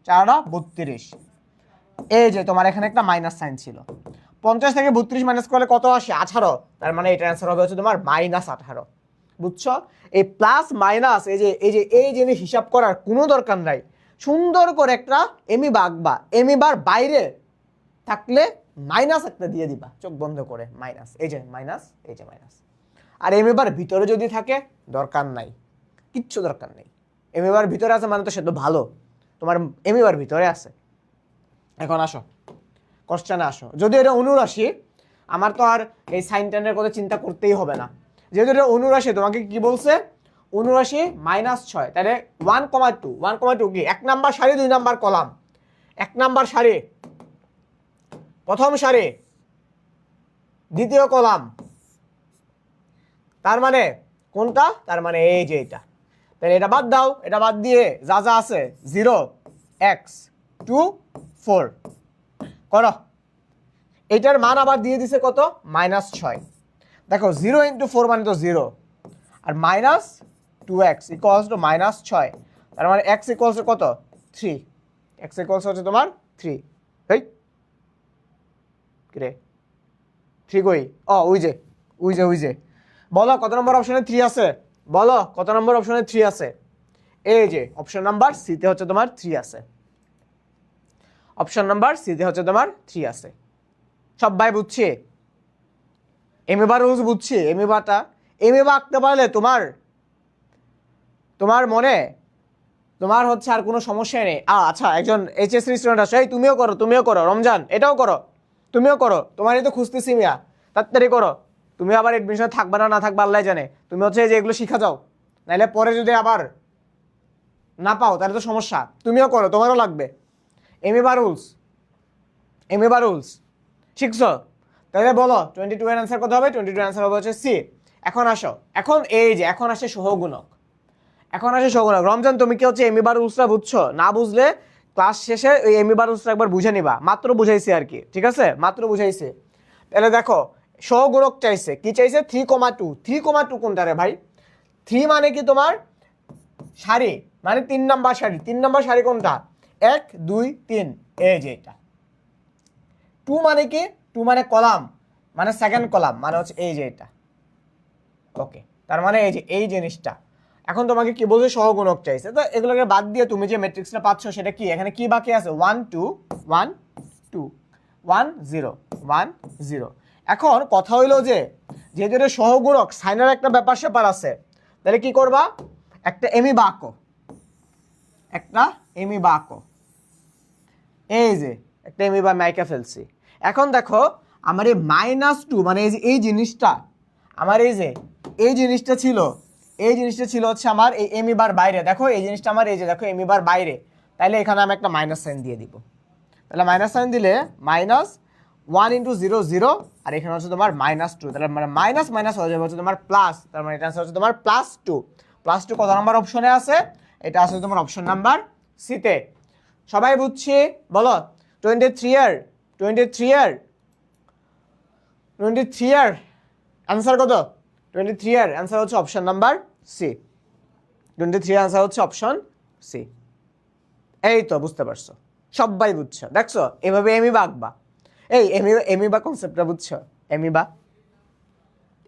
4 32। এই যে তোমার এখানে একটা মাইনাস সাইন ছিল। 50 থেকে 32 মাইনাস করলে কত আসে? 18। তার মানে এটার অ্যান্সার হবে হচ্ছে তোমার -18। বুঝছো? এই প্লাস মাইনাস এই জিনিস হিসাব করার কোনো দরকার নাই। সুন্দর করে একটা এমিবা আঁকবা। এমিবার বাইরে থাকলে মাইনাস একটা দিয়ে দিবা চোখ বন্ধ করে, মাইনাস, এই যে মাইনাস, এই যে মাইনাস। আর এমিবার ভিতরে যদি থাকে দরকার নাই, কিচ্ছু দরকার নেই। এমিবার ভিতরে আছে মানে তো সে তো ভালো, তোমার এমিবার ভিতরে আছে। এখন আসো কোশ্চেনে আসো। যদি এটা অনুরাশি, আমার তো আর এই সাইন টেনের কথা চিন্তা করতেই হবে না। যেহেতু এটা অনুরাশি, তোমাকে কি বলছে? অনুরাশি -6। তাহলে 1,2 কি 1 নাম্বার সারি 2 নাম্বার কলাম? 1 নাম্বার সারি প্রথম সারি দ্বিতীয় কলাম। তার মানে কোনটা? তার মানে এই যে এটা। তাহলে এটা বাদ দাও, এটা বাদ দিয়ে যা যা আছে 0 x 2 4 করো। এটার মান আবার দিয়ে দিছে কত? -6। দেখো 0 × 4 মানে তো 0, আর -2x ইকুয়ালস টু -6। তার মানে x ইকুয়ালস টু কত? 3। x ইকুয়ালস হচ্ছে তোমার 3। এই কিরে 3 কই? ওই যে বলো কত নম্বর অপশনে 3 আছে? বলো কত নম্বর অপশনে 3 আছে? এই যে অপশন নাম্বার সিতে হচ্ছে তোমার 3 আছে। অপশন নাম্বার সিতে হচ্ছে তোমার 3 আছে। সবাই বুঝছি? এমিবা রুলস বুঝছি? এমিবা আঁকতে পারলে তোমার মনে তোমার হচ্ছে আর কোনো সমস্যা নেই। আচ্ছা, একজন এইচএসসি স্টুডেন্ট আছে, এই তুমিও করো রমজান, এটাও করো, তুমিও করো। তোমারই তো খুঁজতেছি মিয়া, তাড়াতাড়ি করো। তুমি আবার এডমিশনে থাকবে না থাকবে আল্লাহ জানে। তুমি হচ্ছে যে এগুলো শিখা যাও, নাহলে পরে যদি আবার না পাও তাহলে তো সমস্যা। তুমিও করো, তোমারও লাগবে। এমিবা রুলস শিখছো? তাহলে বলো 22 এর অ্যান্সার কত হবে? 22 এর অ্যান্সার হবে হচ্ছে সি। এখন আসো, এখন আসে সহগুণক। রমজান, তুমি কি হচ্ছে এমিবা রুলসটা বুঝছো? না বুঝলে ক্লাস শেষে ওই এমিবা রুলসটা একবার বুঝে নিবা। মাত্র বুঝাইছি আর কি, ঠিক আছে? মাত্র বুঝাইছি। তাহলে দেখো, সহগুণক চাইছে, কি চাইছে? 3,2। 3,2 কোনটা রে ভাই? 3 মানে কি তোমার সারি, মানে 3 নাম্বার সারি। 3 নাম্বার সারি কোনটা? 1 2 3, এই যে এটা। 2 মানে কি? 2 মানে কলাম, মানে সেকেন্ড কলাম, মানে হচ্ছে এই যে এটা। ওকে, তার মানে এই যে এই জিনিসটা। এখন তোমাকে কি বলছে? সহগুণক চাইছে। তো এগুলোকে বাদ দিয়ে তুমি যে ম্যাট্রিক্সটা পাচ্ছ সেটা কি? এখানে কি বাকি আছে? 1 2 1 2 1 0 1 0। এখন কথা হইলো যে যেহেতু এটা সহগুণক, সাইনের একটা ব্যাপার স্যাপার আছে। তাহলে কি করবা? একটা এমিবা আঁকো, এই যে একটা এমিবা মাইকা ফেলছি। এখন দেখো, আমার এই -2 মানে এই যে এই জিনিসটা আমার এই জিনিসটা ছিল হচ্ছে আমার এই এমি বার বাইরে। দেখো এই জিনিসটা আমার এই যে দেখো এমি বার বাইরে, তাহলে এখানে আমি একটা মাইনাস সাইন দিয়ে দিব। তাহলে মাইনাস সাইন দিলে -1 × 0 0, আর এখানে হচ্ছে তোমার -2, তাহলে মানে মাইনাস মাইনাস হয়ে যাবে হচ্ছে তোমার প্লাস, তার মানে এটা হচ্ছে তোমার +2। +2 কত নাম্বার অপশনে আছে? এটা আছে তোমার অপশন নাম্বার সিতে। সবাই বুঝছি? বলো 23 এর অ্যান্সার কত? 23 এর অ্যান্সার হচ্ছে অপশন নাম্বার সি। 23 এর অ্যান্সার হচ্ছে অপশন সি। এই তো বুঝতে পারছো, সবাই বুঝছো, দেখছো এভাবে এমিবা আঁকবা। এই এমিবা কনসেপ্টটা বুঝছো?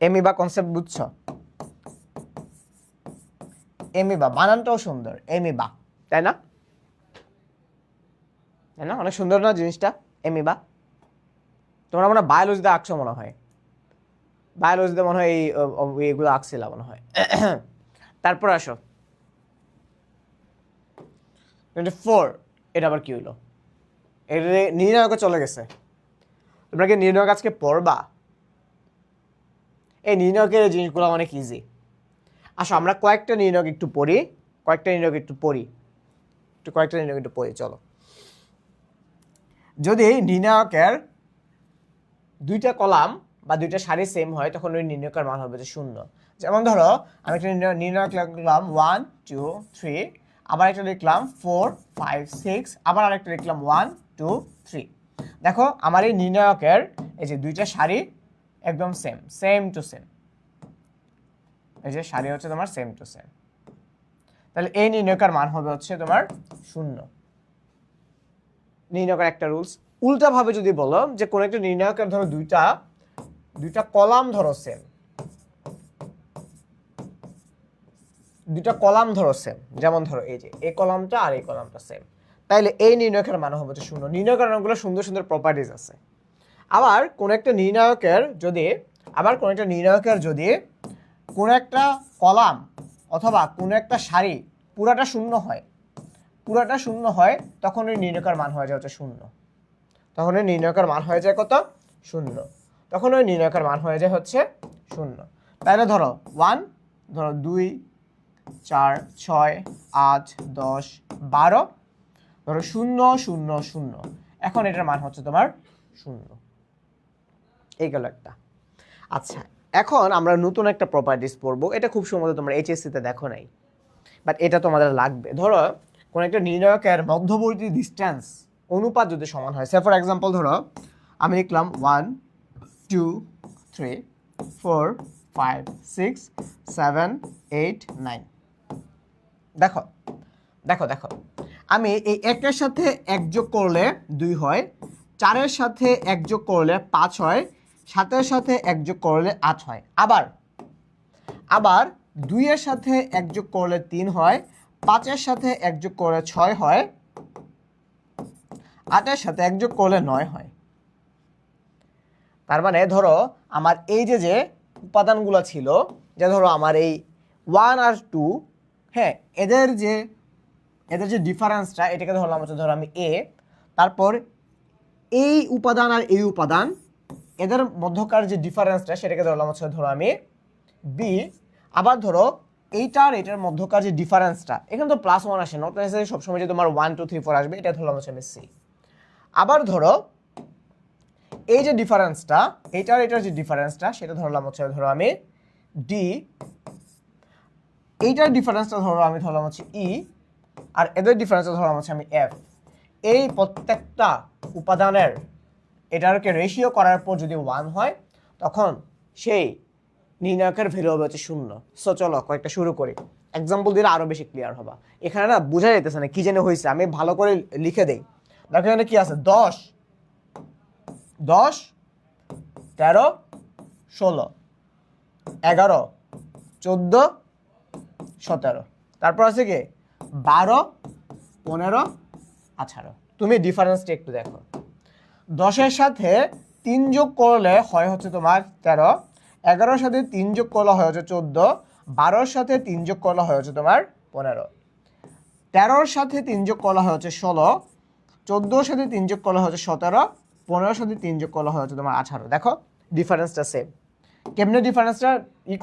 এমিবা কনসেপ্ট বুঝছো? এমিবা বানানটাও সুন্দর, এমিবা, তাই না? অনেক সুন্দর না জিনিসটা এমিবা? তোমরা মনে হয় বায়োলজিতে আঁকছো, মনে হয় বায়োলজিতে মনে হয় এইগুলো আঁকছিলা মনে হয়। তারপর আসো 24, এটা আবার কি হইলো? এটা নির্ণায়কে চলে গেছে। তোমরা কি নির্ণায়ক আজকে পড়বা? এই নির্ণায়কের জিনিসগুলো অনেক ইজি। আসো আমরা কয়েকটা নির্ণায়ক একটু পড়ি, চলো। যদি নির্ণায়কের দুইটা কলাম বা দুইটা সারি সেম হয়, তখন ওই নির্ণায়কের মান হবে যে 0। যেমন ধরো আমি একটা নির্ণায়ক লিখলাম 1 2 3, আবার একটা লিখলাম 4 5 6, আবার আরেকটা লিখলাম 1 2 3। দেখো আমার এই নির্ণায়কের এই যে দুইটা সারি একদম সেম টু সেম, এই যে সারি হচ্ছে তোমার সেম টু সেম, তাহলে এই নির্ণায়কের মান হবে হচ্ছে তোমার 0। নির্ণায়কের একটা রুলস। উল্টা ভাবে যদি বলো যে কোন একটা নির্ণায়কের ধরো দুইটা কলাম ধরো সেম, যেমন ধরো এই যে এই কলামটা আর এই কলামটা সেম, তাইলে এই নির্ণায়কের মান হবে 0। নির্ণায়কের অনেকগুলো সুন্দর সুন্দর প্রপার্টিজ আছে। আবার কোন একটা নির্ণায়কের যদি কোন একটা কলাম অথবা কোন একটা সারি পুরাটা শূন্য হয়, তখন ওই নির্ণায়কের মান হয়ে যায় হচ্ছে 0। তখন ওই নির্ণায়কের মান হয়ে যায় কত? 0। তখন ওই নির্ণায়কের মান হয়ে যায় হচ্ছে 0। তাহলে ধরো 1, ধরো 2 4 6 8 10 12, ধরো 0 0 0, এখন এটার মান হচ্ছে তোমার 0। এই গেল একটা। আচ্ছা, এখন আমরা নতুন একটা প্রপার্টিস পড়বো। এটা খুব সম্ভবত তোমরা এইচএসসিতে দেখো নাই, বাট এটা তোমাদের লাগবে। ধরো কোন একটা নির্ণায়কের মধ্যবর্তী ডিস্টেন্স অনুপাত যদি সমান হয়, সে ফর এক্সাম্পল ধরো আমি লিখলাম 1 2 3 4 5 6 7 8 9। দেখো আমি এই 1-এর সাথে 1 যোগ করলে 2 হয়, 4-এর সাথে 1 যোগ করলে 5 হয়, 7-এর সাথে 1 যোগ করলে 8 হয়। আবার 2-এর সাথে 1 যোগ করলে 3 হয়, 5-এর সাথে 1 যোগ করলে 6 হয়, 8-এর সাথে 1 যোগ করলে 9 হয়। তার মানে ধরো আমার এই যে উপাদানগুলো ছিল, যে ধরো আমার এই 1 আর 2, হ্যাঁ, এদের যে ডিফারেন্সটা, এটাকে ধরলাম হচ্ছে ধরো আমি এ, তারপর এই উপাদান আর এই উপাদান এদের মধ্যকার যে ডিফারেন্সটা, সেটাকে ধরলাম হচ্ছে ধরো আমি বি। আবার ধরো এইটা আর এটার মধ্যকার যে ডিফারেন্সটা, এখানে তো +1 আসে, নট নেসেসারি সবসময় যে তোমার 1 2 3 4 আসবে, এটা ধরলাম হচ্ছে আমি সি। আবার ধরো এই যে ডিফারেন্সটা, এইটা আর এটার যে ডিফারেন্সটা, সেটা ধরলাম হচ্ছে ধরো আমি ডি। এইটার ডিফারেন্সটা ধরলাম হচ্ছে ই, আর এদের ডিফারেন্সটা ধরলাম হচ্ছে আমি এফ। এই প্রত্যেকটা উপাদানের এটাকে রেশিও করার পর যদি 1 হয়, তখন সেই নির্ণায়কের ভ্যালু হবে হচ্ছে 0। সো চলো কয়েকটা শুরু করি, এক্সাম্পল দিলে আরো বেশি ক্লিয়ার হবে। এখানে না বোঝা যাইতেছে না কি জানি হয়েছে, আমি ভালো করে লিখে দেই। দেখো এখানে কি আছে, 10 13 16 11 14 17, তারপর আছে কি 12 15 18। তুমি ডিফারেন্সটা একটু দেখো। 10-এর সাথে 3 যোগ করলে হয় হচ্ছে তোমার 13, 11-র সাথে 3 যোগ করলে হয় হচ্ছে 14, 12-র সাথে 3 যোগ করলে হয় হচ্ছে তোমার 15, 13-র সাথে 3 যোগ করলে হয় হচ্ছে 16, 14-র সাথে 3 যোগ করলে হচ্ছে 17, 15 সাথে 3 যোগ করলে হয় হচ্ছে তোমার 18। দেখো ডিফারেন্সটা সেম। কেমনে ডিফারেন্সটা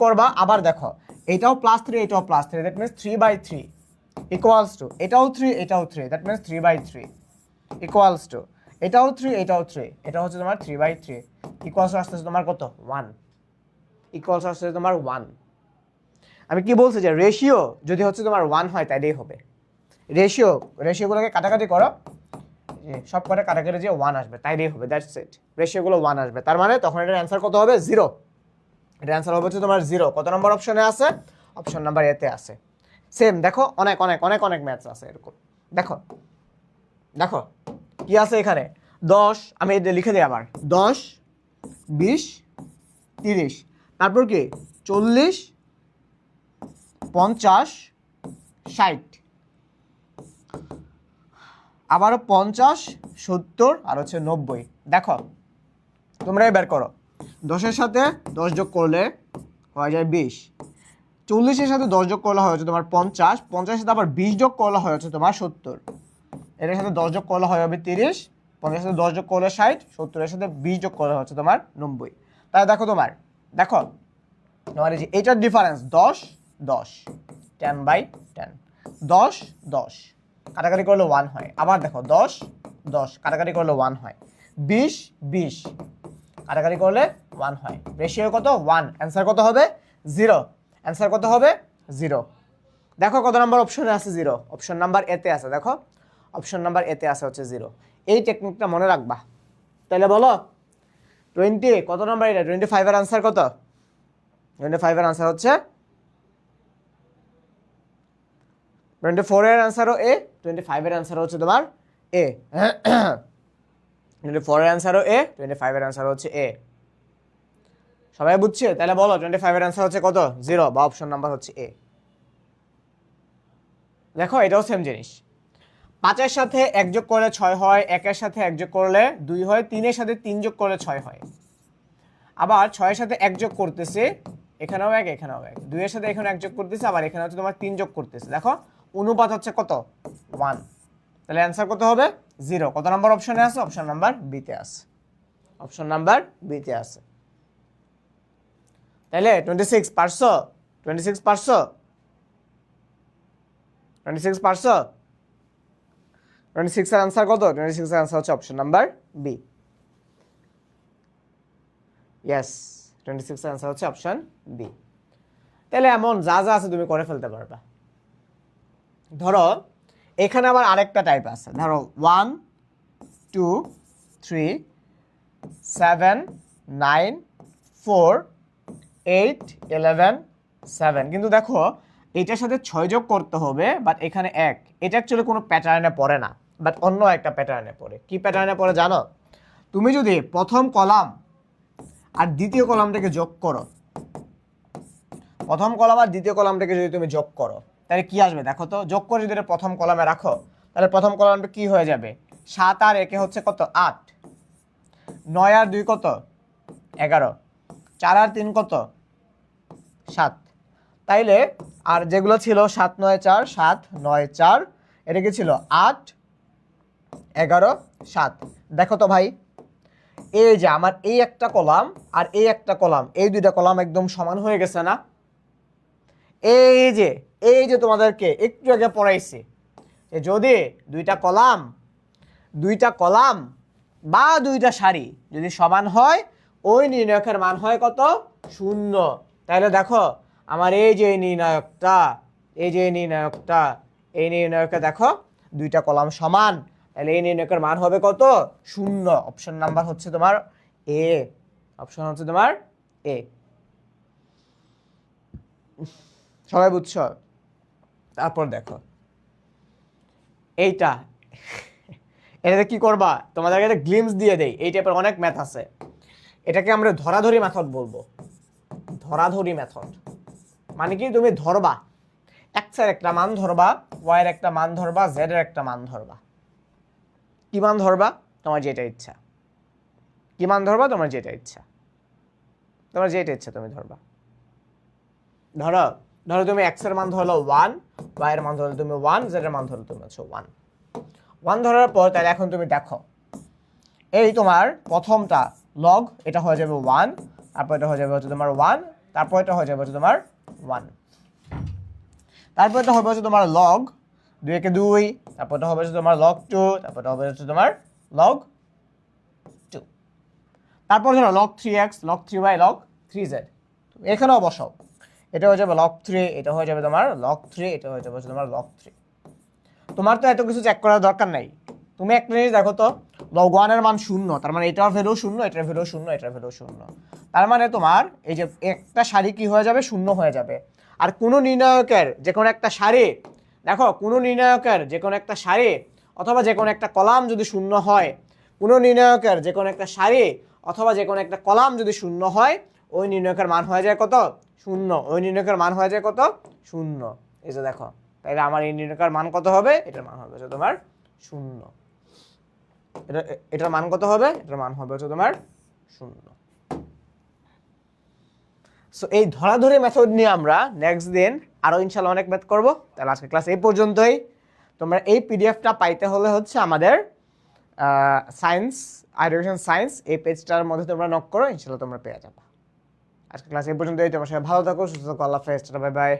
করবা, আবার দেখো এটাও +3 এটাও +3, দ্যাট মিনস 3/3 ইকুয়ালস টু এটাও 3 এটাও 3, দ্যাট মিনস 3/3 ইকুয়ালস টু এটাও 3 এটাও 3, এটা হচ্ছে তোমার 3/3 ইকুয়ালস টু আসতেছে তোমার কত 1, ইকুয়ালস আসতেছে তোমার 1। আমি কি বলছি যে রেশিও যদি হচ্ছে তোমার 1 হয় তাইলেই হবে। রেশিওগুলোকে কাটাকাটি করো, সব কটা কাটাকাটি যে 1 আসবে তাইলেই হবে, দ্যাটস ইট। রেশিওগুলো 1 আসবে, তার মানে তখন এটার অ্যান্সার কত হবে 0। এটার অ্যান্সার হবে হচ্ছে তোমার 0। কত নম্বর অপশনে আছে? অপশন নাম্বার এতে আছে। সেম দেখো অনেক অনেক অনেক অনেক ম্যাথস আছে এরকম। দেখো দেখো কি আছে এখানে 10, আমি এটা লিখে দিই আবার 10 20 30, তারপর কি 40 50 60, আবারও 50 70 আর হচ্ছে 90। দেখো তোমরাই বের করো, 10-এর সাথে 10 যোগ করলে হয়ে যায় 20, 40-এর সাথে 10 যোগ করলে হয় হচ্ছে তোমার 50, 50-এর সাথে আবার 20 যোগ করলে হয় হচ্ছে তোমার 70, এটার সাথে 10 যোগ করলে হয় হবে 30, 50-এর সাথে 10 যোগ করলে 60, 70-এর সাথে 20 যোগ করলে হচ্ছে তোমার 90। তাহলে দেখো দেখো তোমার এই যে এটার ডিফারেন্স 10 10 10/10, 10 10 কাটাকাটি করলে 1 হয়। আবার দেখো 10 10 কাটাকাটি করলে 1 হয়, 20 20 কাটাকাটি করলে 1 হয়। রেশিও কত 1, অ্যান্সার কত হবে 0, অ্যান্সার কত হবে 0। দেখো কত নাম্বার অপশনে আছে 0, অপশন নাম্বার এতে আছে। দেখো অপশন নাম্বার এতে আছে হচ্ছে 0। এই টেকনিকটা মনে রাখবা। তাহলে বলো 20 কত নাম্বার? এটা 25 এর আনসার কত? 25 এর আনসার হচ্ছে 24 এর আনসারও এ, 25 এর আনসার হচ্ছে তোমার এ। 24 এর আনসারও এ, 25 এর আনসার হচ্ছে এ। সবাই বুঝছে? তাহলে বলো 25 এর আনসার হচ্ছে কত? 0, বা অপশন নাম্বার হচ্ছে এ। দেখো এটাও সেম জিনিস। 5-এর সাথে 1 যোগ করলে 6 হয়, 1-এর সাথে 1 যোগ করলে 2 হয়, 3-এর সাথে 3 যোগ করলে 6 হয়। আবার 6-এর সাথে 1 যোগ করতেছে, এখানেও 1 এখানেও 1, 2-এর সাথে এখানে 1 যোগ করতেছে, আবার এখানে হচ্ছে তোমার 3 যোগ করতেছে। দেখো অনুপাত হচ্ছে কত 1, তাহলে অ্যান্সার কত হবে 0। কত নাম্বার অপশনে আছে? অপশন নাম্বার বিতে আছে, অপশন নাম্বার বিতে আছে। তাহলে 26 পারছো? 26 পারছো? 26 পারছো? 26 এর আনসার কত? 26 এর আনসার হচ্ছে অপশন নাম্বার বি। ইয়েস, 26 এর আনসার হচ্ছে অপশন বি। তাহলে এমন যা যা আছে তুমি করে ফেলতে পারবা। ধরো এখানে আবার আরেকটা টাইপ আছে, ধরো 1 2 3 7 9 4 8 11 7, কিন্তু দেখো এটার সাথে 6 যোগ করতে হবে, বাট এখানে 1, এটা অ্যাকচুয়ালি কোনো প্যাটার্নে পড়ে না, বাট অন্য একটা প্যাটার্নে পড়ে। কি প্যাটার্নে পড়ে জানো? তুমি যদি প্রথম কলাম আর দ্বিতীয় কলামটাকে যোগ করো, প্রথম কলাম আর দ্বিতীয় কলামটাকে যদি তুমি যোগ করো, তাহলে কি আসবে দেখো তো। যোগ করে যদি এটা প্রথম কলামে রাখো, তাহলে প্রথম কলামটা কি হয়ে যাবে? 7 আর 1 হচ্ছে কত 8, 9 আর 2 কত 11, 4 আর 3 কত 7। তাইলে আর যেগুলো ছিল 7 9 4 7 9 4, এটা কি ছিল 8 11 7। দেখো তো ভাই, এই যে আমার এই একটা কলাম আর এই একটা কলাম, এই দুইটা কলাম একদম সমান হয়ে গেছে না? এই যে তোমাদেরকে একটু আগে পড়াইছি যে যদি দুইটা কলাম বা দুইটা সারি যদি সমান হয়, ওই নির্ণায়কের মান হয় কত? 0। তাহলে দেখো আমার এই যে নির্ণায়কটা, এই নির্ণায়কে দেখো দুইটা কলাম সমান, তাহলে এই নির্ণায়কের মান হবে কত? 0। অপশন নাম্বার হচ্ছে তোমার এ, অপশন হচ্ছে তোমার এ। সবাই বুঝছো? তারপর দেখো এটাতে কি করবা, তোমাদেরকে একটা গ্লিমস দিয়ে দেই। এই টাইপের অনেক ম্যাথ আছে, এটাকে আমরা ধরাধরি মেথড বলবো। ধরাধরি মেথড মানে কি, তুমি ধরবা এক্স এর একটা মান ধরবা, ওয়াই এর একটা মান ধরবা, জেড এর একটা মান ধরবা। কি মান ধরবা? তোমার যেটা ইচ্ছা। কি মান ধরবা? তোমার যেটা ইচ্ছা, তুমি ধরবা। ধরো তুমি এক্স এর মান ধরলো 1, ওয়াই এর মান ধরলো তুমি 1, জেড এর মান ধরলো তুমি হচ্ছে 1 ধরার পর, তাহলে এখন তুমি দেখো এই তোমার প্রথমটা লগ, এটা হয়ে যাবে 1, তারপর এটা হয়ে যাবে হচ্ছে তোমার 1, তারপর এটা হয়ে যাবে হচ্ছে তোমার 1, তারপর এটা হবে হচ্ছে তোমার লগ 2 একে 2, তারপর এটা হবে হচ্ছে তোমার লগ 2, তারপর এটা হবে হচ্ছে তোমার লগ 2, তারপর ধরো log 3x, log 3y, log 3z, এখানেও বসাও। এটা হয়ে যাবে লগ 3, এটা হয়ে যাবে তোমার লগ 3, এটা হয়ে যাবে হচ্ছে তোমার লগ 3। তোমার তো এত কিছু চেক করার দরকার নাই, তুমি একটা জিনিস দেখো তো, লগ 1 এর মান 0, তার মানে এটার ভ্যালু 0, এটার ভ্যালু 0, এটার ভ্যালু 0, তার মানে তোমার এই যে একটা সারি কি হয়ে যাবে, 0 হয়ে যাবে। আর কোনো নির্ণায়কের যে কোনো একটা সারি, দেখো কোনো নির্ণায়কের যে কোনো একটা সারি অথবা যে কোনো একটা কলাম যদি 0 হয়, কোনো নির্ণায়কের যে কোনো একটা সারি অথবা যে কোনো একটা কলাম যদি 0 হয়, ওই নির্ণায়কের মান হয়ে যায় কত, 0, ওই নির্ণায়কের মান হয়ে যায় কত, 0। এই যে দেখো, তাইলে আমার এই নির্ণায়কের মান কত হবে, এটার মান হবে হচ্ছে তোমার 0। এটার মান কত হবে, এটার মান হবে হচ্ছে তোমার 0। সো এই ধরাধরি মেথড নিয়ে আমরা নেক্সট দিন আরো ইনশাআল্লাহ অনেক ম্যাথ করব। তাহলে আজকে ক্লাস এই পর্যন্তই। তোমরা এই পিডিএফটা পাইতে হলে হচ্ছে আমাদের সায়েন্স, এডুকেশন সায়েন্স এই পেজটার মধ্যে তোমরা নক করো, ইনশাআল্লাহ তোমরা পেয়ে যাবে। আজকে ক্লাস এই পর্যন্তই। তোমার সবাই ভালো থাকো, সুস্থ থাকো, আল্লাহ হাফেজ, বাই বাই।